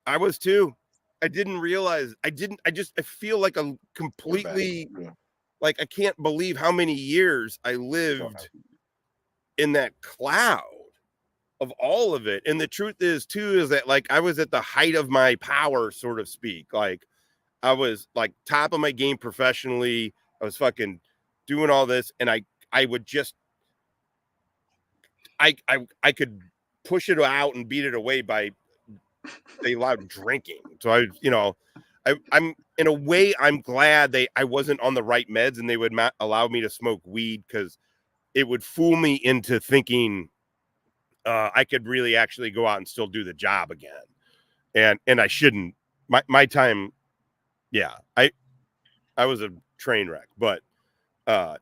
I was too. I didn't realize. I feel like a completely, like, I can't believe how many years I lived in that cloud of all of it. And the truth is too, is that like, I was at the height of my power, so to speak. Like I was like top of my game professionally. I was fucking doing all this. And I would just, I could push it out and beat it away by they allowed drinking. So I'm in a way, I'm glad I wasn't on the right meds and they would not allow me to smoke weed because it would fool me into thinking I could really actually go out and still do the job again. And I shouldn't. My time, yeah, I was a train wreck, but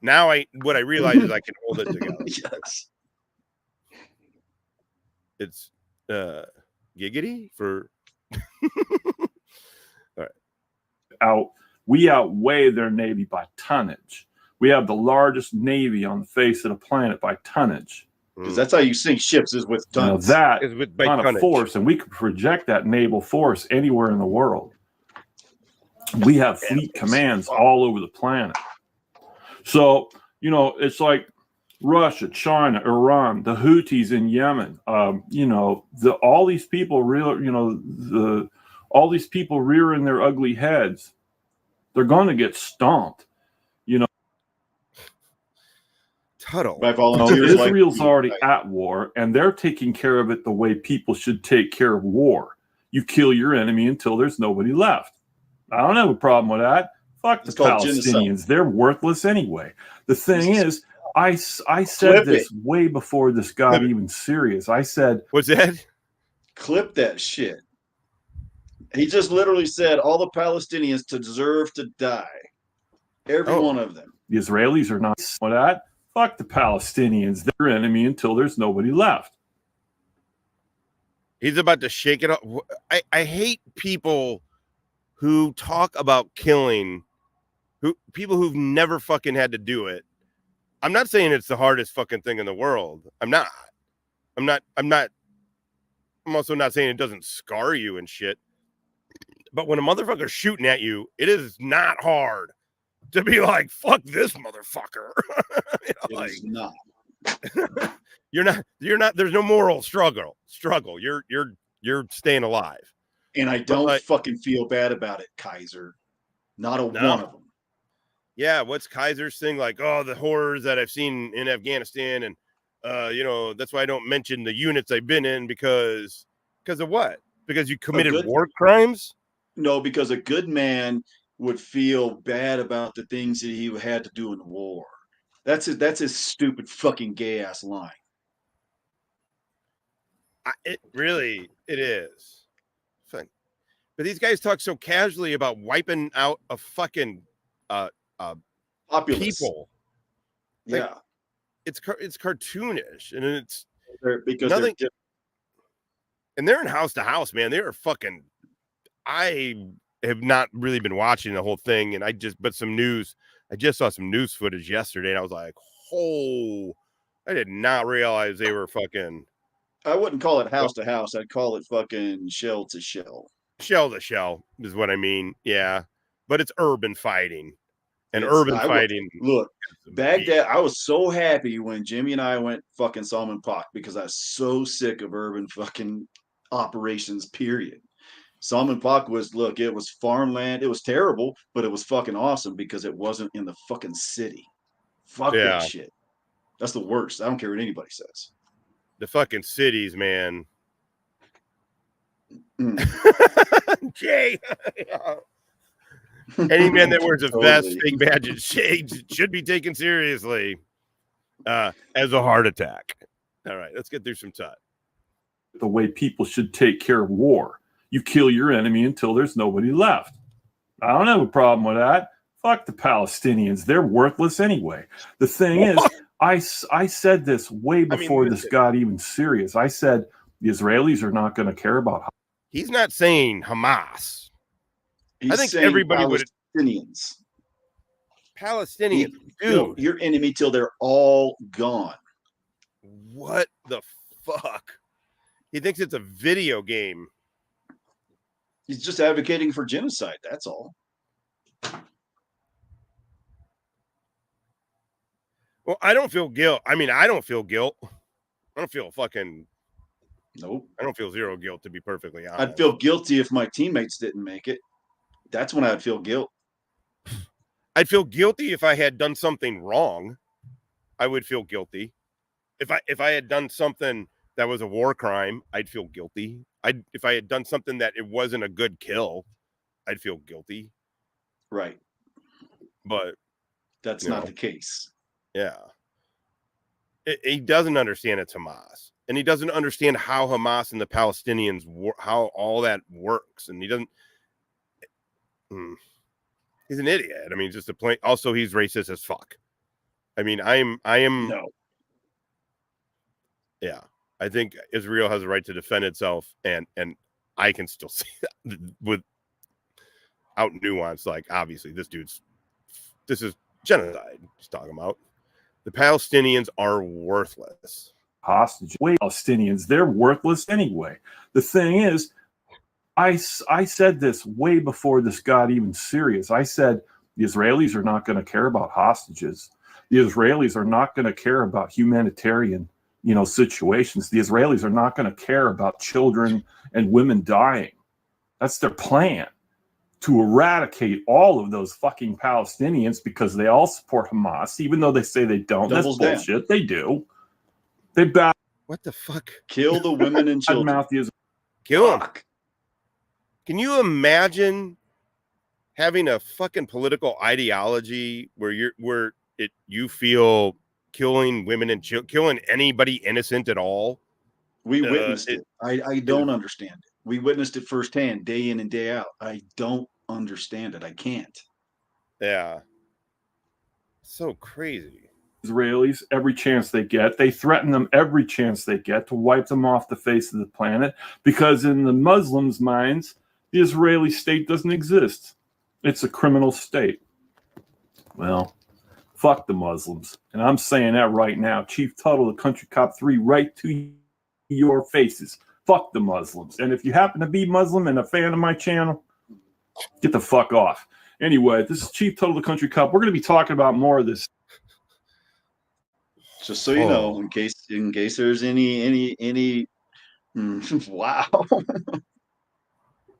now what I realize is I can hold it together.
Yes.
It's giggity for all right.
We outweigh their Navy by tonnage. We have the largest Navy on the face of the planet by tonnage.
Because that's how you sink ships, is with tons.
That
is with
kind of force, and we can project that naval force anywhere in the world. We have fleet commands all over the planet. So, it's like Russia, China, Iran, the Houthis in Yemen. All these people all these people rearing their ugly heads. They're going to get stomped.
Tuttle.
By volunteers.
Israel's already at war, and they're taking care of it the way people should take care of war. You kill your enemy until there's nobody left. I don't have a problem with that. Fuck the Palestinians. They're worthless anyway. The thing is, I said this way before this got even serious. I said,
what's that?
Clip that shit. He just literally said all the Palestinians deserve to die. Every one of them.
The Israelis are not with that. Fuck the Palestinians. They're enemy until there's nobody left.
He's about to shake it up. I hate people who talk about killing, people who've never fucking had to do it. I'm not saying it's the hardest fucking thing in the world. I'm also not saying it doesn't scar you and shit. But when a motherfucker's shooting at you, it is not hard to be like, fuck this motherfucker.
It's not.
You're not, there's no moral struggle. You're You're staying alive.
And I don't fucking feel bad about it, Kiser. Not a one of them.
Yeah, what's Kiser's thing? Like, oh, the horrors that I've seen in Afghanistan, and that's why I don't mention the units I've been in because of what? Because you committed war crimes?
No, because a good man would feel bad about the things that he had to do in the war. That's his stupid fucking gay ass line.
It is. But these guys talk so casually about wiping out a fucking
populace.
People.
Yeah,
it's cartoonish, and it's
because
nothing. And they're in house to house, man. They are fucking. I have not really been watching the whole thing, and but some news. I just saw some news footage yesterday, and I was like, "Oh, I did not realize they were fucking."
I wouldn't call it house to house. I'd call it fucking shell to shell.
Shell to shell is what I mean. Yeah, but it's urban fighting, and fighting.
Look, Baghdad. I was so happy when Jimmy and I went fucking Salman Pak because I was so sick of urban fucking operations. Period. Salman Pak it was farmland. It was terrible, but it was fucking awesome because it wasn't in the fucking city. Fuck that shit. That's the worst. I don't care what anybody says.
The fucking cities, man. Jay. Any man that wears a vest, fake badge, and shades should be taken seriously as a heart attack. All right, let's get through some time.
The way people should take care of war. You kill your enemy until there's nobody left. I don't have a problem with that. Fuck the Palestinians. They're worthless anyway. The thing is, I said this way before this got even serious. I said the Israelis are not going to care about.
He's not saying Hamas.
I think everybody would. Palestinians, dude, your enemy till they're all gone.
What the fuck? He thinks it's a video game.
He's just advocating for genocide. That's all.
Well, I don't feel guilt. I mean, I don't feel guilt. I don't feel fucking.
Nope.
I don't feel zero guilt, to be perfectly honest.
I'd feel guilty if my teammates didn't make it. That's when I'd feel guilt.
I'd feel guilty if I had done something wrong. I would feel guilty. If I had done something that was a war crime, I'd feel guilty. If I had done something that it wasn't a good kill, I'd feel guilty.
Right.
But
that's not the case.
Yeah. He doesn't understand it's Hamas. And he doesn't understand how Hamas and the Palestinians, how all that works. And he doesn't. He's an idiot. I mean, just a plain. Also, he's racist as fuck. I mean, I am.
No.
Yeah. I think Israel has a right to defend itself, and I can still see that without nuance. Like, obviously, this is genocide he's talking about. The Palestinians are worthless.
Hostage. Wait, Palestinians, they're worthless anyway. The thing is, I said this way before this got even serious. I said the Israelis are not going to care about hostages. The Israelis are not going to care about humanitarian situations. The Israelis are not going to care about children and women dying. That's their plan, to eradicate all of those fucking Palestinians because they all support Hamas, even though they say they don't. That's bullshit. They do. They back.
What the fuck?
Kill the women and children.
Kill them. Can you imagine having a fucking political ideology where you feel killing women and killing anybody innocent at all?
We witnessed it. I don't understand it. We witnessed it firsthand, day in and day out. I don't understand it. I can't.
Yeah. So crazy.
Israelis, every chance they get, they threaten them every chance they get to wipe them off the face of the planet, because in the Muslims' minds, the Israeli state doesn't exist. It's a criminal state. Well, fuck the Muslims. And I'm saying that right now. Chief Tuttle, the Country Cop 3, right to your faces. Fuck the Muslims. And if you happen to be Muslim and a fan of my channel, get the fuck off. Anyway, this is Chief Tuttle, the Country Cop. We're going to be talking about more of this.
Just so you know, in case there's any Wow.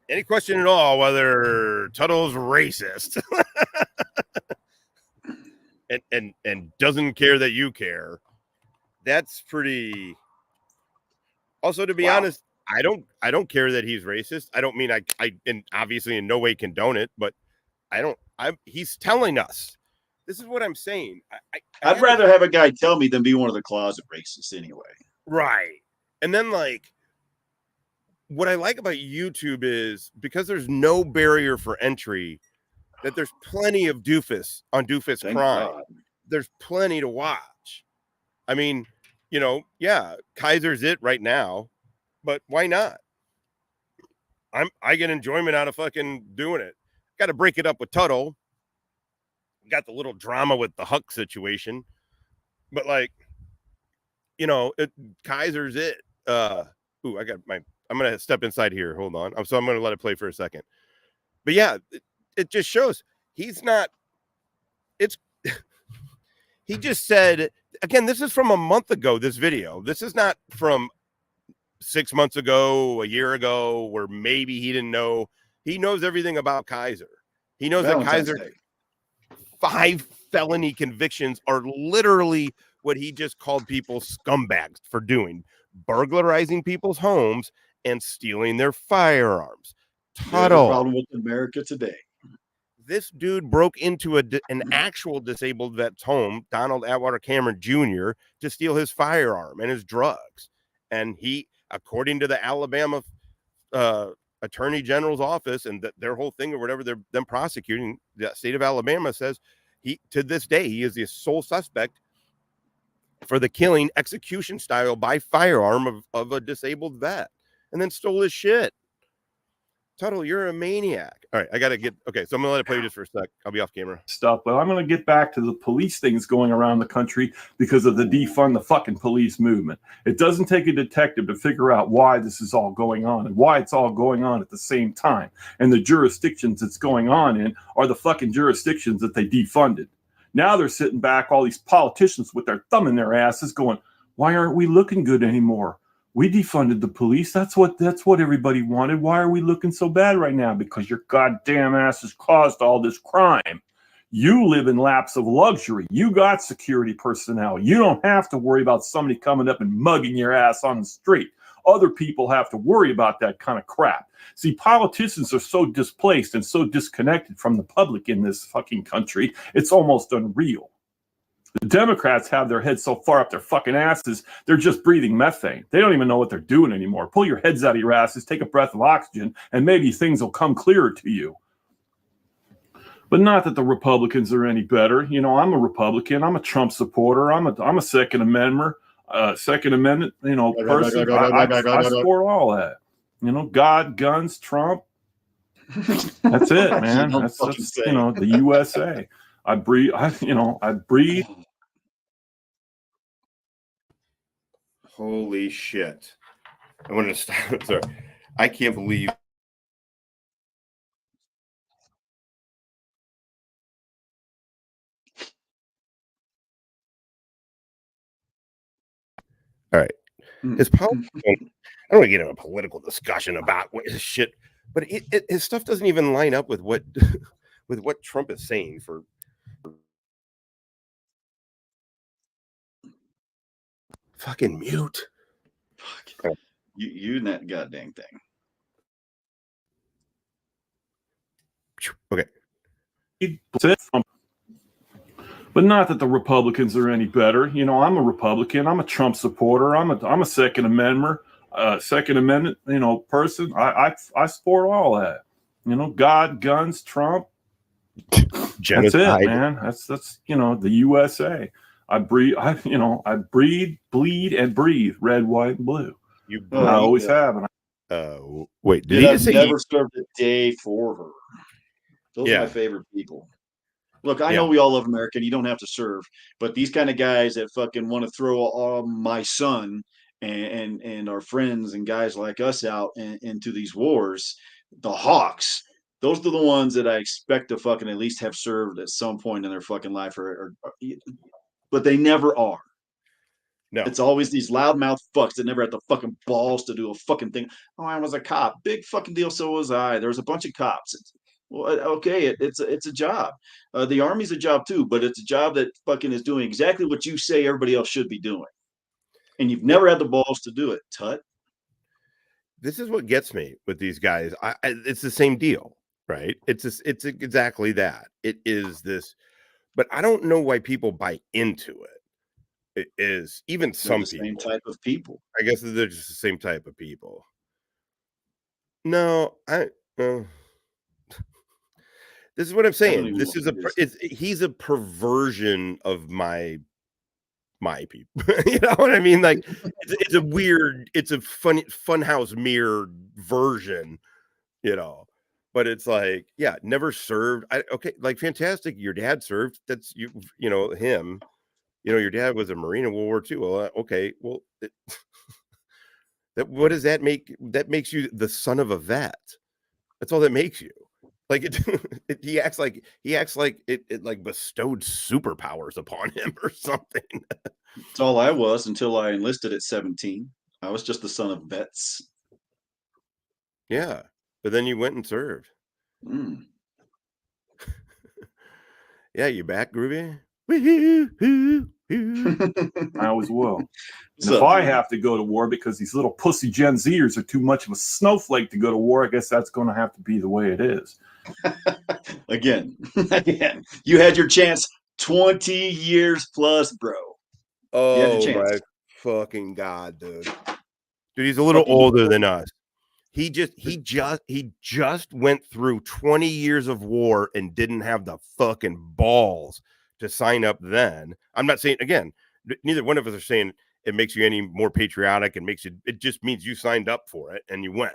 Any question at all whether Tuttle's racist and doesn't care that you care? That's pretty. Also, to be honest, I don't care that he's racist. I don't mean I and obviously in no way condone it, but he's telling us. This is what I'm saying.
I'd rather have a guy tell me than be one of the closet racists anyway.
Right. And then, like, what I like about YouTube is because there's no barrier for entry, that there's plenty of doofus on doofus
Thank
crime.
God.
There's plenty to watch. I mean, you know, yeah, Kiser's it right now, but why not? I get enjoyment out of fucking doing it. Got to break it up with Tuttle. Got the little drama with the Huck situation, but like, you know, Kiser's it. Ooh, I'm gonna step inside here. Hold on. I'm gonna let it play for a second. But yeah, it just shows he's not. It's he just said again. This is from a month ago. This video. This is not from 6 months ago, a year ago, where maybe he didn't know. He knows everything about Kiser. He knows that Kiser 5 felony convictions are literally what he just called people scumbags for doing, burglarizing people's homes and stealing their firearms. Tuttle.
Problem with America today.
This dude broke into an actual disabled vet's home, Donald Atwater Cameron Jr., to steal his firearm and his drugs. And he, according to the Alabama Attorney General's office and their whole thing or whatever they're them prosecuting, the state of Alabama says he, to this day, he is the sole suspect for the killing execution style by firearm of a disabled vet, and then stole his shit. Tuttle, you're a maniac. All right, I gotta get okay. So I'm gonna let it play just for a sec. I'll be off camera.
Stuff, but I'm going to get back to the police things going around the country because of the defund the fucking police movement. It doesn't take a detective to figure out why this is all going on and why it's all going on at the same time. And the jurisdictions it's going on in are the fucking jurisdictions that they defunded. Now they're sitting back, all these politicians with their thumb in their asses going, why aren't we looking good anymore? We defunded the police. That's what everybody wanted. Why are we looking so bad right now? Because your goddamn asses caused all this crime. You live in laps of luxury. You got security personnel. You don't have to worry about somebody coming up and mugging your ass on the street. Other people have to worry about that kind of crap. See, politicians are so displaced and so disconnected from the public in this fucking country, it's almost unreal. The Democrats have their heads so far up their fucking asses, they're just breathing methane. They don't even know what they're doing anymore. Pull your heads out of your asses, take a breath of oxygen, and maybe things will come clearer to you. But not that the Republicans are any better. You know, I'm a Republican. I'm a Trump supporter. I'm a Second Amendment, you know, person. I support all that. You know, God, guns, Trump. That's it, man. That's you know, the USA. I breathe. I breathe.
Holy shit! I want to stop. Sorry, I can't believe. All right, his politics. I don't want to get into a political discussion about what his shit, but his stuff doesn't even line up with what with what Trump is saying. For fucking mute.
You and that goddamn thing.
Okay.
But not that the Republicans are any better. You know, I'm a Republican. I'm a Trump supporter. I'm a Second Amendment, you know, person. I support all that. You know, God, guns, Trump. Genocide. That's it, man. That's you know, the USA. I breathe, bleed, and breathe red, white, and blue. I always have. And
wait,
did I've never served a day for her. Those are my favorite people. Look, I know we all love America and you don't have to serve, but these kind of guys that fucking want to throw my son and our friends and guys like us out into these wars, the hawks, those are the ones that I expect to fucking at least have served at some point in their fucking life, but they never are.
No.
It's always these loudmouth fucks that never had the fucking balls to do a fucking thing. Oh, I was a cop. Big fucking deal. So was I. There was a bunch of cops. Well, okay, it's a job. The Army's a job too, but it's a job that fucking is doing exactly what you say everybody else should be doing. And you've never had the balls to do it, Tut.
This is what gets me with these guys. It's the same deal, right? It's exactly that. It is this, but I don't know why people buy into it. It is even some
the
people.
Same type of people.
I guess they're just the same type of people. No, this is what I'm saying. This is he's a perversion of my people. You know what I mean? Like it's a weird, it's a funhouse mirror version, you know. But it's like, yeah, never served. Okay, like fantastic. Your dad served. That's you know, him. You know, your dad was a Marine in World War II. Well, okay, well, what does that make? That makes you the son of a vet. That's all that makes you. Like he acts like it like bestowed superpowers upon him or something.
That's all I was until I enlisted at 17. I was just the son of vets.
Yeah, but then you went and served.
Mm.
Yeah, you back, Groovy?
I always will. And if I have to go to war because these little pussy Gen Zers are too much of a snowflake to go to war, I guess that's going to have to be the way it is.
Again, you had your chance 20 years plus, bro.
Oh my fucking God, dude. Dude, he's a little older than us. He just went through 20 years of war and didn't have the fucking balls to sign up then. I'm not saying, again, neither one of us are saying it makes you any more patriotic and makes you, it just means you signed up for it and you went.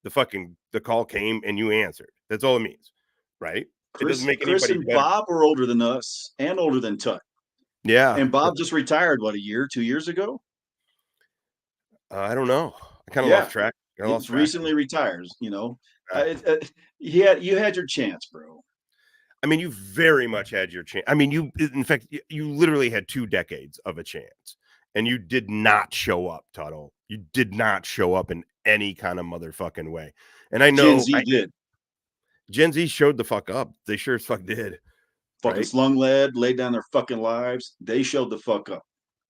The call came and you answered. That's all it means, right? It doesn't make
Chris
anybody
and
better.
Bob are older than us and older than Tut.
Yeah.
And Bob just retired, what, 2 years ago?
I don't know. I kind of lost track.
He's recently retired, you know. You had your chance, bro.
I mean, you very much had your chance. I mean, in fact, you literally had 2 decades of a chance, and you did not show up, Tuttle. You did not show up in any kind of motherfucking way. And I know
Gen Z did.
Gen Z showed the fuck up. They sure as fuck did.
Fucking slung lead, laid down their fucking lives. They showed the fuck up.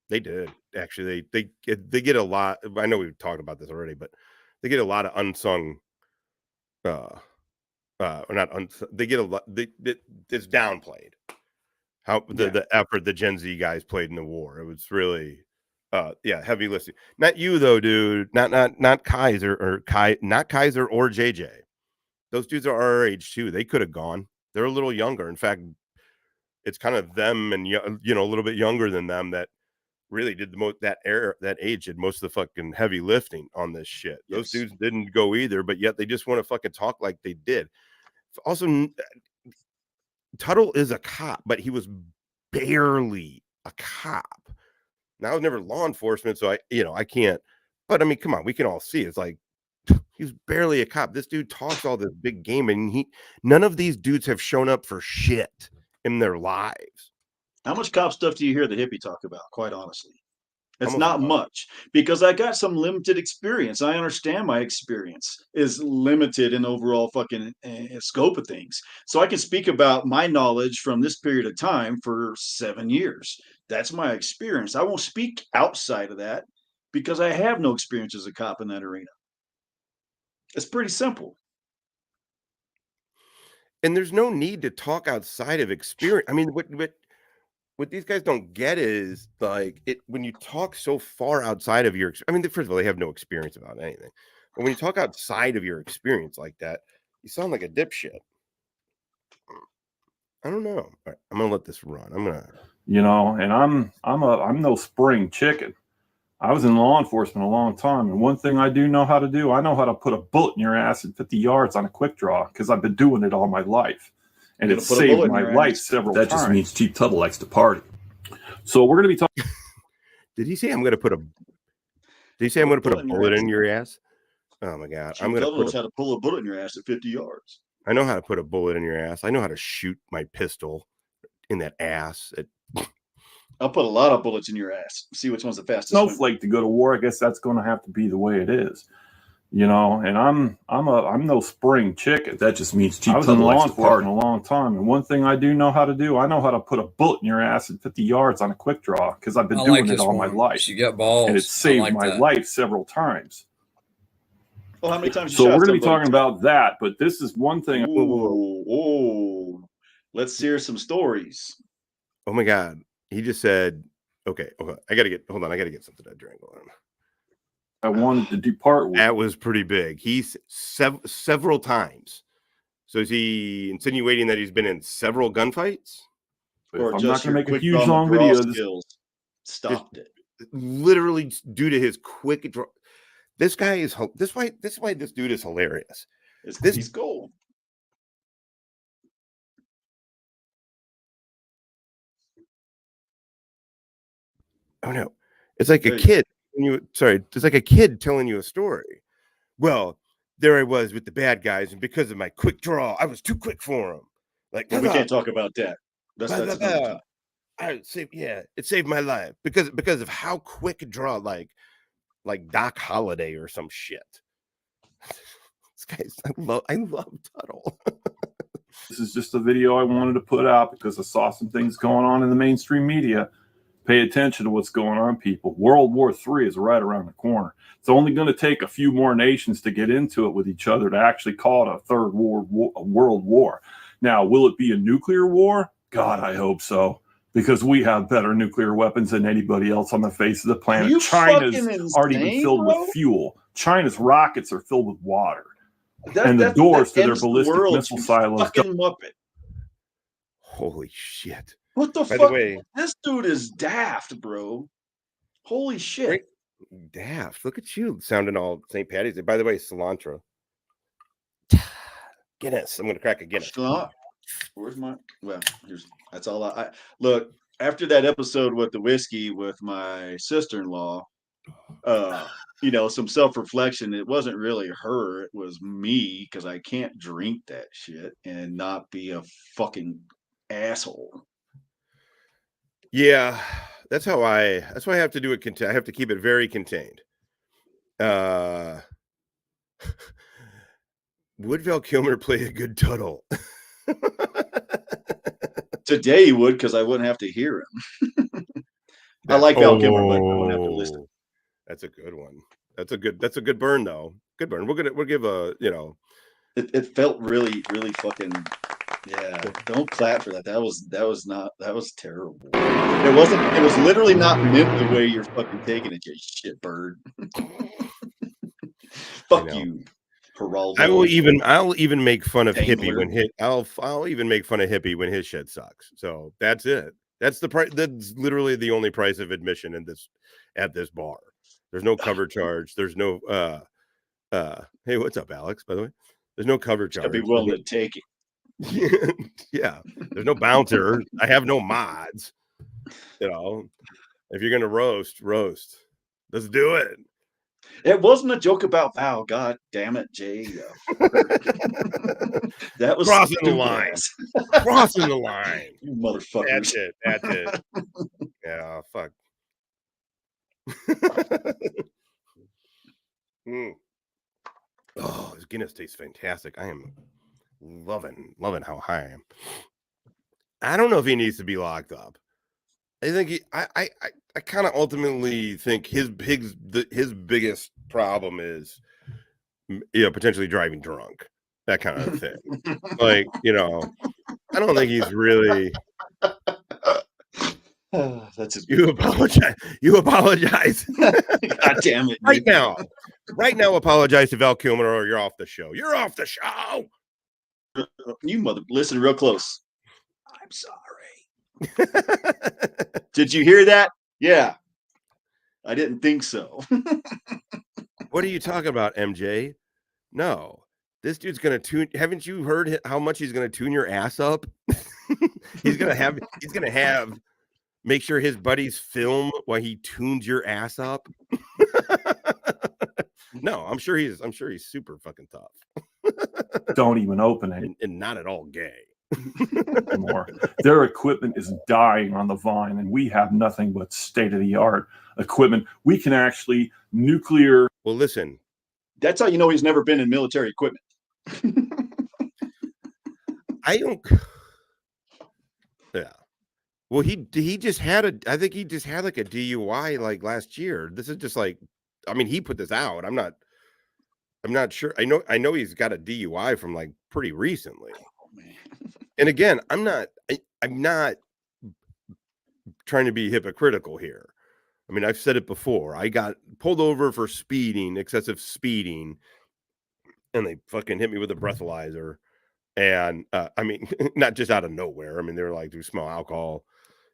They did. Actually, they get a lot. I know we've talked about this already, but they get a lot of unsung or not they get a lot. It's downplayed how the effort the Gen Z guys played in the war. It was really heavy lifting. Not you though, dude. Not Kiser or not Kiser or JJ. Those dudes are our age too. They could have gone. They're a little younger. In fact, it's kind of them and a little bit younger than them that really did the most. That age did most of the fucking heavy lifting on this shit.
Yes.
Those dudes didn't go either, but yet they just want to fucking talk like they did. Also, Tuttle is a cop, but he was barely a cop. Now I was never law enforcement, so I can't. But I mean, come on, we can all see it's like he's barely a cop. This dude talks all this big game, and none of these dudes have shown up for shit in their lives.
How much cop stuff do you hear the hippie talk about? Quite honestly, it's not much because I got some limited experience. I understand my experience is limited in overall fucking scope of things. So I can speak about my knowledge from this period of time for 7 years. That's my experience. I won't speak outside of that because I have no experience as a cop in that arena. It's pretty simple.
And there's no need to talk outside of experience. I mean, what these guys don't get is like when you talk so far outside of your, I mean, first of all, they have no experience about anything. But when you talk outside of your experience like that, you sound like a dipshit. I don't know. All right, I'm gonna let this run.
And I'm no spring chicken. I was in law enforcement a long time, and one thing I do know how to do, I know how to put a bullet in your ass at 50 yards on a quick draw because I've been doing it all my life. And it saved my life several times.
That just means Chief Tuttle likes to party.
So we're going to be talking.
Did he say I'm going to put a bullet in your ass? Oh my God!
I'm going to knows how to pull a bullet in your ass at 50 yards.
I know how to put a bullet in your ass. I know how to shoot my pistol in that ass.
I'll put a lot of bullets in your ass. See which one's the fastest.
Snowflake to go to war. I guess that's going to have to be the way it is. You know, and I'm no spring chicken.
That just means cheap
I was in
Tuttle
law
likes to
enforcement
party.
a long time, and one thing I do know how to do, I know how to put a bullet in your ass at 50 yards on a quick draw because I've been doing it all my life.
She got balls.
And it saved
like
my
that.
life several times.
Well, how many times?
So we're going to be talking about that, but this is one thing.
Ooh, let's hear some stories.
Oh my God. He just said, okay, I got to get something to drink on him.
I wanted to depart with.
That was pretty big. He's several times. So is he insinuating that he's been in several gunfights?
Or
I'm
just
not going to
your
make a
quick
huge long
draw
video.
skills stopped it.
Literally due to his quick draw. This guy is this why this dude is hilarious.
He's gold.
Oh no. It's like a kid. It's like a kid telling you a story. Well, there I was with the bad guys, and because of my quick draw, I was too quick for them. Like,
we can't talk about that. That's
it saved my life because of how quick a draw, like Doc Holliday or some shit. This guy's, I love Tuttle.
This is just a video I wanted to put out because I saw some things going on in the mainstream media. Pay attention to what's going on, people. World War III is right around the corner. It's only going to take a few more nations to get into it with each other to actually call it a third world war. Now, will it be a nuclear war? God, I hope so. Because we have better nuclear weapons than anybody else on the face of the planet. China's already been filled with fuel. China's rockets are filled with water. And the doors to their ballistic missile silos.
Holy shit.
What the fuck? This dude is daft, bro. Holy shit.
Daft. Look at you sounding all St. Patty's Day. By the way, cilantro. Guinness. I'm going to crack a Guinness.
Where's my? Well, that's all I look. After that episode with the whiskey with my sister-in-law, some self-reflection. It wasn't really her. It was me because I can't drink that shit and not be a fucking asshole.
Yeah, that's why I have to do it. I have to keep it very contained. Would Val Kilmer play a good Tuttle?
Today he would, because I wouldn't have to hear him. I like Val Kilmer, but I wouldn't have to listen.
That's a good one. That's a good burn, though. Good burn. We'll give a,
It felt really, really fucking. Yeah, don't clap for that. That was terrible. It was literally not meant the way you're fucking taking it, you shit bird. Fuck you, Geraldo.
I'll even make fun of Hippie when I'll even make fun of Hippie when his shit sucks. So that's it. That's the price. That's literally the only price of admission at this bar. There's no cover charge. There's no hey, what's up, Alex? By the way, there's no cover charge.
I'd be willing to take it.
Yeah, there's no bouncer. I have no mods. If you're gonna roast. Let's do it.
It wasn't a joke about Val. God damn it, Jay. That was
crossing the line. Crossing the line.
You motherfuckers.
That's it. Yeah, fuck. Oh, this Guinness tastes fantastic. I am loving how high I am. I don't know if he needs to be locked up. I think I kind of ultimately think his biggest problem is potentially driving drunk, that kind of thing. I don't think he's really.
That's
you apologize.
God damn it!
Right now, apologize to Val Kilmer, or you're off the show. You're off the show.
You listen real close. I'm sorry. Did you hear that? Yeah. I didn't think so.
What are you talking about, MJ? No. This dude's gonna tune. Haven't you heard how much he's gonna tune your ass up? He's gonna have make sure his buddies film while he tunes your ass up. No, I'm sure he's super fucking tough.
Don't even open it.
And not at all gay.
More. Their equipment is dying on the vine, and we have nothing but state-of-the-art equipment. We can actually nuclear.
Well, listen.
That's how you know he's never been in military equipment.
I don't. Yeah. Well, he just had I think he just had like a DUI like last year. This is just like, I mean, he put this out. I'm not sure. I know he's got a DUI from like pretty recently.
Oh, man.
And again, I'm not trying to be hypocritical here. I mean, I've said it before. I got pulled over for speeding, excessive speeding, and they fucking hit me with a breathalyzer. And I mean, not just out of nowhere. I mean, they were like, do you smell alcohol?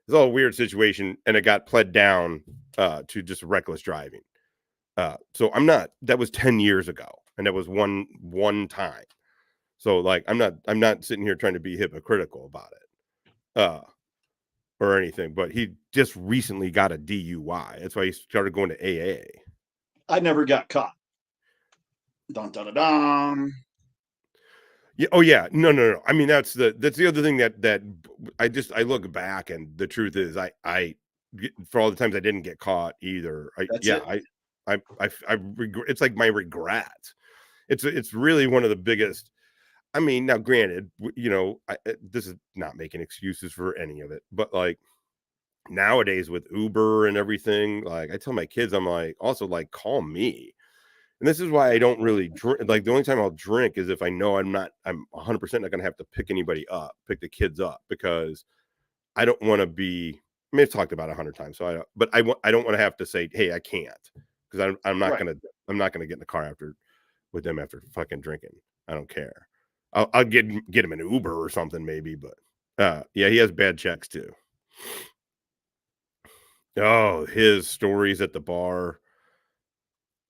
It's all a weird situation, and it got pled down to just reckless driving. So that was 10 years ago, and that was one time. So like, I'm not sitting here trying to be hypocritical about it, or anything, but he just recently got a DUI. That's why he started going to AA.
I never got caught. Dun, dun, dun, dun.
Yeah. Oh yeah. No. I mean, that's the other thing that I look back, and the truth is I for all the times I didn't get caught either. I regret. It's like my regret. It's really one of the biggest. I mean, now granted, this is not making excuses for any of it, but like nowadays with Uber and everything, like I tell my kids, I'm like, also like, call me. And this is why I don't really drink. Like the only time I'll drink is if I know I'm 100% not going to have to pick the kids up, because I don't want to be, I mean, I've talked about it 100 times. So I don't want to have to say, hey, I can't, because I'm not going to get in the car with them after fucking drinking. I don't care. I'll get him an Uber or something maybe, but yeah, he has bad checks too. Oh, his stories at the bar,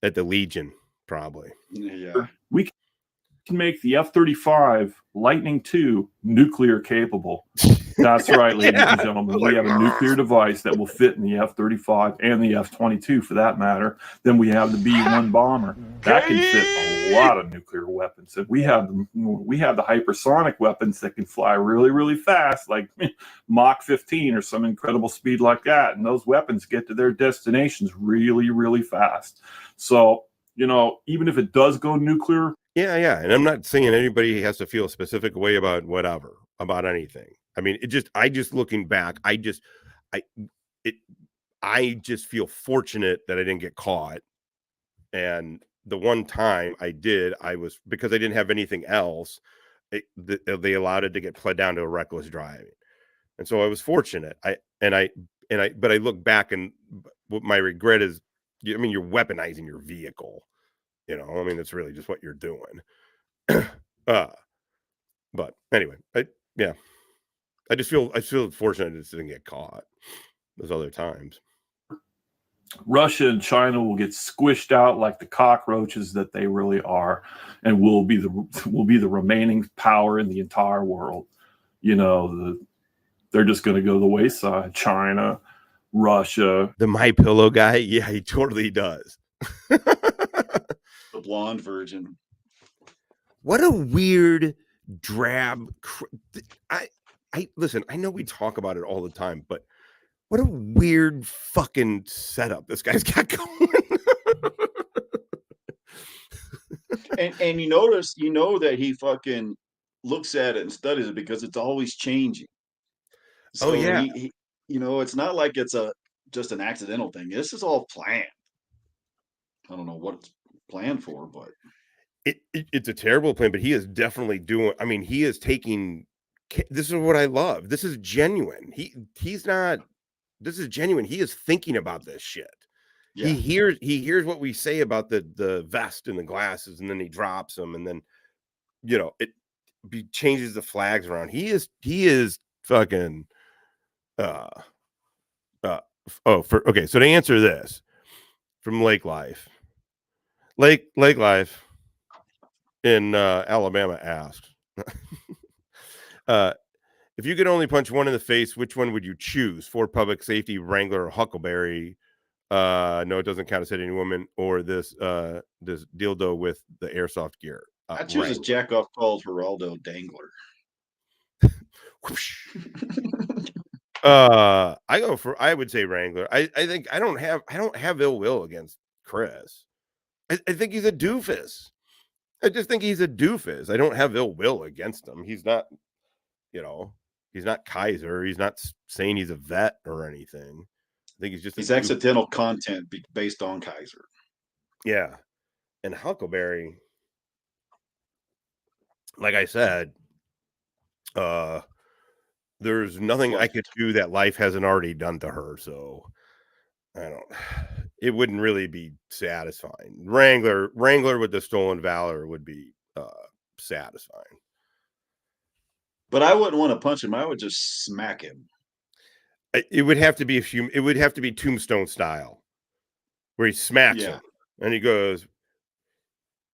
at the Legion, probably.
Yeah.
We can make the F-35 Lightning II nuclear capable. That's right, ladies and gentlemen. We have a nuclear device that will fit in the F-35 and the F-22 for that matter. Then we have the B-1 bomber. That can fit a lot of nuclear weapons. And we have the hypersonic weapons that can fly really, really fast, like Mach 15 or some incredible speed like that. And those weapons get to their destinations really, really fast. So, even if it does go nuclear.
Yeah. And I'm not saying anybody has to feel a specific way about anything. I mean, I just looking back, I just feel fortunate that I didn't get caught. And the one time I did, because I didn't have anything else, they allowed it to get pled down to a reckless driving. And so I was fortunate. But I look back, and what my regret is, I mean, you're weaponizing your vehicle. I mean, that's really just what you're doing. But anyway, I feel fortunate I just didn't get caught those other times.
Russia and China will get squished out like the cockroaches that they really are, and will be the remaining power in the entire world. They're just going to go to the wayside. China, Russia.
The My Pillow guy, yeah, he totally does.
The blonde virgin.
What a weird drab. Listen, I know we talk about it all the time, but what a weird fucking setup this guy's got going.
and you notice, that he fucking looks at it and studies it, because it's always changing. So
yeah.
he it's not like it's just an accidental thing. This is all planned. I don't know what it's planned for, but
it's a terrible plan. But he is definitely doing. I mean, he is taking. This is what I love. This is genuine. He's not. This is genuine. He is thinking about this shit. Yeah. He hears what we say about the vest and the glasses, and then he drops them, and then he changes the flags around. He is fucking okay. So to answer this from Lake Life in Alabama asked, if you could only punch one in the face, which one would you choose? Ford Public Safety, Wrangler, or Huckleberry? No, it doesn't count as hitting a woman, or this dildo with the airsoft gear.
I choose a jack off called Geraldo Dangler.
I would say Wrangler. I think I don't have ill will against Chris. I think he's a doofus. I just think he's a doofus. I don't have ill will against him. He's not, he's not Kiser. He's not saying he's a vet or anything. I think he's
accidental content based on Kiser.
Yeah. And Huckleberry, like I said, there's nothing I could do that life hasn't already done to her. So it wouldn't really be satisfying. Wrangler with the stolen valor would be satisfying.
But I wouldn't want to punch him. I would just smack him.
It would have to be it would have to be Tombstone style, where he smacks him and he goes,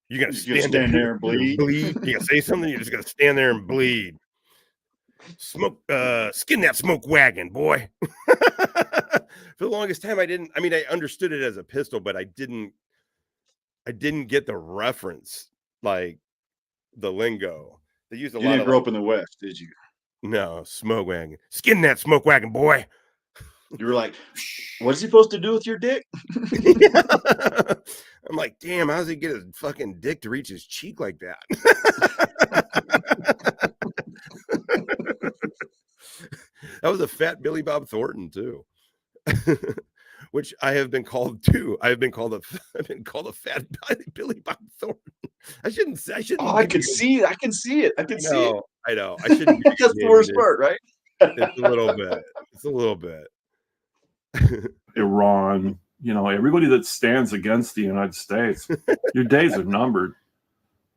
"You gotta stand there and bleed. You gotta say something. You just gotta stand there and bleed. Smoke, skin that smoke wagon, boy." For the longest time, I understood it as a pistol, but I didn't get the reference, like the lingo. They used a lot. You
didn't grow up in the West, did you?
No, smoke wagon. Skin that smoke wagon, boy.
You were like, "What is he supposed to do with your dick?"
I'm like, damn, how does he get his fucking dick to reach his cheek like that? That was a fat Billy Bob Thornton too. Which I have been called too. I've been called a fat Billy Bob Thornton. I shouldn't.
Oh, I can see it. I can see it.
I know. I shouldn't.
That's the worst part, right?
It's a little bit.
Iran, everybody that stands against the United States, your days are numbered.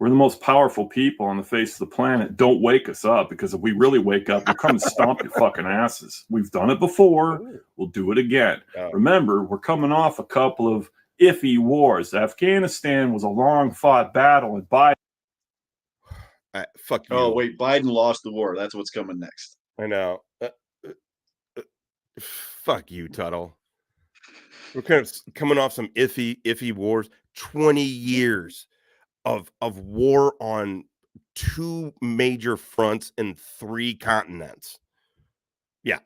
We're the most powerful people on the face of the planet. Don't wake us up, because if we really wake up, we'll come and stomp your fucking asses. We've done it before. We'll do it again. Remember, we're coming off a couple of iffy wars. Afghanistan was a long fought battle, and Biden.
Fuck you.
Oh, wait, Biden lost the war. That's what's coming next.
I know. Fuck you, Tuttle. We're kind of coming off some iffy wars. 20 years of war on 2 major fronts in 3 continents. Yeah,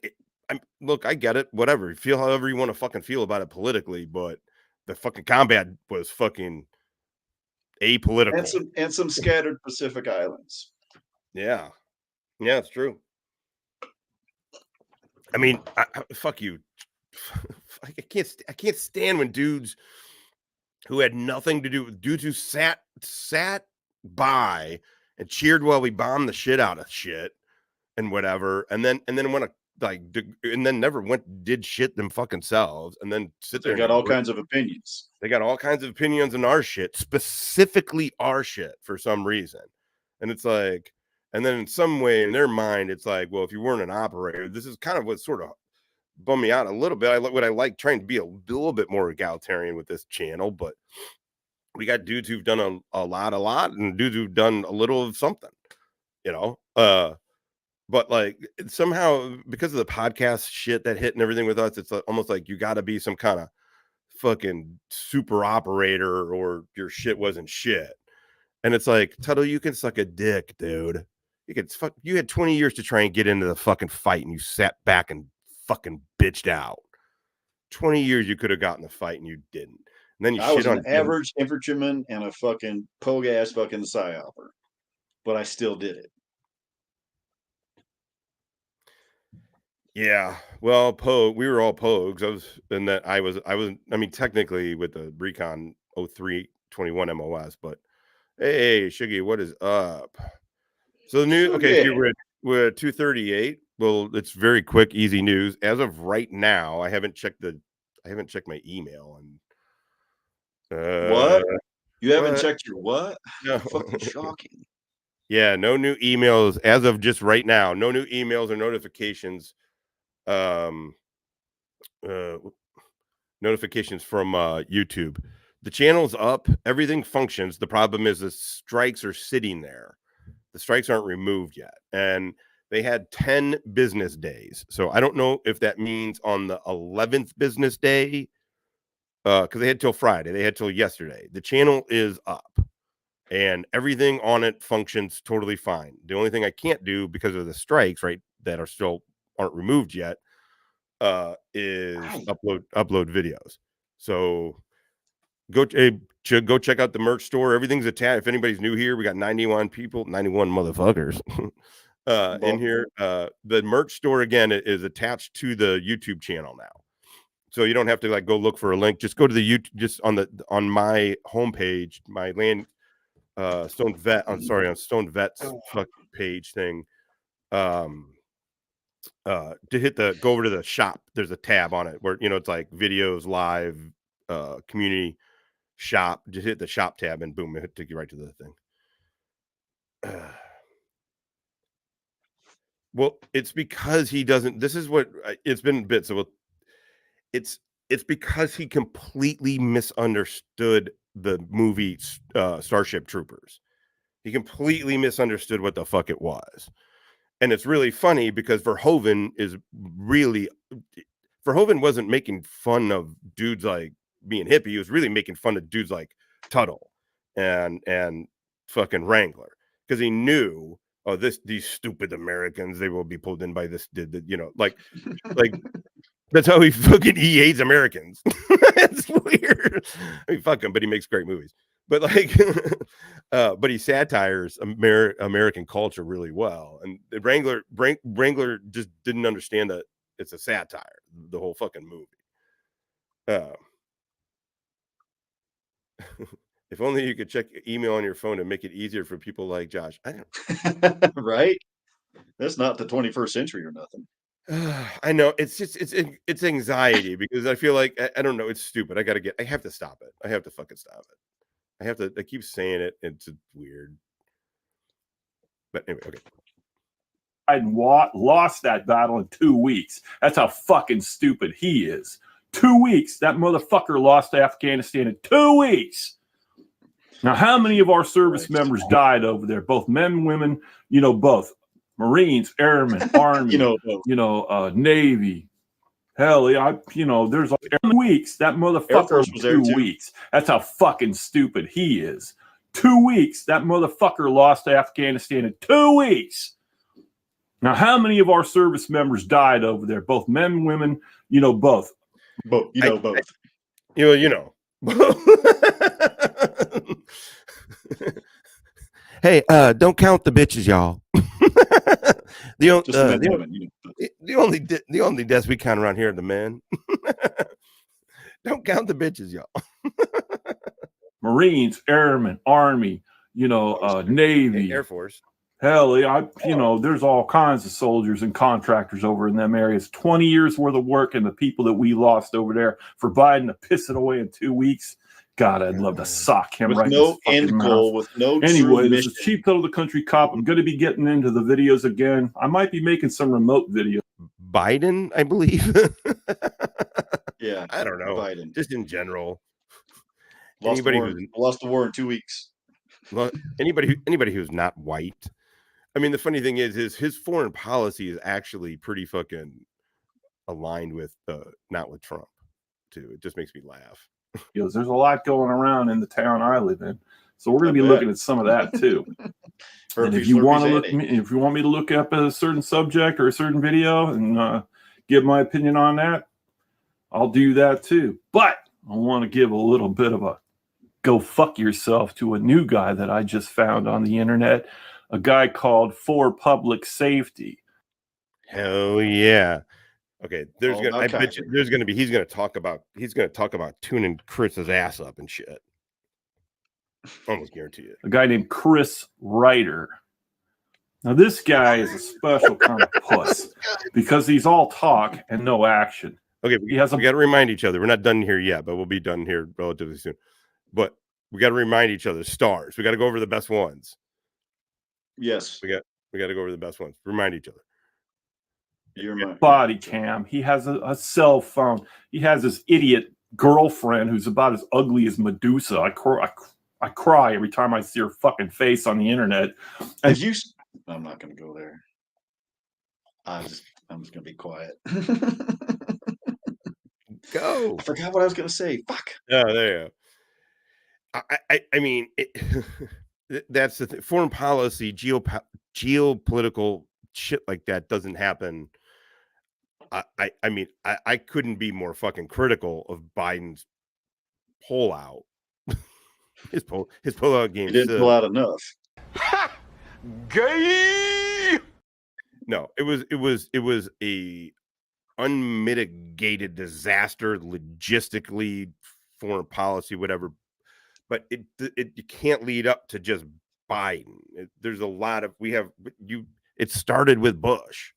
look, I get it. Whatever, feel however you want to fucking feel about it politically, but the fucking combat was fucking apolitical.
And some scattered Pacific islands.
Yeah, it's true. Fuck you. I can't stand when dudes who had nothing to do with dudes who sat by and cheered while we bombed the shit out of shit and whatever, and then want to never did shit them fucking selves, and then sit there.
They got all kinds of opinions.
They got all kinds of opinions on our shit, specifically our shit for some reason, and it's like. And then in some way in their mind, it's like, well, if you weren't an operator, this is kind of what sort of bummed me out a little bit. I like trying to be a little bit more egalitarian with this channel, but we got dudes who've done a lot, and dudes who've done a little of something, but like somehow because of the podcast shit that hit and everything with us, it's almost like you got to be some kind of fucking super operator or your shit wasn't shit. And it's like, Tuttle, you can suck a dick, dude. You had 20 years to try and get into the fucking fight, and you sat back and fucking bitched out. 20 years you could have gotten the fight, and you didn't. And then
I was an average infantryman and a fucking pogue ass fucking psyoper, but I still did it.
Yeah, well, we were all pogues. I mean, technically with the Recon 0321 MOS, but hey, Shiggy, what is up? So the new, okay, so we're at 238. Well, it's very quick, easy news. As of right now, I haven't checked my email. And
what? You haven't checked your what?
No.
Fucking shocking.
Yeah, no new emails as of just right now. No new emails or notifications. Notifications from YouTube. The channel's up. Everything functions. The problem is the strikes are sitting there. The strikes aren't removed yet. And they had 10 business days. So I don't know if that means on the 11th business day, because they had till Friday. They had till yesterday. The channel is up. And everything on it functions totally fine. The only thing I can't do because of the strikes, right, that are still aren't removed yet is upload videos. So go check out the merch store. Everything's attached. If anybody's new here, we got 91 motherfuckers in here. The merch store again is attached to the YouTube channel now. So you don't have to like go look for a link. Just go to the YouTube, just on my homepage, my Stone Vet's page thing. To go over to the shop, there's a tab on it where it's like videos, live, community shop. Just hit the shop tab and boom, it took you right to the thing. Well, it's because he doesn't. This is what it's been a bit. So it's because he completely misunderstood the movie Starship Troopers. He completely misunderstood what the fuck it was. And it's really funny because Verhoeven wasn't making fun of dudes like being hippie. He was really making fun of dudes like Tuttle and fucking Wrangler, because he knew, these stupid Americans, they will be pulled in by this, like that's how he hates Americans. It's weird. I mean, fuck him, but he makes great movies. But like, but he satires American culture really well. And Wrangler just didn't understand that it's a satire, the whole fucking movie. If only you could check your email on your phone and make it easier for people like Josh. I don't
right? That's not the 21st century or nothing.
I know it's anxiety because I feel like I don't know, it's stupid. I have to stop it. I have to fucking stop it. I keep saying it. It's weird. But anyway, okay.
I lost that battle in 2 weeks. That's how fucking stupid he is. 2 weeks. That motherfucker lost to Afghanistan in 2 weeks. Now, how many of our service members died over there? Both men and women, both. Marines, Airmen, Army, Navy. Hell, yeah, there's 2 weeks. That motherfucker was there 2 weeks. That's how fucking stupid he is. 2 weeks. That motherfucker lost to Afghanistan in 2 weeks. Now, how many of our service members died over there? Both men and women, both.
Both. Both.
Hey, don't count the bitches, y'all. The only deaths we count around here are the men. Don't count the bitches, y'all.
Marines, Airmen, Army, Navy,
Air Force.
Hell, yeah, there's all kinds of soldiers and contractors over in them areas. 20 years worth of work, and the people that we lost over there for Biden to piss it away in 2 weeks. God, I'd love to sock him
with
right
no
in his fucking
end
mouth.
goal, with no
anyway, this is Cheap Little the Country Cop. I'm going to be getting into the videos again. I might be making some remote videos.
Biden, I believe.
Yeah,
I don't know.
Biden.
Just in general.
Lost the war in 2 weeks.
Anybody who's not white. I mean, the funny thing is his foreign policy is actually pretty fucking aligned with not with Trump too. It just makes me laugh.
There's a lot going around in the town I live in, so we're going to be looking at some of that too. And if you want me to look up a certain subject or a certain video and give my opinion on that, I'll do that too. But I want to give a little bit of a go fuck yourself to a new guy that I just found on the internet, a guy called For Public Safety.
Hell yeah. Okay, I bet you there's gonna be he's gonna talk about tuning Chris's ass up and shit. Almost guarantee it.
A guy named Chris Ryder. Now this guy is a special kind of puss because he's all talk and no action.
Okay, we got to remind each other. We're not done here yet, but we'll be done here relatively soon. But we got to remind each other stars. We got to go over the best ones.
Yes,
we got to go over the best ones. Remind each other.
Body cam. He has a cell phone. He has this idiot girlfriend who's about as ugly as Medusa. I cry every time I see her fucking face on the internet.
And I'm not going to go there. I'm just going to be quiet.
Go.
I forgot what I was going to say. Fuck.
Oh, there you go. I mean, that's the thing. Foreign policy, geopolitical shit like that doesn't happen. I mean, I couldn't be more fucking critical of Biden's pullout. his pullout game.
He didn't pull out enough.
Gay.
No, it was a unmitigated disaster, logistically, foreign policy, whatever. But it you can't lead up to just Biden. There's a lot of it started with Bush,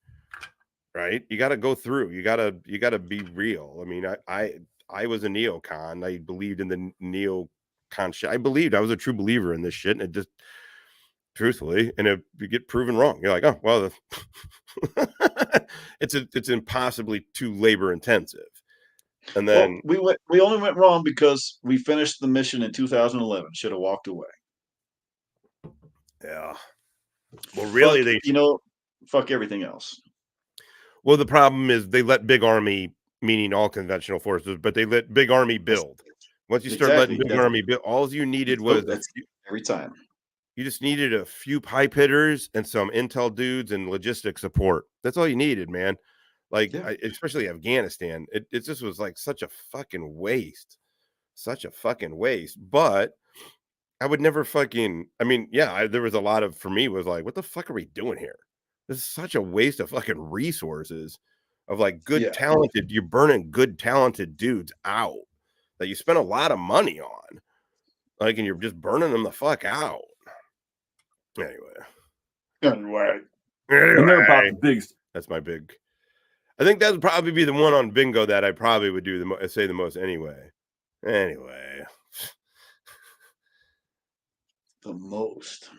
right? You got to go through. You got to be real. I mean, I was a neocon. I believed in the neocon shit. I was a true believer in this shit, and it just truthfully, and if you get proven wrong, you're like, oh well, it's impossibly too labor intensive. And then
we only went wrong because we finished the mission in 2011. Should have walked away.
Yeah. Well, really,
fuck everything else.
Well, the problem is they let Big Army, meaning all conventional forces, but they let Big Army build. Once you start letting Big Army build, all you needed was
every time.
You just needed a few pipe hitters and some intel dudes and logistics support. That's all you needed, man. Like, especially Afghanistan. It just was like such a fucking waste. Such a fucking waste. But I would never fucking, I mean, yeah, there was a lot of, for me, was like, what the fuck are we doing here? This is such a waste of fucking resources of like good, talented, you're burning good, talented dudes out that you spent a lot of money on. Like, and you're just burning them the fuck out. Anyway.
And they're about the big.
That's my big. I think that would probably be the one on bingo that I probably would do say the most anyway. Anyway.
The most.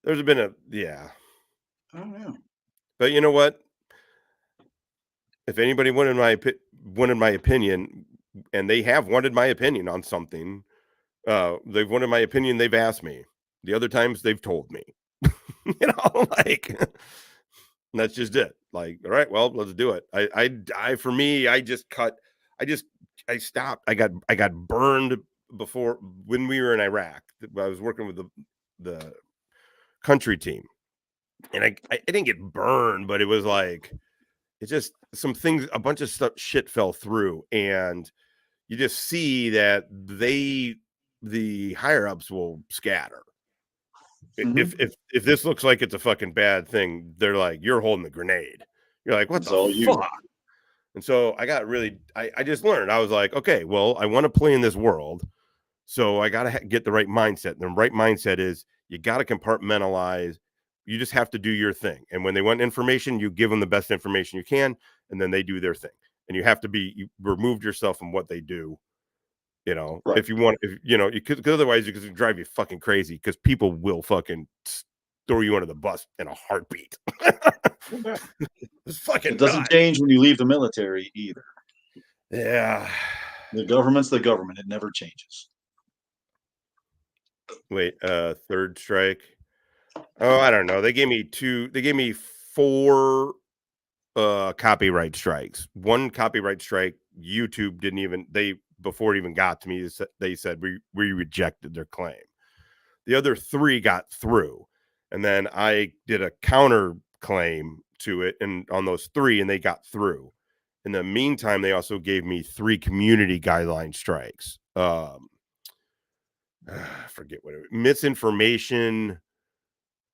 There's been
I don't know.
But you know what? If anybody wanted my opinion, and they have wanted my opinion on something, they've wanted my opinion. They've asked me. The other times they've told me, like, that's just it. Like, all right, well, let's do it. For me, I stopped. I got burned before when we were in Iraq. I was working with the country team, and I didn't get burned, but it was like, it's just some things, a bunch of shit fell through, and you just see that the higher ups will scatter. Mm-hmm. If this looks like it's a fucking bad thing, they're like, you're holding the grenade. You're like, what the fuck? And so I got really, I just learned. I was like, okay, well, I want to play in this world, so I got to get the right mindset. And the right mindset is you got to compartmentalize. You just have to do your thing. And when they want information, you give them the best information you can, and then they do their thing. And you have to you remove yourself from what they do. Right. If you want, because otherwise it could drive you fucking crazy, because people will fucking throw you under the bus in a heartbeat. It's fucking
it doesn't change when you leave the military either.
Yeah.
The government's the government. It never changes.
Wait, third strike. Oh, I don't know. They gave me 4 copyright strikes. 1 copyright strike, YouTube didn't even, before it even got to me, they said we rejected their claim. The other 3 got through, and then I did a counter claim to it, and on those 3, and they got through. In the meantime, they also gave me 3 community guideline strikes. I forget what misinformation.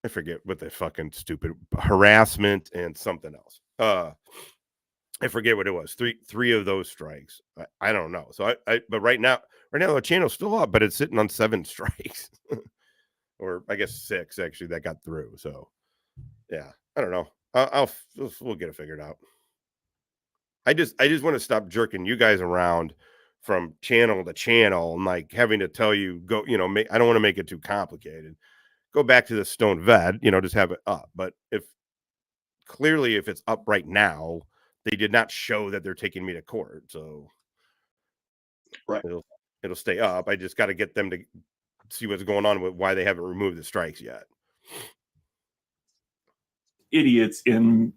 I forget what the fucking stupid harassment and something else. I forget what it was. 3 of those strikes. I don't know. So but right now the channel's still up, but it's sitting on 7 strikes, or I guess 6 actually that got through. So yeah, I don't know. We'll get it figured out. I just want to stop jerking you guys around from channel to channel and like having to tell you go. I don't want to make it too complicated. Go back to the Stone Vet. Just have it up. But if it's up right now, they did not show that they're taking me to court, so
right,
it'll stay up. I just got to get them to see what's going on with why they haven't removed the strikes yet.
Idiots in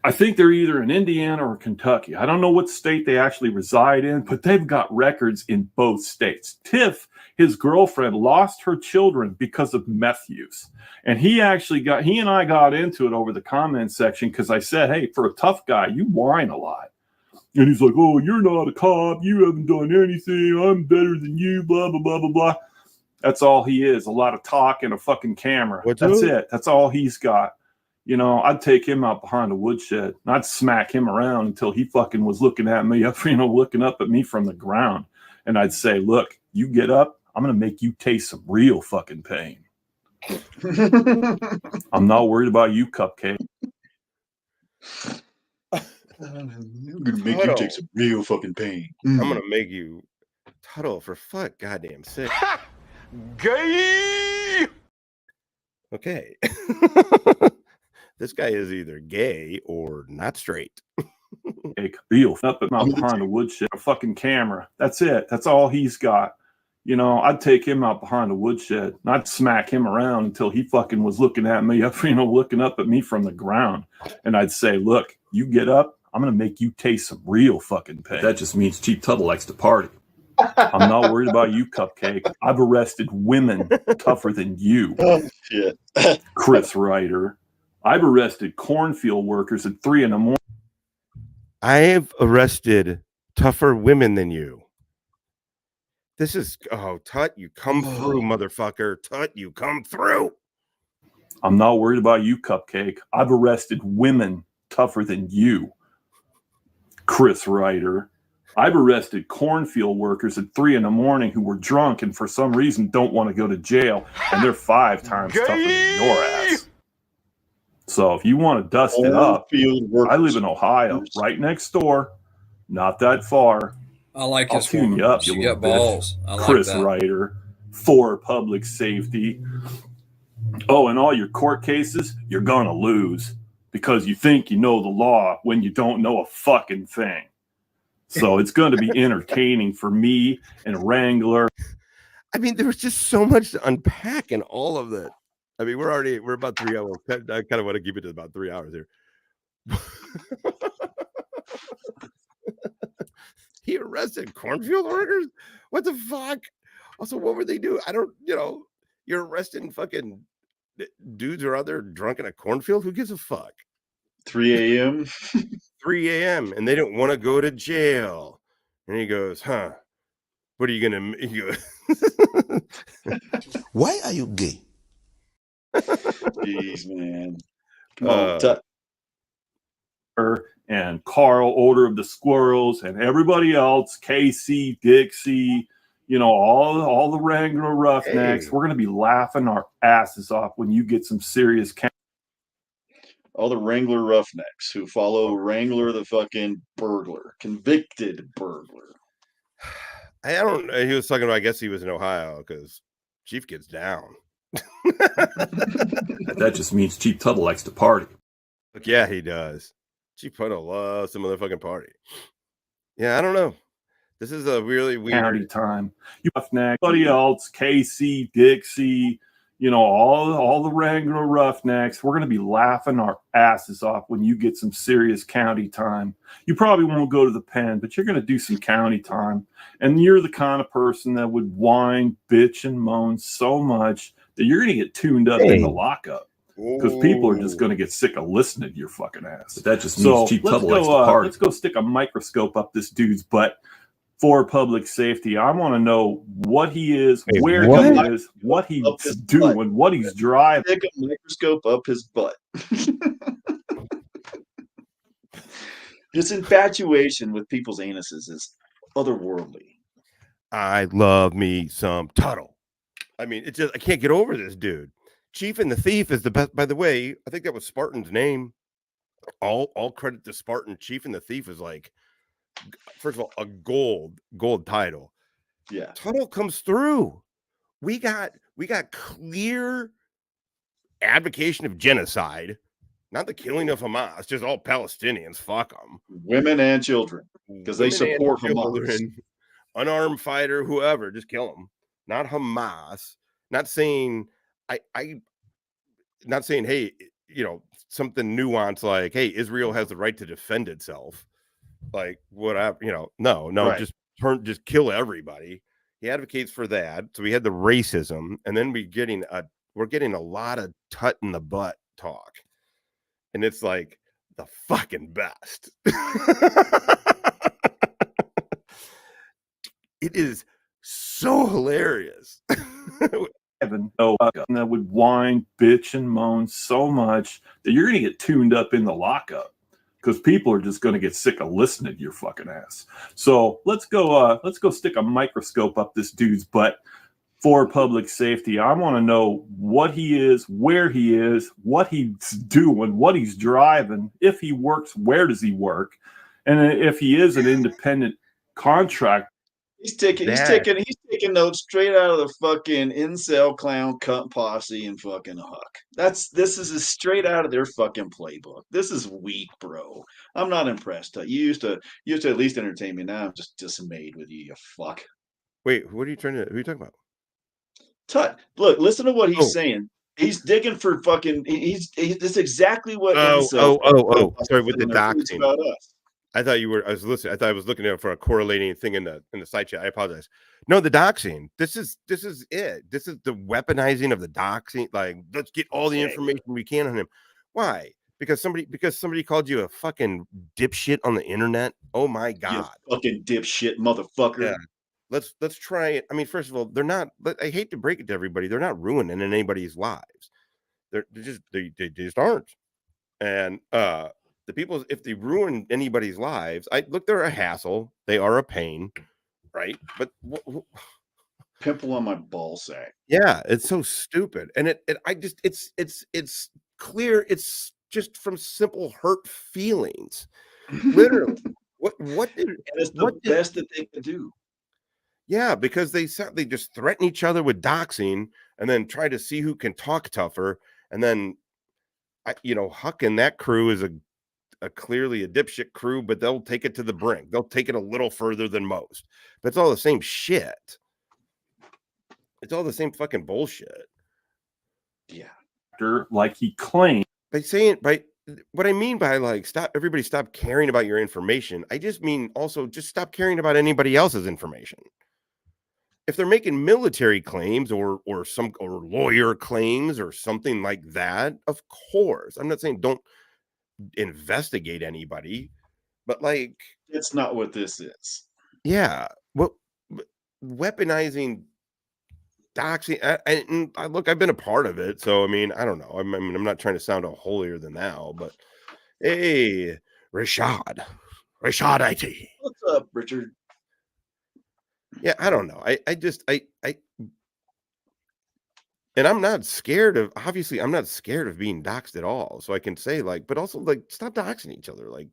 I think they're either in Indiana or Kentucky. I don't know what state they actually reside in, but they've got records in both states. Tiff, his girlfriend, lost her children because of meth use. And he and I got into it over the comment section because I said, hey, for a tough guy, you whine a lot. And he's like, oh, you're not a cop. You haven't done anything. I'm better than you, blah, blah, blah, blah, blah. That's all he is. A lot of talk and a fucking camera. That's it. That's all he's got. You know, I'd take him out behind the woodshed and I'd smack him around until he fucking was looking at me, looking up at me from the ground. And I'd say, look, you get up, I'm going to make you taste some real fucking pain. I'm not worried about you, Cupcake.
I'm going to make you take some real fucking pain.
I'm going to make you Tuttle for fuck goddamn sake.
Gay!
Okay. This guy is either gay or not straight.
Real up at my behind the woodshed, a fucking camera. That's it. That's all he's got. You know, I'd take him out behind the woodshed and I'd smack him around until he fucking was looking at me, looking up at me from the ground. And I'd say, look, you get up, I'm going to make you taste some real fucking pain.
That just means Chief Tuttle likes to party.
I'm not worried about you, Cupcake. I've arrested women tougher than you.
Oh, shit.
Chris Ryder. I've arrested cornfield workers at 3 a.m.
I've arrested tougher women than you. This is, Tut, you come through, motherfucker. Tut, you come through.
I'm not worried about you, Cupcake. I've arrested women tougher than you. Chris Ryder. I've arrested cornfield workers at 3 a.m. who were drunk and for some reason don't want to go to jail, and they're 5 times tougher than your ass. So if you want to dust it up, I live in Ohio, right next door, not that far.
I like
I'll
his
tune you up,
She
you
got
little
balls.
bitch.
I like
Chris
that.
Ryder, for public safety. Oh, and all your court cases, you're gonna lose because you think you know the law when you don't know a fucking thing. So it's going to be entertaining for me and Wrangler.
I mean, there was just so much to unpack in all of that. I mean, we're about 3 hours. I kind of want to keep it to about 3 hours here. He arrested cornfield workers? What the fuck? Also, what were they doing? I don't, you're arresting fucking dudes or other drunk in a cornfield? Who gives a fuck?
3 a.m.
3 a.m. and they don't want to go to jail. And he goes, huh? What are you gonna? He goes,
Why are you gay?
Jeez, man. Come on,
and Carl, Order of the Squirrels, and everybody else, Casey, Dixie, all the Wrangler Roughnecks.
Hey.
We're gonna be laughing our asses off when you get some serious.
All the Wrangler Roughnecks who follow Wrangler the fucking burglar, convicted burglar.
I don't know. He was talking about, I guess he was in Ohio because Chief gets down.
That just means Chief Tuttle likes to party.
Look, yeah, he does. Chief Tuttle loves some motherfucking party. Yeah, I don't know. This is a really weird
County time. You Roughneck, everybody else, Casey, Dixie, all the Wrangler Roughnecks. We're going to be laughing our asses off when you get some serious county time. You probably won't go to the pen, but you're going to do some county time. And you're the kind of person that would whine, bitch, and moan so much that you're going to get tuned up in the lockup because people are just going to get sick of listening to your fucking ass.
But that just means Chief Tuttle likes to party.
Let's go stick a microscope up this dude's butt. For public safety, I want to know what he is, where he is, what he's doing, what he's driving.
Stick a microscope up his butt. His infatuation with people's anuses is otherworldly.
I love me some Tuttle. I mean, it's just, I can't get over this dude. Chief and the Thief is the best. By the way, I think that was Spartan's name. All credit to Spartan. Chief and the Thief is like, first of all, a gold title.
Yeah.
Tuttle comes through. We got clear advocation of genocide, not the killing of Hamas, just all Palestinians. Fuck them.
Women and children, because they support Hamas.
Unarmed fighter, whoever, just kill them. Not Hamas. Not saying not saying, hey, something nuanced like, hey, Israel has the right to defend itself. Like, whatever, no,
Right.
just kill everybody. He advocates for that. So we had the racism, and then we're getting a lot of tut in the butt talk. And it's like the fucking best. It is so hilarious.
Heaven, that would whine, bitch, and moan so much that you're going to get tuned up in the lockup because people are just going to get sick of listening to your fucking ass. So let's go stick a microscope up this dude's butt for public safety. I want to know what he is, where he is, what he's doing, what he's driving, if he works, where does he work, and if he is an independent contractor.
He's taking notes straight out of the fucking incel clown cunt posse and fucking Huck. This is straight out of their fucking playbook. This is weak, bro. I'm not impressed. You used to at least entertain me. Now I'm just dismayed with you, you fuck.
Wait, who are you talking about?
Tut, look, listen to what he's saying. He's digging for fucking. That's exactly what.
Sorry, with the doxing.
About us.
I thought I was listening. I thought I was looking for a correlating thing in the side chat. I apologize. No, the doxing. This is it. This is the weaponizing of the doxing. Like, let's get all the information we can on him. Why? Because somebody called you a fucking dipshit on the internet. Oh my god,
you fucking dipshit motherfucker. Yeah.
Let's try it. I mean, first of all, they're not. I hate to break it to everybody. They're not ruining anybody's lives. They just aren't. And the people, if they ruin anybody's lives, they're a hassle. They are a pain, right? But
pimple on my ball sack.
Yeah, it's so stupid, and it's clear. It's just from simple hurt feelings, literally.
It's the best that they can do.
Yeah, because they just threaten each other with doxing, and then try to see who can talk tougher, and then Huck and that crew is a clearly a dipshit crew, but they'll take it to the brink. They'll take it a little further than most. But it's all the same shit. It's all the same fucking bullshit.
Yeah.
Like he claimed.
By what I mean by like stop caring about your information. I just mean also just stop caring about anybody else's information. If they're making military claims or lawyer claims or something like that, of course. I'm not saying don't investigate anybody, but like
it's not what this is.
Yeah, what weaponizing doxing? Look, I've been a part of it, so I mean, I don't know. I'm not trying to sound a holier than thou, but hey, Rashad IT.
What's up, Richard?
Yeah, I don't know. And I'm not scared of, obviously, I'm not scared of being doxxed at all. So I can say but also stop doxing each other. Like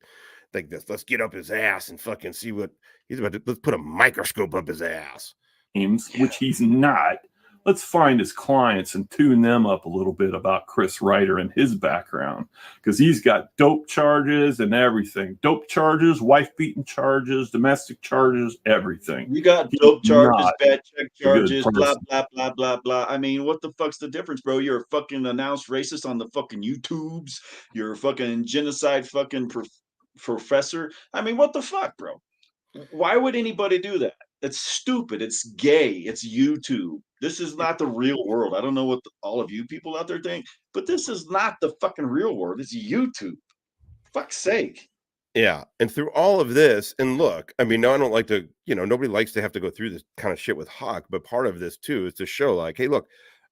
this, let's get up his ass and fucking see what he's about to, let's put a microscope up his ass.
Which he's not. Let's find his clients and tune them up a little bit about Chris Ryder and his background. Because he's got dope charges and everything. Dope charges, wife beating charges, domestic charges, everything.
You got dope charges, bad check charges, blah, blah, blah, blah, blah. I mean, what the fuck's the difference, bro? You're a fucking announced racist on the fucking YouTubes. You're a fucking genocide fucking professor. I mean, what the fuck, bro? Why would anybody do that? It's stupid. It's gay. It's YouTube. This is not the real world. I don't know what all of you people out there think, but this is not the fucking real world. It's YouTube. Fuck's sake.
Yeah. And through all of this, and look, I mean, no, I don't like to, nobody likes to have to go through this kind of shit with Huck, but part of this too is to show like, hey, look,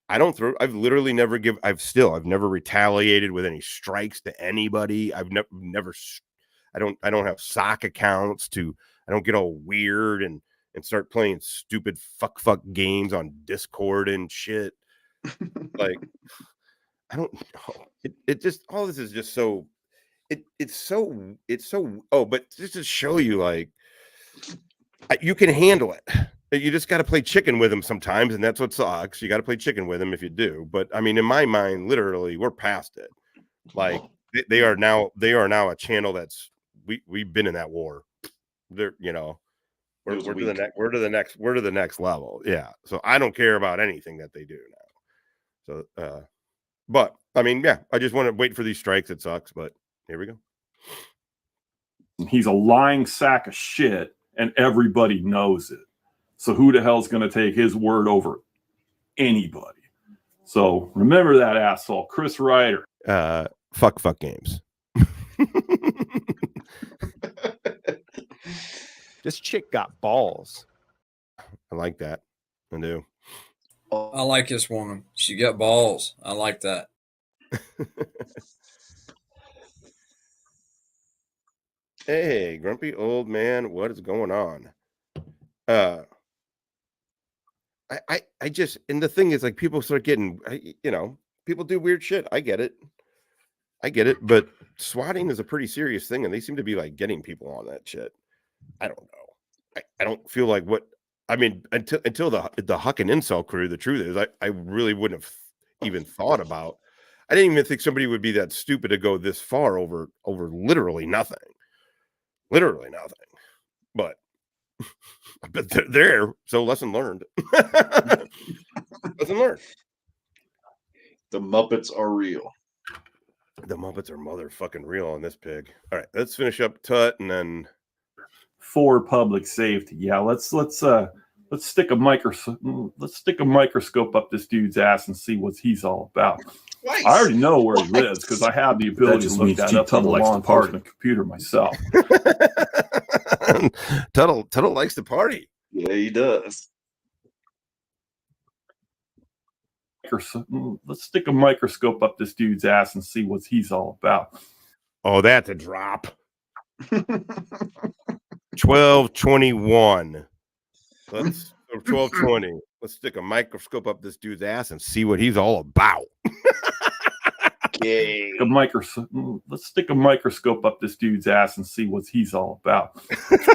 I've literally never I've never retaliated with any strikes to anybody. I've never, I don't have sock accounts I don't get all weird and start playing stupid fuck games on Discord and shit. Like, I don't know. It just, all this is just so, it's so, but just to show you, like, you can handle it. You just got to play chicken with him sometimes. And that's what sucks. You got to play chicken with him if you do. But I mean, in my mind, literally, we're past it. Like, they are now a channel that's, we've been in that war. They're, we're to the next level. Yeah. So I don't care about anything that they do now. So, but I mean, yeah, I just want to wait for these strikes. It sucks, but here we go.
He's a lying sack of shit, and everybody knows it. So who the hell's going to take his word over anybody? So remember that asshole, Chris Ryder.
Fuck games.
This chick got balls.
I like that. I do.
I like this woman. She got balls. I like that.
Hey, grumpy old man, what is going on? I just, and the thing is, like, people start getting, people do weird shit. I get it, but swatting is a pretty serious thing, and they seem to be like getting people on that shit. I don't know. I don't feel like what I mean until the Huck and Incel crew. The truth is, I really wouldn't have even thought about. I didn't even think somebody would be that stupid to go this far over literally nothing. Literally nothing. But they're there, so lesson learned. Lesson learned.
The Muppets are real.
The Muppets are motherfucking real on this pig. All right, let's finish up Tut and then
For public safety. Yeah, let's stick a microscope up this dude's ass and see what he's all about.
Twice.
I already know where he lives because I have the ability to look that up on the law enforcement computer myself.
Tuttle likes to party.
Yeah, he does.
Let's stick a microscope up this dude's ass and see what he's all about.
Oh, that's a drop. 1221. Let's 1220. Let's stick a microscope up this dude's ass and see what he's all about.
Yay.
Let's stick a microscope up this dude's ass and see what he's all about.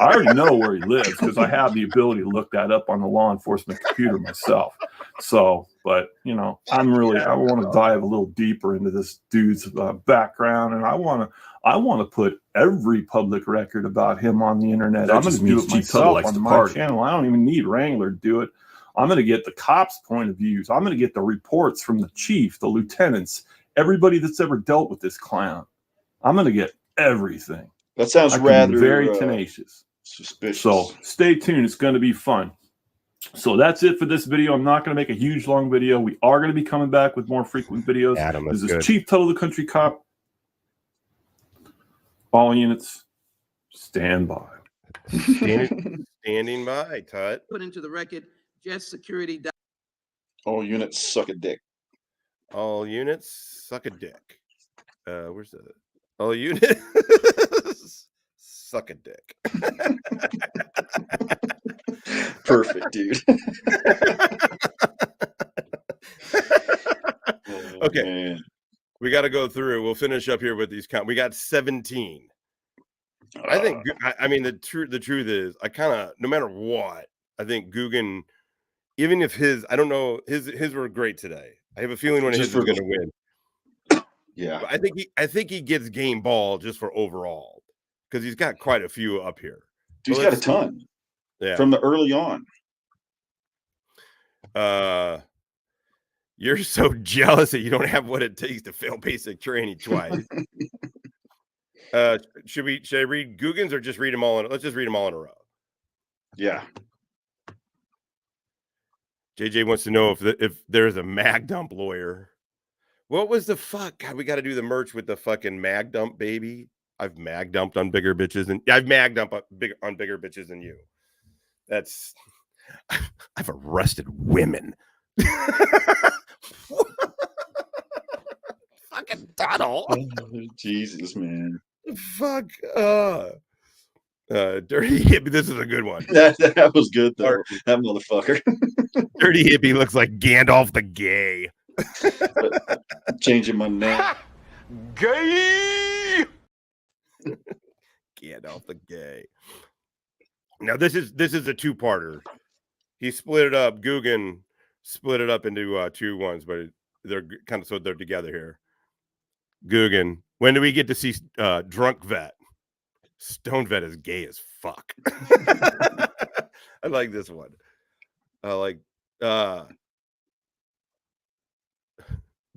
I already know where he lives because I have the ability to look that up on the law enforcement computer myself. So, but I want to dive a little deeper into this dude's background, and I want to put every public record about him on the internet.
That
I'm going to do it myself on my channel. I don't even need Wrangler to do it. I'm going to get the cops' point of views. I'm going to get the reports from the chief, the lieutenants, everybody that's ever dealt with this clown. I'm going to get everything.
That sounds rather
very tenacious.
Suspicious.
So stay tuned. It's going to be fun. So that's it for this video. I'm not going to make a huge long video. We are going to be coming back with more frequent videos.
Adam,
this is
good.
Chief Tuttle, the Country Cop. All units, stand by.
Standing by, Tut.
Put into the record, just security.
All units suck a dick.
All units suck a dick. Where's the all units suck a dick.
Perfect, dude.
Okay.
Man.
We got to go through. We'll finish up here with these count. We got 17. I think. I mean, the truth is, I kind of, no matter what, I think Guggen, even if I don't know, his were great today. I have a feeling one of his is going to win.
Yeah,
but I think he gets game ball just for overall because he's got quite a few up here.
He's got a ton.
Yeah,
from the early on.
You're so jealous that you don't have what it takes to fail basic training twice. Should I read Guggen's or just read them all? Let's just read them all in a row.
Yeah.
JJ wants to know if there's a mag dump lawyer. What was the fuck? God, we got to do the merch with the fucking mag dump, baby. I've mag dumped on bigger bitches, and I've mag dumped on bigger bitches than you. That's I've arrested women. Fucking Tuttle.
Jesus, man.
Fuck. Dirty hippie. This is a good one.
That was good though. That motherfucker.
Dirty hippie looks like Gandalf the Gay.
Changing my name.
Gay. Gandalf the Gay. Now this is a two-parter. He split it up. Guggen split it up into two ones, but they're kind of so they're together here. Guggen, when do we get to see Drunk Vet? Stone Vet is gay as fuck. I like this one. I like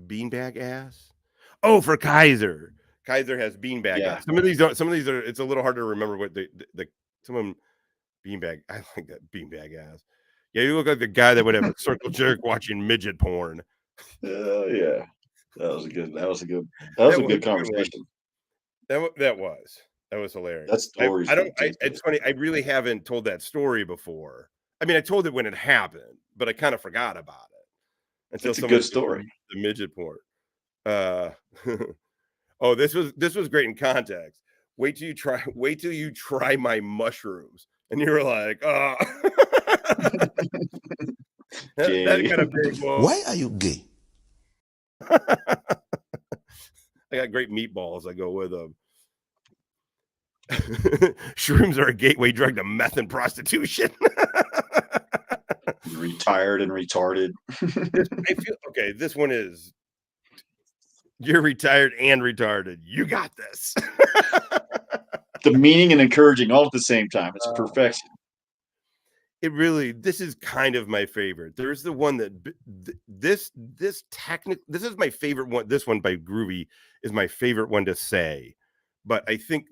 beanbag ass. Oh, for Kiser. Kiser has beanbag.
Yeah.
Some of these are. It's a little hard to remember what the some of them beanbag. I like that beanbag ass. Yeah, you look like the guy that would have a circle jerk watching midget porn.
Yeah. That was a good conversation.
That was hilarious.
That story's
it's funny. I really haven't told that story before. I mean, I told it when it happened, but I kind of forgot about it until
It's a good story.
The midget porn. Oh, this was great in context. Wait till you try my mushrooms. And you were like, oh. that got a big one.
Why are you gay?
I got great meatballs. I go with them. Shrooms are a gateway drug to meth and prostitution.
Retired and retarded.
I feel okay. This one is you're retired and retarded. You got this.
The meaning and encouraging all at the same time. It's perfection.
This is kind of my favorite. There's the one that this is my favorite one. This one by Groovy is my favorite one to say. But I think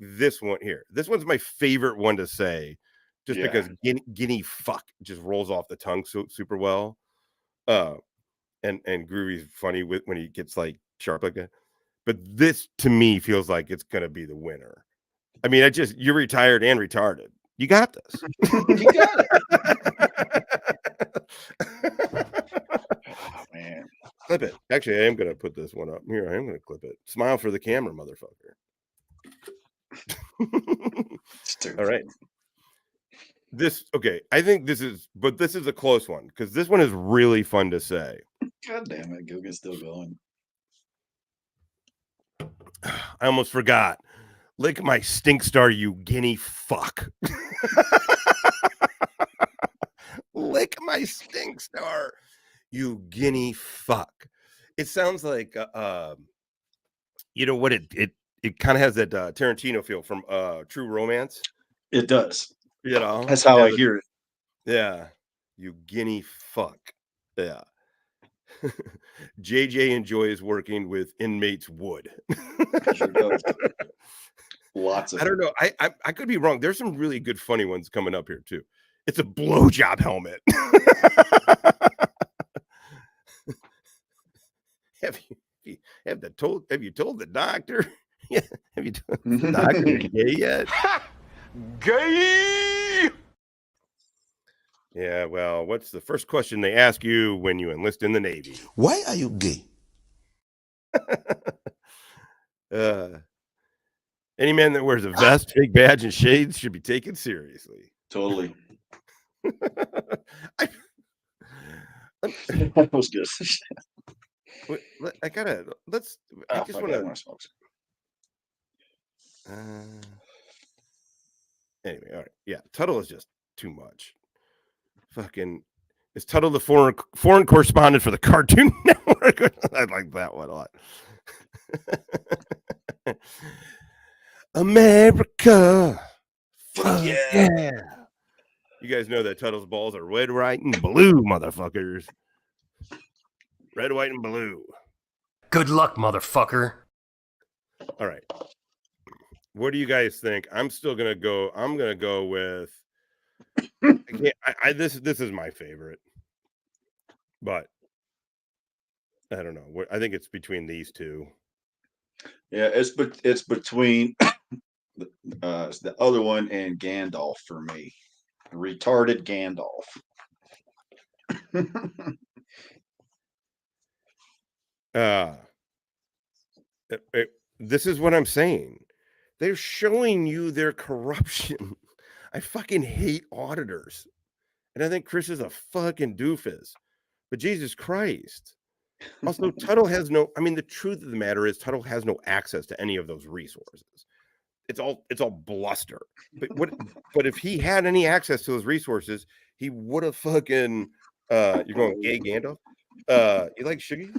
this one here, this one's my favorite one to say, just because guinea fuck just rolls off the tongue so super well. And Groovy's funny when he gets like sharp like that. But this to me feels like it's gonna be the winner. I mean, you're retired and retarded. You got this.
You got it. Oh, man.
Clip it. Actually, I am gonna put this one up here. I am gonna clip it. Smile for the camera, motherfucker. All right. I think this is a close one because this one is really fun to say.
God damn it, Google's still going.
I almost forgot. Lick my stink star, you guinea fuck. Lick my stink star, you guinea fuck. It sounds like you know what it kind of has that Tarantino feel from True Romance.
It does.
You know,
that's how I hear it.
Yeah, you guinea fuck. Yeah. JJ enjoys working with inmates wood.
Lots of.
I don't know. I could be wrong. There's some really good funny ones coming up here too. It's a blowjob helmet. Have you told the doctor? Yeah. Have you told the doctor you're gay yet? Gay. Yeah. Well, what's the first question they ask you when you enlist in the Navy?
Why are you gay?
Any man that wears a vest, fake badge, and shades should be taken seriously.
Totally. That was good.
I just want to. Anyway, all right. Yeah, Tuttle is just too much. Fucking is Tuttle the foreign correspondent for the Cartoon Network? I like that one a lot. America. Fuck yeah. You guys know that Tuttle's balls are red, white, and blue, motherfuckers. Red, white, and blue.
Good luck, motherfucker.
All right. What do you guys think? I'm gonna go with. This is my favorite, but I don't know. I think it's between these two.
Yeah, it's between the other one and Gandalf for me. Retarded Gandalf.
This is what I'm saying. They're showing you their corruption. I fucking hate auditors. And I think Chris is a fucking doofus. But Jesus Christ. Also, Tuttle has the truth of the matter is Tuttle has no access to any of those resources. It's all bluster. But if he had any access to those resources, he would have fucking you're going gay Gandalf? You like Shuggy?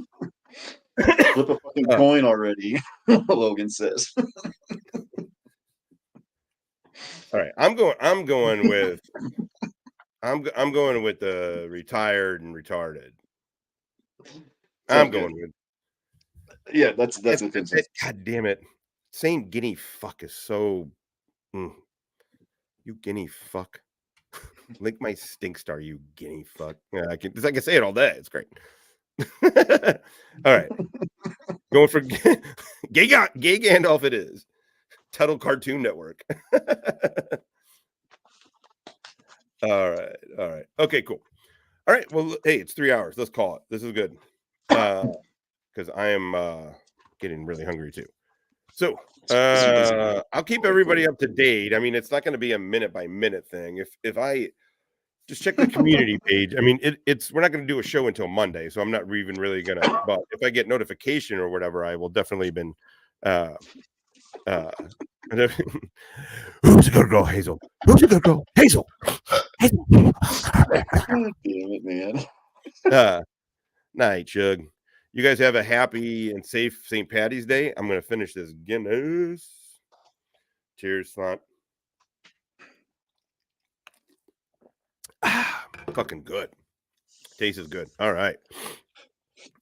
Flip a fucking coin already, Logan says.
All right, I'm going with the retired and retarded. I'm going with
Yeah, that's offensive.
God damn it. Saying guinea fuck is so you guinea fuck. Lick my stink star, you guinea fuck. Yeah, I can say it all day. It's great. All right. Going for gay Gandalf it is. Tuttle Cartoon Network. All right. Okay, cool. All right. Well, hey, it's 3 hours. Let's call it. This is good. Because I am getting really hungry too. So I'll keep everybody up to date. I mean, it's not going to be a minute by minute thing. If I just check the community page, I mean, it's we're not going to do a show until Monday, so I'm not even really gonna. But if I get notification or whatever, I will definitely been. Who's a good girl, Hazel? Who's a good girl, Hazel? Hazel.
Damn it, man.
Night, Chug. You guys have a happy and safe St. Patty's Day. I'm going to finish this Guinness. Cheers, Slot. Fucking good. Taste is good. All right.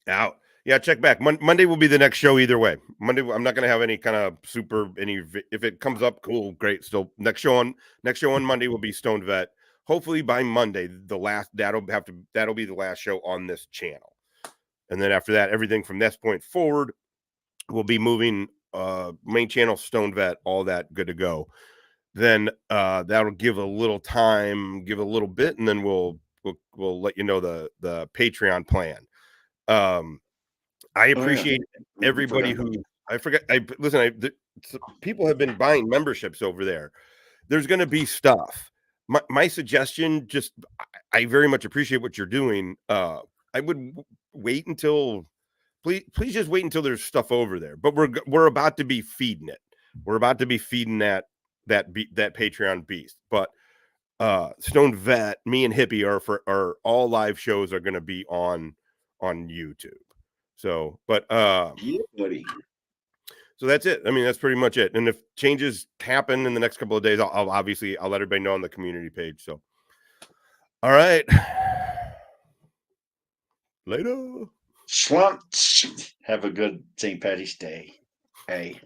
Out. Yeah, check back. Monday will be the next show either way. Monday, I'm not going to have any kind of if it comes up, cool, great. Still, next show on Monday will be Stoned Vet. Hopefully by Monday, that'll be the last show on this channel. And then after that, everything from this point forward will be moving main channel, Stone Vet, all that good to go. Then that'll give a little time, give a little bit, and then we'll let you know the Patreon plan. I appreciate everybody who people have been buying memberships over there. There's going to be stuff. My suggestion, I very much appreciate what you're doing. I would wait until, please just wait until there's stuff over there. But we're about to be feeding it. We're about to be feeding that Patreon beast. But Stone Vet, me and Hippie are all live shows are going to be on YouTube. So, but
yeah, buddy.
So that's it. I mean, that's pretty much it. And if changes happen in the next couple of days, I'll let everybody know on the community page. So, all right. Later.
Have a good St. Patty's Day. Hey.